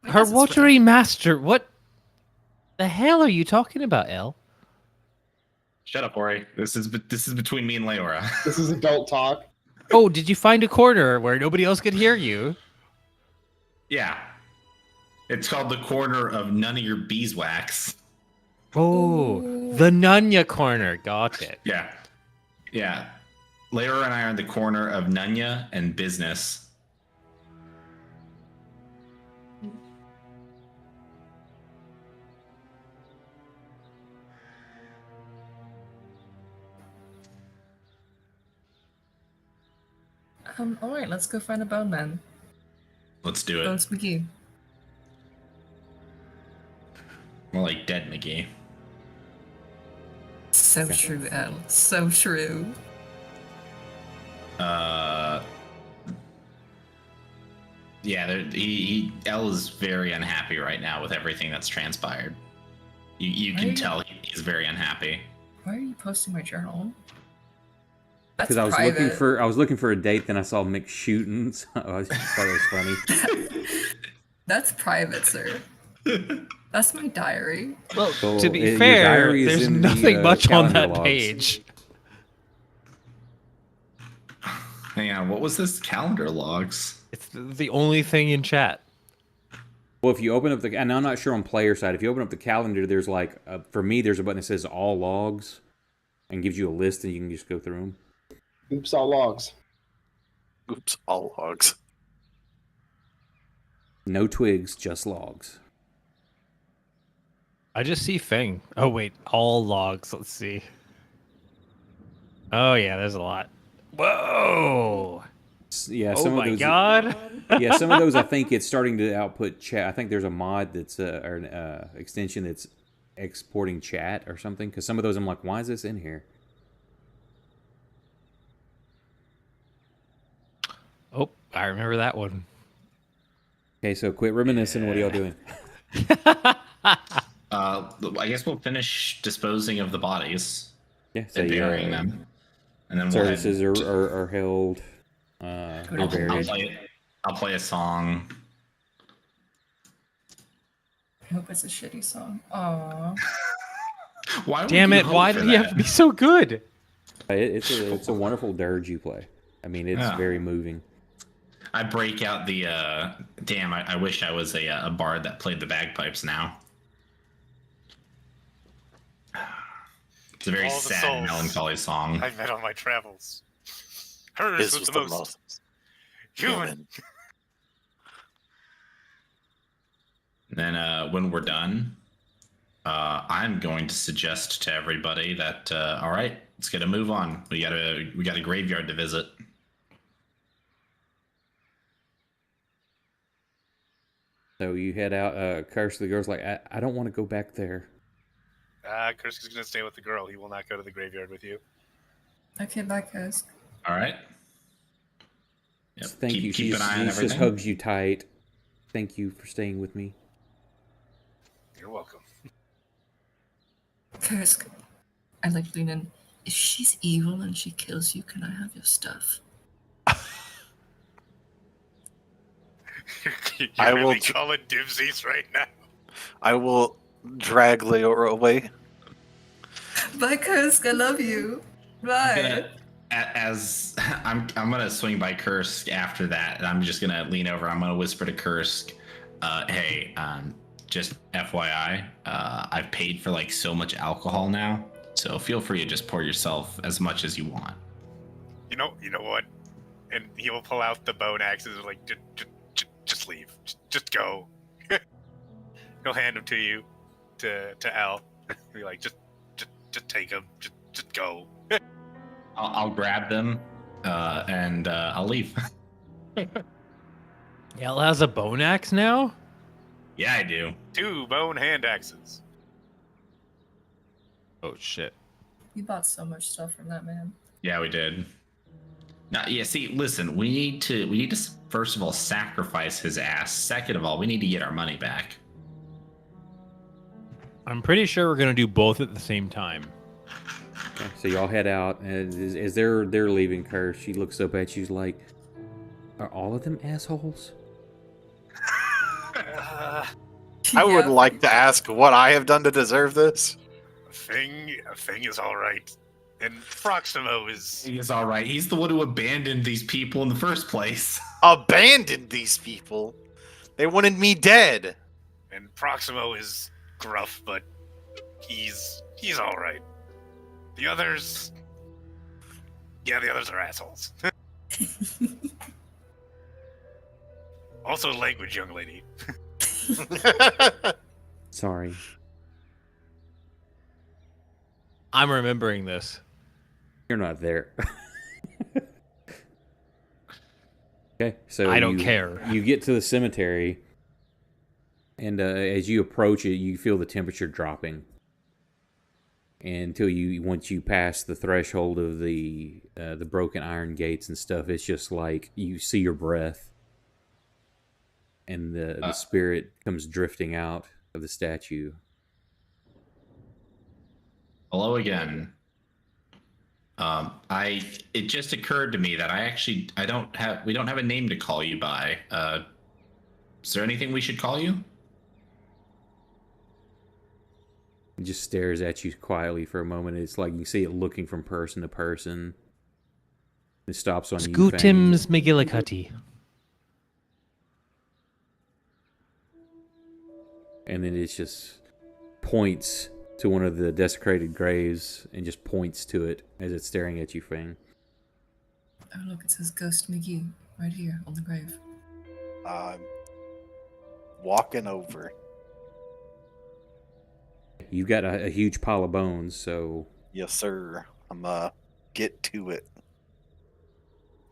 guess it's watery master. What the hell are you talking about, El? Shut up, Ori. This is between me and Leora. This is adult talk. Oh, did you find a corner where nobody else could hear you? Yeah. It's called the corner of none of your beeswax. Oh, the Nunya corner. Got it. Yeah. Yeah. Leora and I are in the corner of Nunya and business. All right, let's go find a Bone Man. Let's do it. Bones McGee. More like Dead McGee. So true, El. So true. Yeah, L is very unhappy right now with everything that's transpired. You can tell he's very unhappy. Why are you posting my journal? That's Because I was private. looking for a date, then I saw Mick shooting. So I just thought it was funny. That's private, sir. That's my diary. Well, So, to be your fair, diary is there's in the, nothing much on calendar that logs. page. Hang on, what was this? Calendar logs? It's the only thing in chat. Well, if you open up and I'm not sure on player side, if you open up the calendar, there's like, for me, there's a button that says all logs and gives you a list and you can just go through them. Oops, all logs. Oops, all logs. No twigs, just logs. I just see Feng. Oh wait, all logs. Let's see. Oh yeah, there's a lot. Whoa! Yeah, Oh some of my those. god! Yeah, some of those I think it's starting to output chat. I think there's a mod that's or an extension that's exporting chat or something. Because some of those I'm like, why is this in here? I remember that one. Okay, so quit reminiscing. What are y'all doing? I guess we'll finish disposing of the bodies Yeah, so and burying them, and then we'll services head. are held. I'll They're I'll buried. play. I'll play a song. I hope it's a shitty song. Aww. Why? Would Damn you it! hope Why for did he have that? to be so good? It's a wonderful dirge you play. I mean, it's Yeah. very moving. I break out the. Damn! I wish I was a bard that played the bagpipes now. It's a very All the sad, souls melancholy song. I've met on my travels. Hers His was the most human. Then, when we're done, I'm going to suggest to everybody that all right, let's get a move on. We got a graveyard to visit. So you head out. Curse, the girl's like, I don't want to go back there. Kursk is going to stay with the girl. He will not go to the graveyard with you. Okay, bye, guys. All right. Yep. Thank you. Keep an eye on She just everything. hugs you tight. Thank you for staying with me. You're welcome. Kursk, I like lean in. If she's evil and she kills you, can I have your stuff? You're I will really tr- calling dibsies right now. I will drag Leora away. Bye, Kursk. I love you. Bye. As I'm gonna swing by Kursk after that, and I'm just gonna lean over. I'm gonna whisper to Kursk, "Hey, just FYI, I've paid for like so much alcohol now, so feel free to just pour yourself as much as you want." You know what? And he will pull out the bone axes and like, just leave. Just go. He'll hand them to you, to Al. Be like, just take them. Just go. I'll grab them, and I'll leave. Al has a bone axe now? Yeah, I do. 2 bone hand axes. Oh, shit. You bought so much stuff from that man. Yeah, we did. Now, yeah. See, listen. We need to first of all sacrifice his ass. Second of all, we need to get our money back. I'm pretty sure we're going to do both at the same time. Okay, so y'all head out, and as they're leaving, Curse, she looks up at you, she's like, "Are all of them assholes?" I would Yeah. like to ask what I have done to deserve this. A thing is all right, and Proximo is He's all right. He's the one who abandoned these people in the first place. Abandoned these people. They wanted me dead. and Proximo is gruff, but he's all right. The others, yeah, the others are assholes. Also, language, young lady. Sorry. I'm remembering this. You're not there. Okay, so I don't care. You get to the cemetery, and as you approach it, you feel the temperature dropping. Until once you pass the threshold of the broken iron gates and stuff, it's just like you see your breath, and the spirit comes drifting out of the statue. Hello again. It just occurred to me that we don't have a name to call you by. Is there anything we should call you? It just stares at you quietly for a moment. It's like you see it looking from person to person. It stops on you. Fang. Scootims McGillicuddy. And then it just points to one of the desecrated graves and just points to it as it's staring at you, Fang. Oh, look, it says Ghost McGee right here on the grave. Walking over. You've got a huge pile of bones, so Yes, sir. I'm get to it.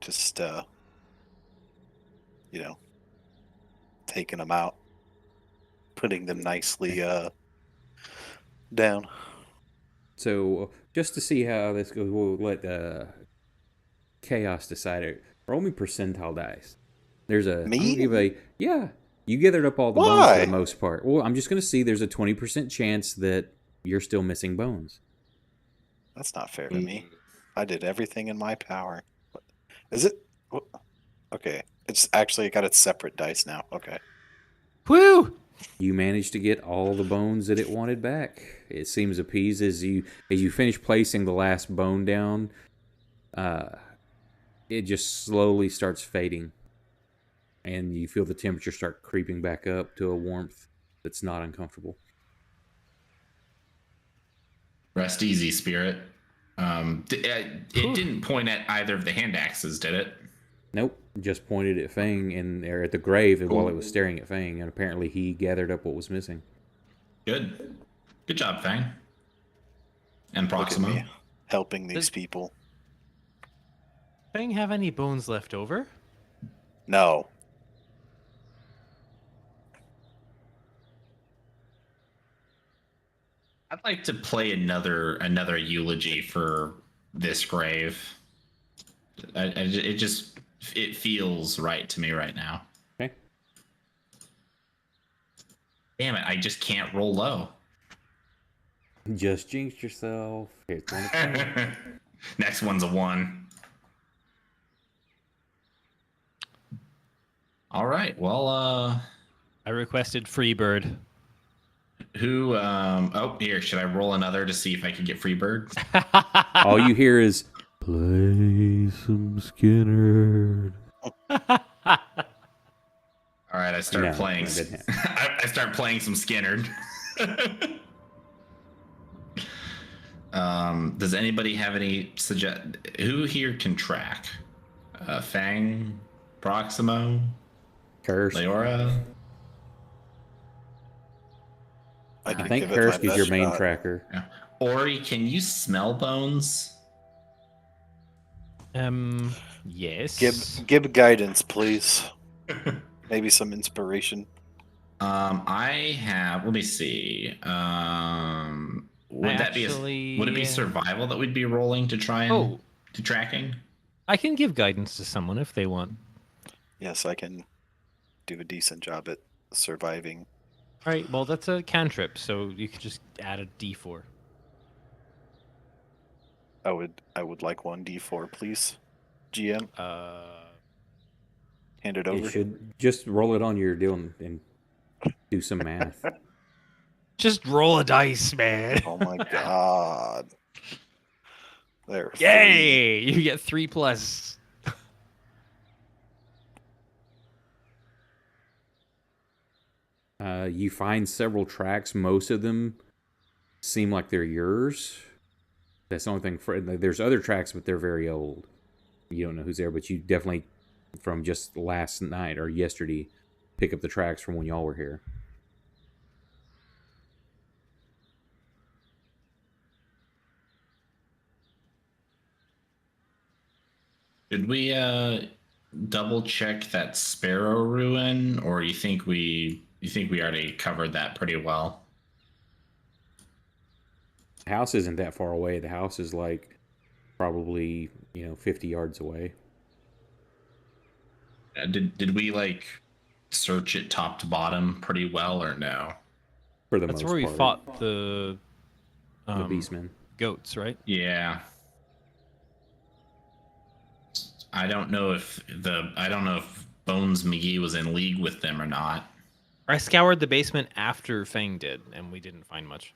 Just taking them out, putting them nicely down. So, just to see how this goes, we'll let Chaos decide it. Roll me percentile dice. There's a Me? I'm gonna give a yeah. You gathered up all the bones for Why? the most part. Well, I'm just gonna see. There's a 20% chance that you're still missing bones. That's not fair to me. I did everything in my power. What- Is it? What- Okay. It's actually got its separate dice now. Okay. Woo! You managed to get all the bones that it wanted back. It seems appeased as you finish placing the last bone down. It just slowly starts fading, and you feel the temperature start creeping back up to a warmth that's not uncomfortable. Rest easy, spirit. It didn't point at either of the hand axes, did it? Nope, just pointed at Fang and or at the grave while it was staring at Fang, and apparently he gathered up what was missing. Good. Good job, Fang. And Look at Proxima. me helping these Does- people. Fang have any bones left over? No. I'd like to play another eulogy for this grave. It feels right to me right now. Okay. Damn it! I just can't roll low. Just jinxed yourself. Here's one of them. Next one's a 1. All right. Well, I requested Freebird. who? Oh, here. Should I roll another to see if I can get Freebird? All you hear is play some Skinner. All right. I start No, playing. that didn't happen. I start playing some Skinnerd. Does anybody have any who here can track? Fang, Proximo, Curse. Leora. I can think give it my Kursk is your best main shot. tracker. Yeah. Ori, can you smell bones? Yes. Give guidance, please. Maybe some inspiration. I have. Let me see. Would that be? Would it be survival that we'd be rolling to try and to tracking? I can give guidance to someone if they want. Yes, I can do a decent job at surviving. All right. Well, that's a cantrip, so you could just add a D4. I would like 1d4, please. GM, hand it over. You should just roll it on your deal and do some math. Just roll a dice, man. Oh my god. There. Yay! You get 3+. You find several tracks. Most of them seem like they're yours. That's the only thing. There's other tracks, but they're very old. You don't know who's there, but you definitely, from just last night or yesterday, pick up the tracks from when y'all were here. Did we double check that Sparrow ruin, or you think we already covered that pretty well? The house isn't that far away. The house is like probably 50 yards away. Did we like search it top to bottom pretty well, or no? For the That's most where we part, fought the beastmen. goats, right? Yeah. I don't know if Bones McGee was in league with them or not. I scoured the basement after Fang did, and we didn't find much.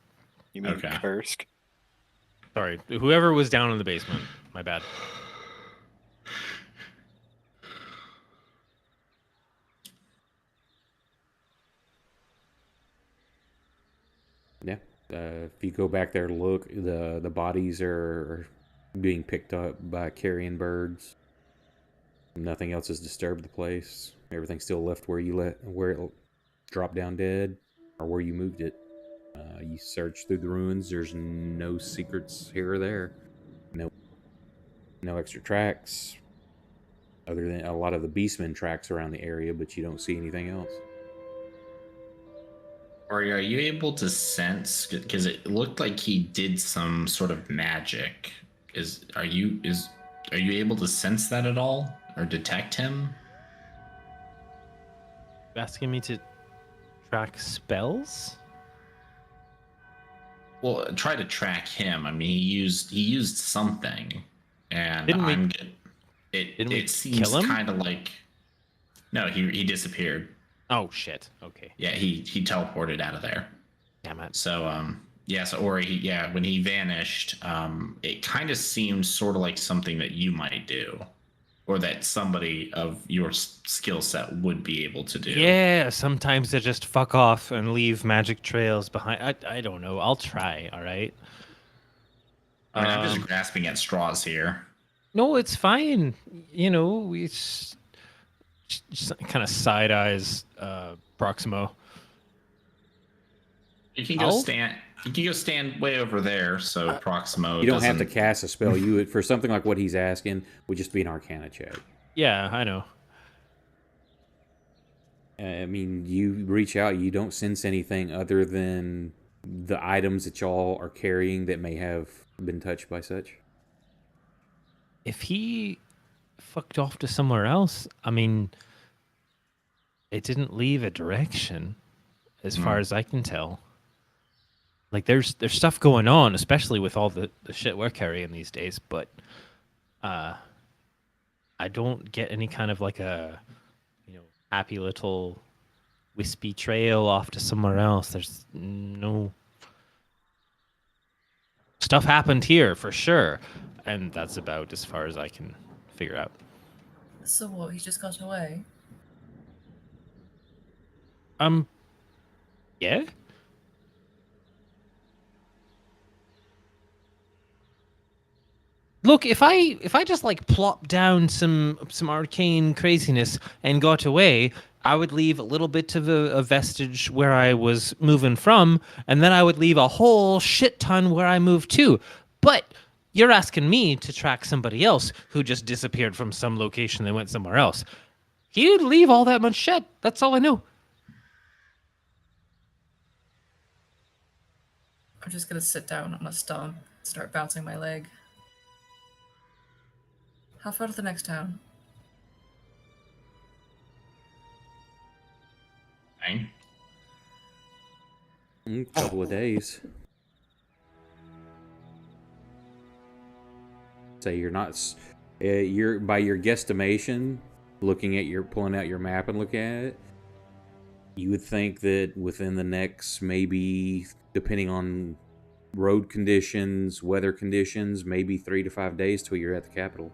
You mean Okay. Kursk? Sorry, whoever was down in the basement. My bad. Yeah. If you go back there to look, the bodies are being picked up by carrion birds. Nothing else has disturbed the place. Everything's still left where it dropped down dead, or where you moved it. You search through the ruins. There's no secrets here or there. No extra tracks, other than a lot of the beastmen tracks around the area, but you don't see anything else. Or are you able to sense? Because it looked like he did some sort of magic. Are you able to sense that at all, or detect him? asking me to track spells? Well, try to track him. I mean, he used something, and Didn't we- it we seems kill him? kind of like no, he disappeared. Oh shit. Okay. Yeah, he teleported out of there. Damn it. So yeah, so or when he vanished, it kind of seemed sort of like something that you might do, or that somebody of your skill set would be able to do. Yeah, sometimes they just fuck off and leave magic trails behind. I don't know. I'll try, all right? I mean, I'm just grasping at straws here. No, it's fine. You know, we just kind of side eyes Proximo. You can go stand. You can go stand way over there. So Proximo. You don't have to cast a spell. You would, for something like what he's asking, would just be an Arcana check. Yeah, I know. I mean, you reach out, you don't sense anything other than the items that y'all are carrying that may have been touched by such. If he fucked off to somewhere else, I mean, it didn't leave a direction, as far as I can tell. Like, there's stuff going on, especially with all the shit we're carrying these days, but I don't get any kind of like a, happy little wispy trail off to somewhere else. There's no... Stuff happened here, for sure, and that's about as far as I can figure out. So what? He just got away? Yeah? Look, if I just like plop down some arcane craziness and got away, I would leave a little bit of a vestige where I was moving from, and then I would leave a whole shit ton where I moved to. But you're asking me to track somebody else who just disappeared from some location and went somewhere else. He didn't leave all that much shit. That's all I know. I'm just gonna sit down on a stump, start bouncing my leg. How far to the next town? Fine. Couple of days. Say you're not. You're by your guesstimation, pulling out your map and looking at it. You would think that within the next, maybe depending on road conditions, weather conditions, maybe 3 to 5 days till you're at the capital.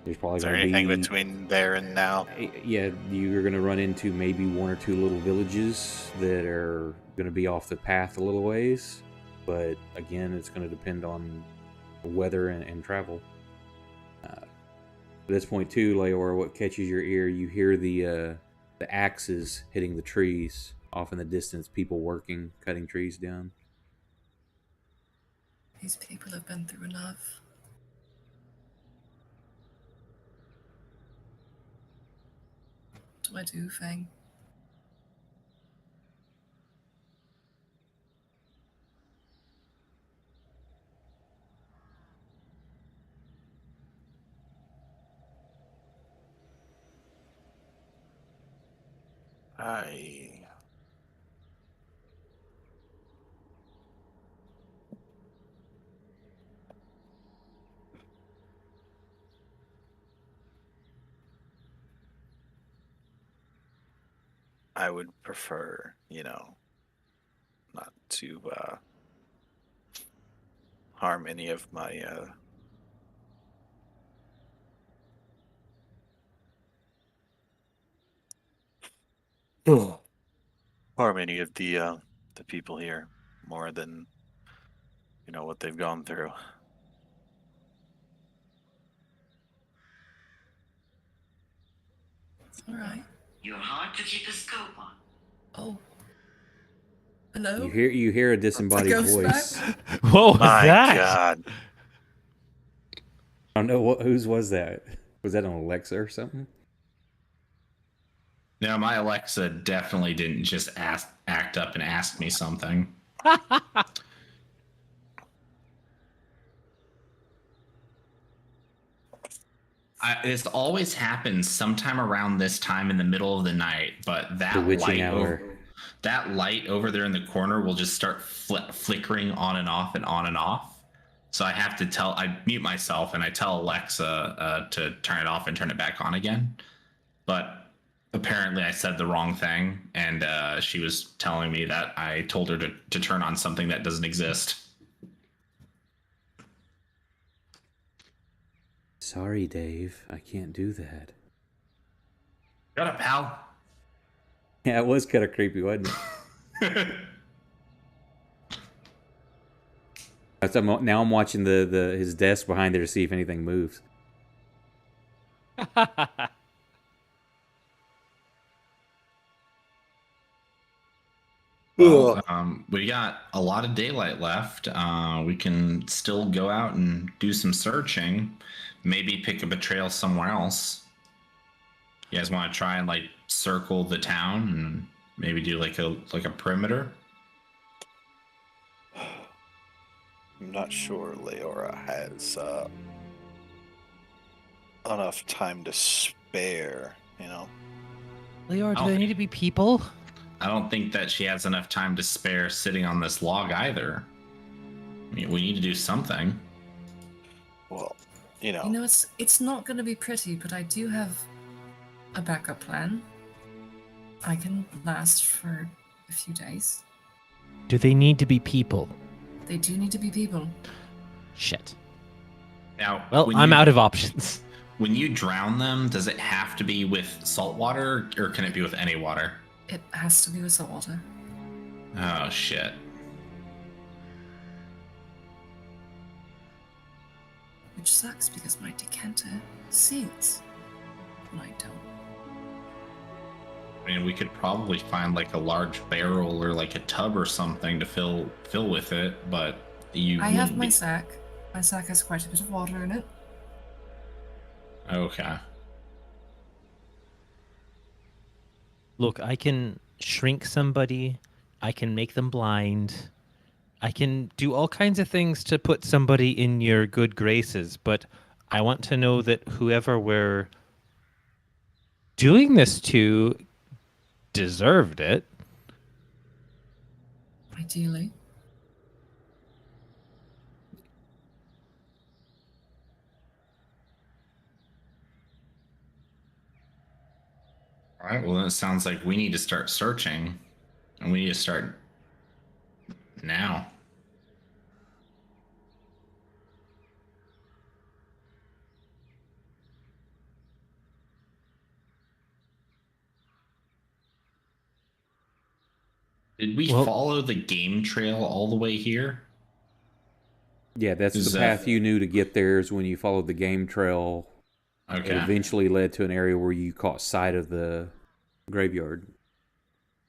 There's probably Is there going to anything be between there and now? Yeah, you're going to run into maybe 1 or 2 little villages that are going to be off the path a little ways. But again, it's going to depend on the weather and travel. At this point too, Leor, what catches your ear, you hear the axes hitting the trees off in the distance, people working, cutting trees down. These people have been through enough. What do I do, Fang? I would prefer, not to harm any of my harm any of the people here more than what they've gone through. All right. You're hard to keep a scope on. Oh. Hello? You hear a disembodied It's a ghost voice. What was My that? God. I don't know whose was that. Was that an Alexa or something? No, my Alexa definitely didn't just act up and ask me something. This always happens sometime around this time in the middle of the night, but The witching hour. That light over there in the corner will just start flickering on and off and on and off. So I mute myself and I tell Alexa to turn it off and turn it back on again. But apparently I said the wrong thing, and she was telling me that I told her to turn on something that doesn't exist. Sorry, Dave. I can't do that. Shut up, pal. Yeah, it was kind of creepy, wasn't it? Now I'm watching his desk behind there to see if anything moves. Well, we got a lot of daylight left. We can still go out and do some searching. Maybe pick up a trail somewhere else. You guys want to try and like circle the town and maybe do like a perimeter? I'm not sure Leora has enough time to spare, you know. Leora, do they need to be people? I don't think that she has enough time to spare sitting on this log either. I mean, we need to do something. Well, you know. You know, it's not going to be pretty, but I do have a backup plan. I can last for a few days. Do they need to be people? They do need to be people. Shit. Now, well, I'm out of options. When you drown them, does it have to be with salt water, or can it be with any water? It has to be with salt water. Oh, shit. Which sucks because my decanter seals. And I don't. I mean, we could probably find like a large barrel or like a tub or something to fill with it, but I have my sack. My sack has quite a bit of water in it. Okay. Look, I can shrink somebody. I can make them blind. I can do all kinds of things to put somebody in your good graces, but I want to know that whoever we're doing this to deserved it. Ideally. All right, well, then it sounds like we need to start searching, and we need to start now. Did we follow the game trail all the way here? Yeah, that's the path you knew to get there is when you followed the game trail. Okay. It eventually led to an area where you caught sight of the graveyard.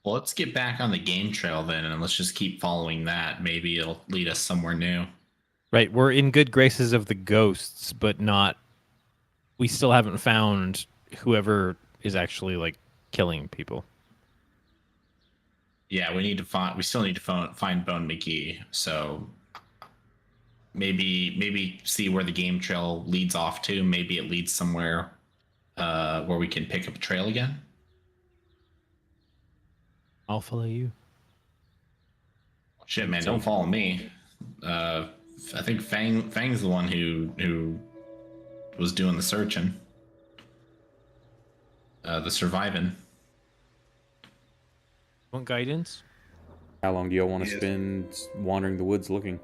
Well, let's get back on the game trail then, and let's just keep following that. Maybe it'll lead us somewhere new. Right, we're in good graces of the ghosts, but not... We still haven't found whoever is actually, like, killing people. Yeah, we still need to find Bone McGee, so... Maybe see where the game trail leads off to. Maybe it leads somewhere where we can pick up a trail again. I'll follow you. Shit, man, don't follow me. I think Fang's the one who was doing the searching. The surviving. Want guidance? How long do y'all want to spend wandering the woods looking?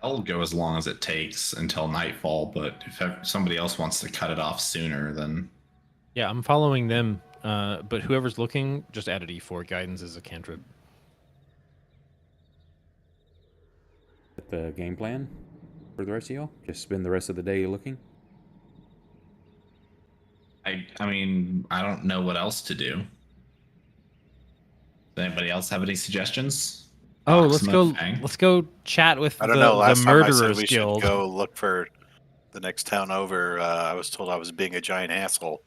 I'll go as long as it takes until nightfall, but if somebody else wants to cut it off sooner, then... Yeah, I'm following them, but whoever's looking, just add an E4. Guidance is a cantrip. The game plan for the rest of y'all? Just spend the rest of the day looking? I mean, I don't know what else to do. Does anybody else have any suggestions? Oh, let's go chat with I don't know. Last the time I said Murderers we Guild. should go look for the next town over. I was told I was being a giant asshole.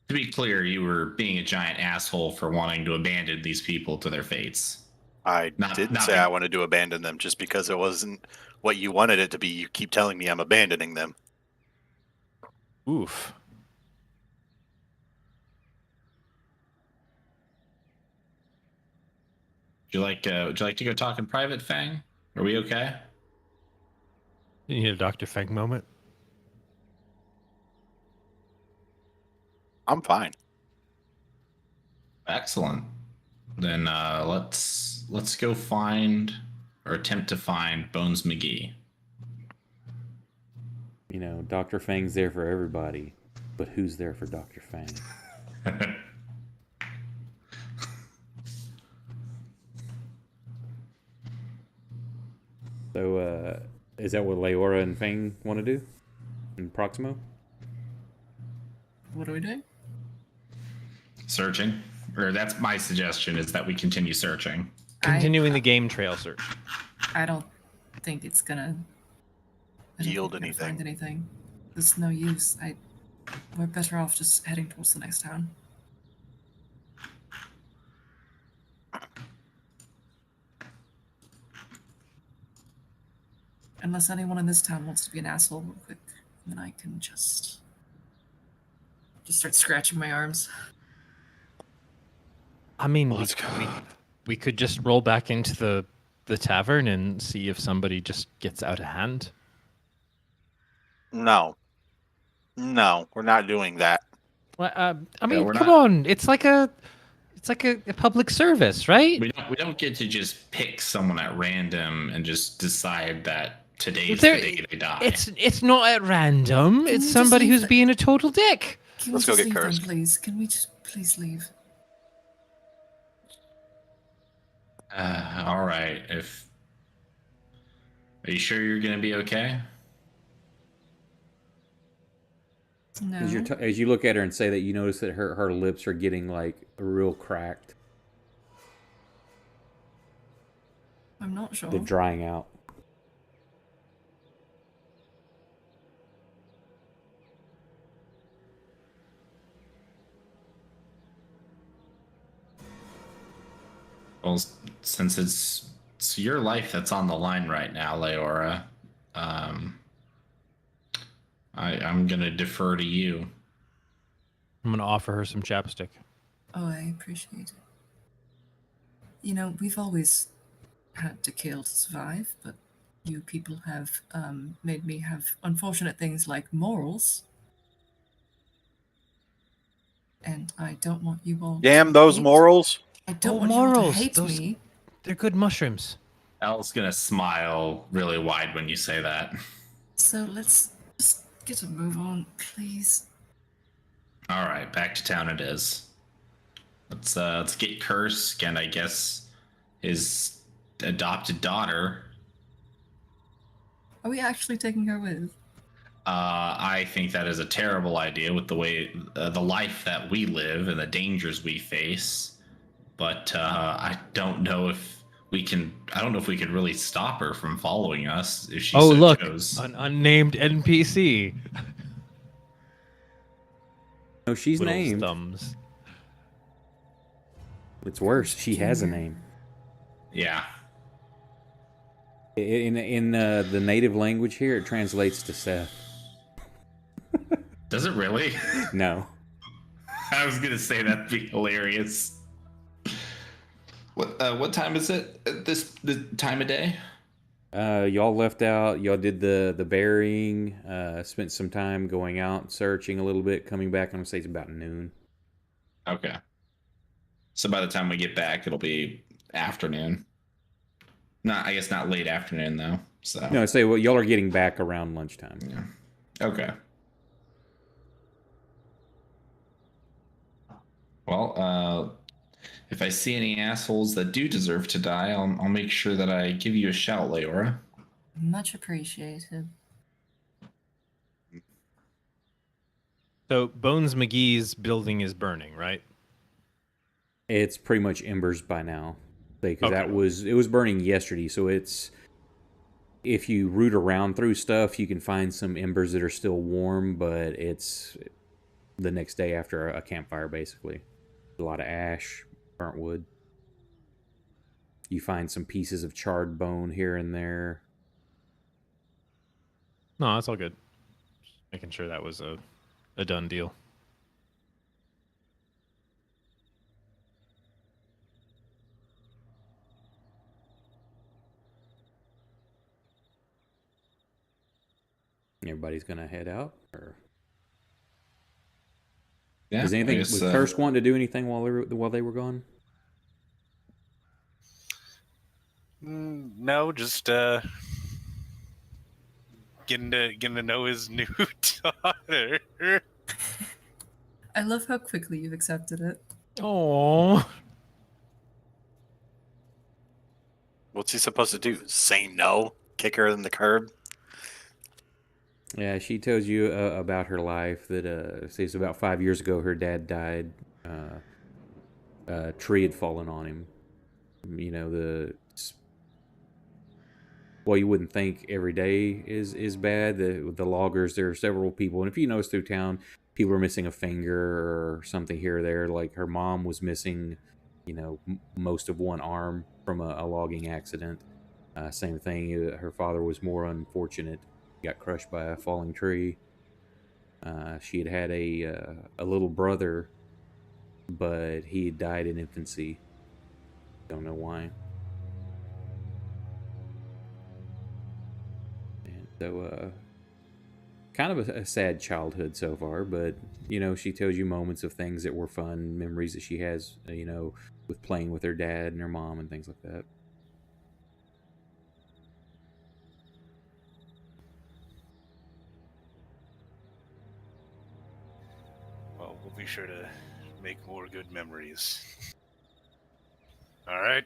To be clear, you were being a giant asshole for wanting to abandon these people to their fates. I didn't say I wanted to abandon them just because it wasn't what you wanted it to be. You keep telling me I'm abandoning them. Oof. Would you like to go talk in private, Fang? Are we okay? You need a Dr. Feng moment? I'm fine. Excellent. Then let's go find or attempt to find Bones McGee. You know, Dr. Fang's there for everybody, but who's there for Dr. Fang? So, is that what Leora and Fang want to do in Proximo? What are we doing? Searching. Or that's my suggestion, is that we continue searching. Continuing the game trail search. I don't think it's gonna Yield Find anything. There's no use. We're better off just heading towards the next town. Unless anyone in this town wants to be an asshole real quick, then I can just start scratching my arms. I mean, Let's go. we could just roll back into the tavern and see if somebody just gets out of hand. No, we're not doing that. Well, I mean, we're come not. on, it's like a public service, right? We don't get to just pick someone at random and just decide that today's the day they die. It's not at random. Can It's we somebody just leave who's being a total dick. Can Let's we go just get leave Curse. then, please? Can we just please leave? All right. Are you sure you're gonna be okay? No. As you look at her and say that, you notice that her lips are getting like real cracked. I'm not sure. They're drying out. Well, since it's your life that's on the line right now, Leora, I'm gonna defer to you. I'm gonna offer her some chapstick. Oh, I appreciate it. You know, we've always had to kill to survive, but you people have made me have unfortunate things like morals. And I don't want you all Damn to those hate- morals. I don't Oh, want you all morals, to hate those- me. They're good mushrooms. Al's gonna smile really wide when you say that. So let's just get a move on, please. All right, back to town it is. Let's get Kursk and I guess his adopted daughter. Are we actually taking her with? I think that is a terrible idea with the way the life that we live and the dangers we face. But I don't know if we can. I don't know if we could really stop her from following us if she Oh, so look, chose. an unnamed NPC. No, she's Little named. thumbs. It's worse. She has a Junior. name. Yeah. In the native language here, it translates to Seth. Does it really? No. I was gonna say that'd be hilarious. What time is it? The time of day? Y'all left out. Y'all did the burying. Spent some time going out searching a little bit. Coming back, I'm gonna say it's about noon. Okay. So by the time we get back, it'll be afternoon. I guess not late afternoon though. So No, I say well, y'all are getting back around lunchtime. yeah. Okay. Well, if I see any assholes that do deserve to die, I'll make sure that I give you a shout, Leora. Much appreciated. So Bones McGee's building is burning, right? It's pretty much embers by now. Because Okay. it was burning yesterday, so it's if you root around through stuff, you can find some embers that are still warm, but it's the next day after a campfire, basically. A lot of ash, burnt wood. You find some pieces of charred bone here and there. No, that's all good. Just making sure that was a done deal. Everybody's gonna head out, or Yeah. does anything? I guess, Was Kursk wanting to do anything while they were gone? No, just getting to know his new daughter. I love how quickly you've accepted it. Oh, What's he supposed to do? Say no? Kick her in the curb? Yeah, she tells you about her life. That says about 5 years ago, her dad died. A tree had fallen on him. You know, well, you wouldn't think every day is bad. The loggers, there are several people, and if you notice through town, people are missing a finger or something here or there. Like her mom was missing, most of one arm from a logging accident. Same thing. Her father was more unfortunate. Got crushed by a falling tree. She had a little brother, but he had died in infancy. Don't know why. And so, kind of a sad childhood so far, but she tells you moments of things that were fun, memories that she has, with playing with her dad and her mom and things like that. Well, we'll be sure to make more good memories. All right.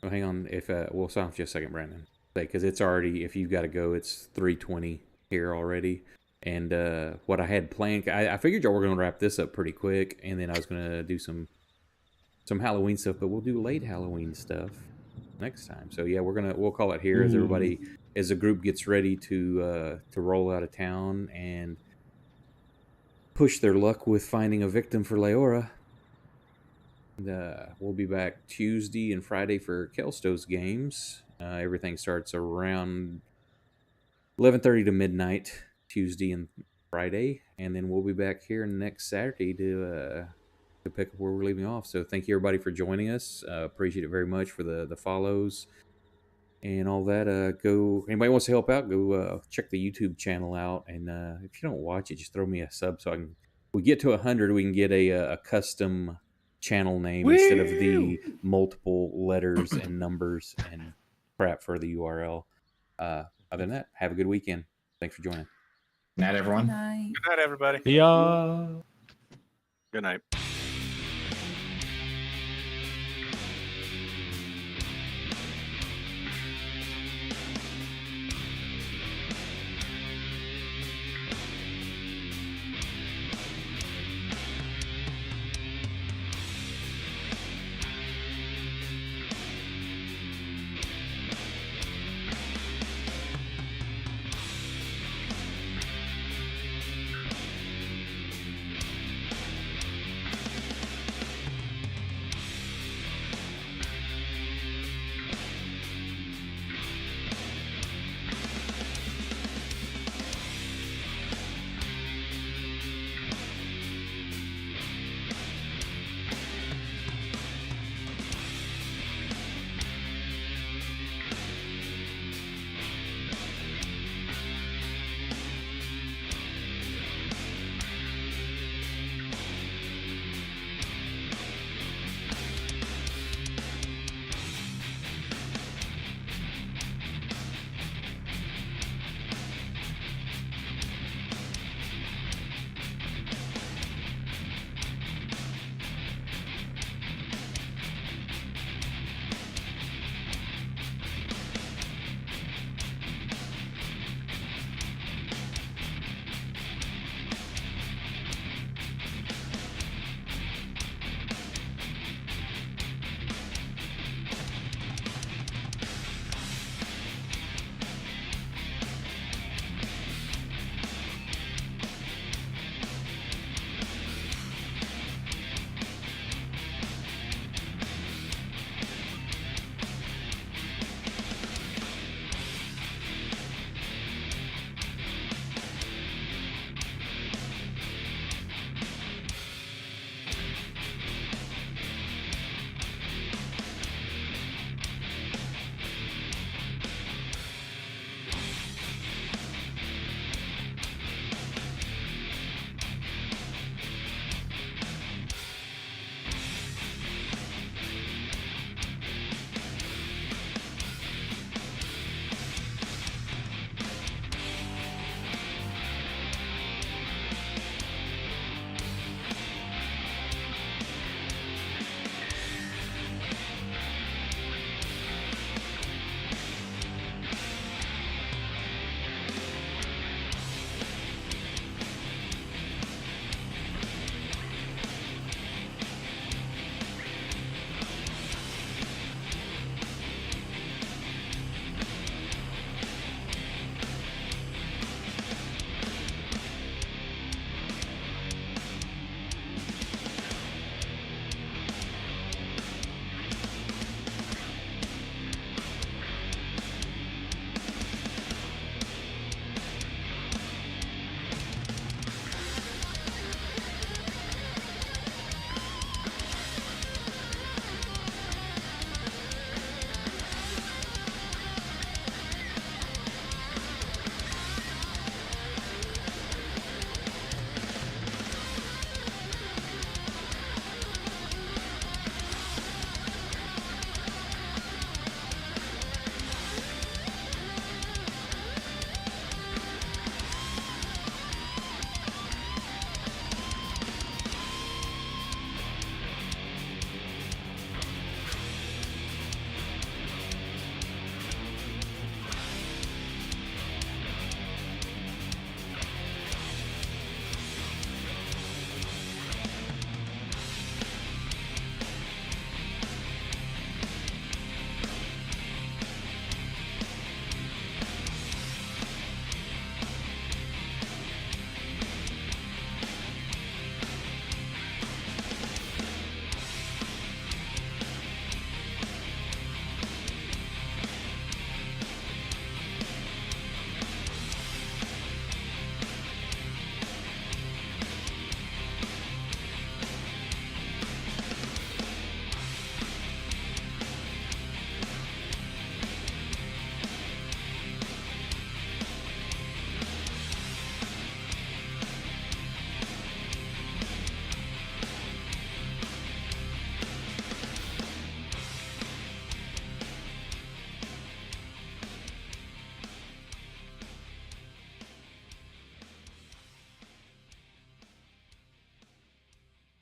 Oh, hang on, if we'll stop for just a second, Brandon, because it's already, if you've got to go, it's 3:20 here already. And what I had planned, I figured y'all were going to wrap this up pretty quick, and then I was going to do some Halloween stuff, but we'll do late Halloween stuff next time. So yeah, we'll call it here as everybody, as the group gets ready to roll out of town and push their luck with finding a victim for Leora. And, we'll be back Tuesday and Friday for Kelsto's games. Everything starts around 11:30 to midnight Tuesday and Friday, and then we'll be back here next Saturday to pick up where we're leaving off. So thank you everybody for joining us. Appreciate it very much for the follows and all that. Go, anybody wants to help out, go check the YouTube channel out, and if you don't watch it, just throw me a sub so we get to 100, we can get a custom channel name instead of the multiple letters and numbers and crap for the URL. Other than that, have a good weekend. Thanks for joining. Night, everyone. Night. Good night, everybody. yeah. Good night.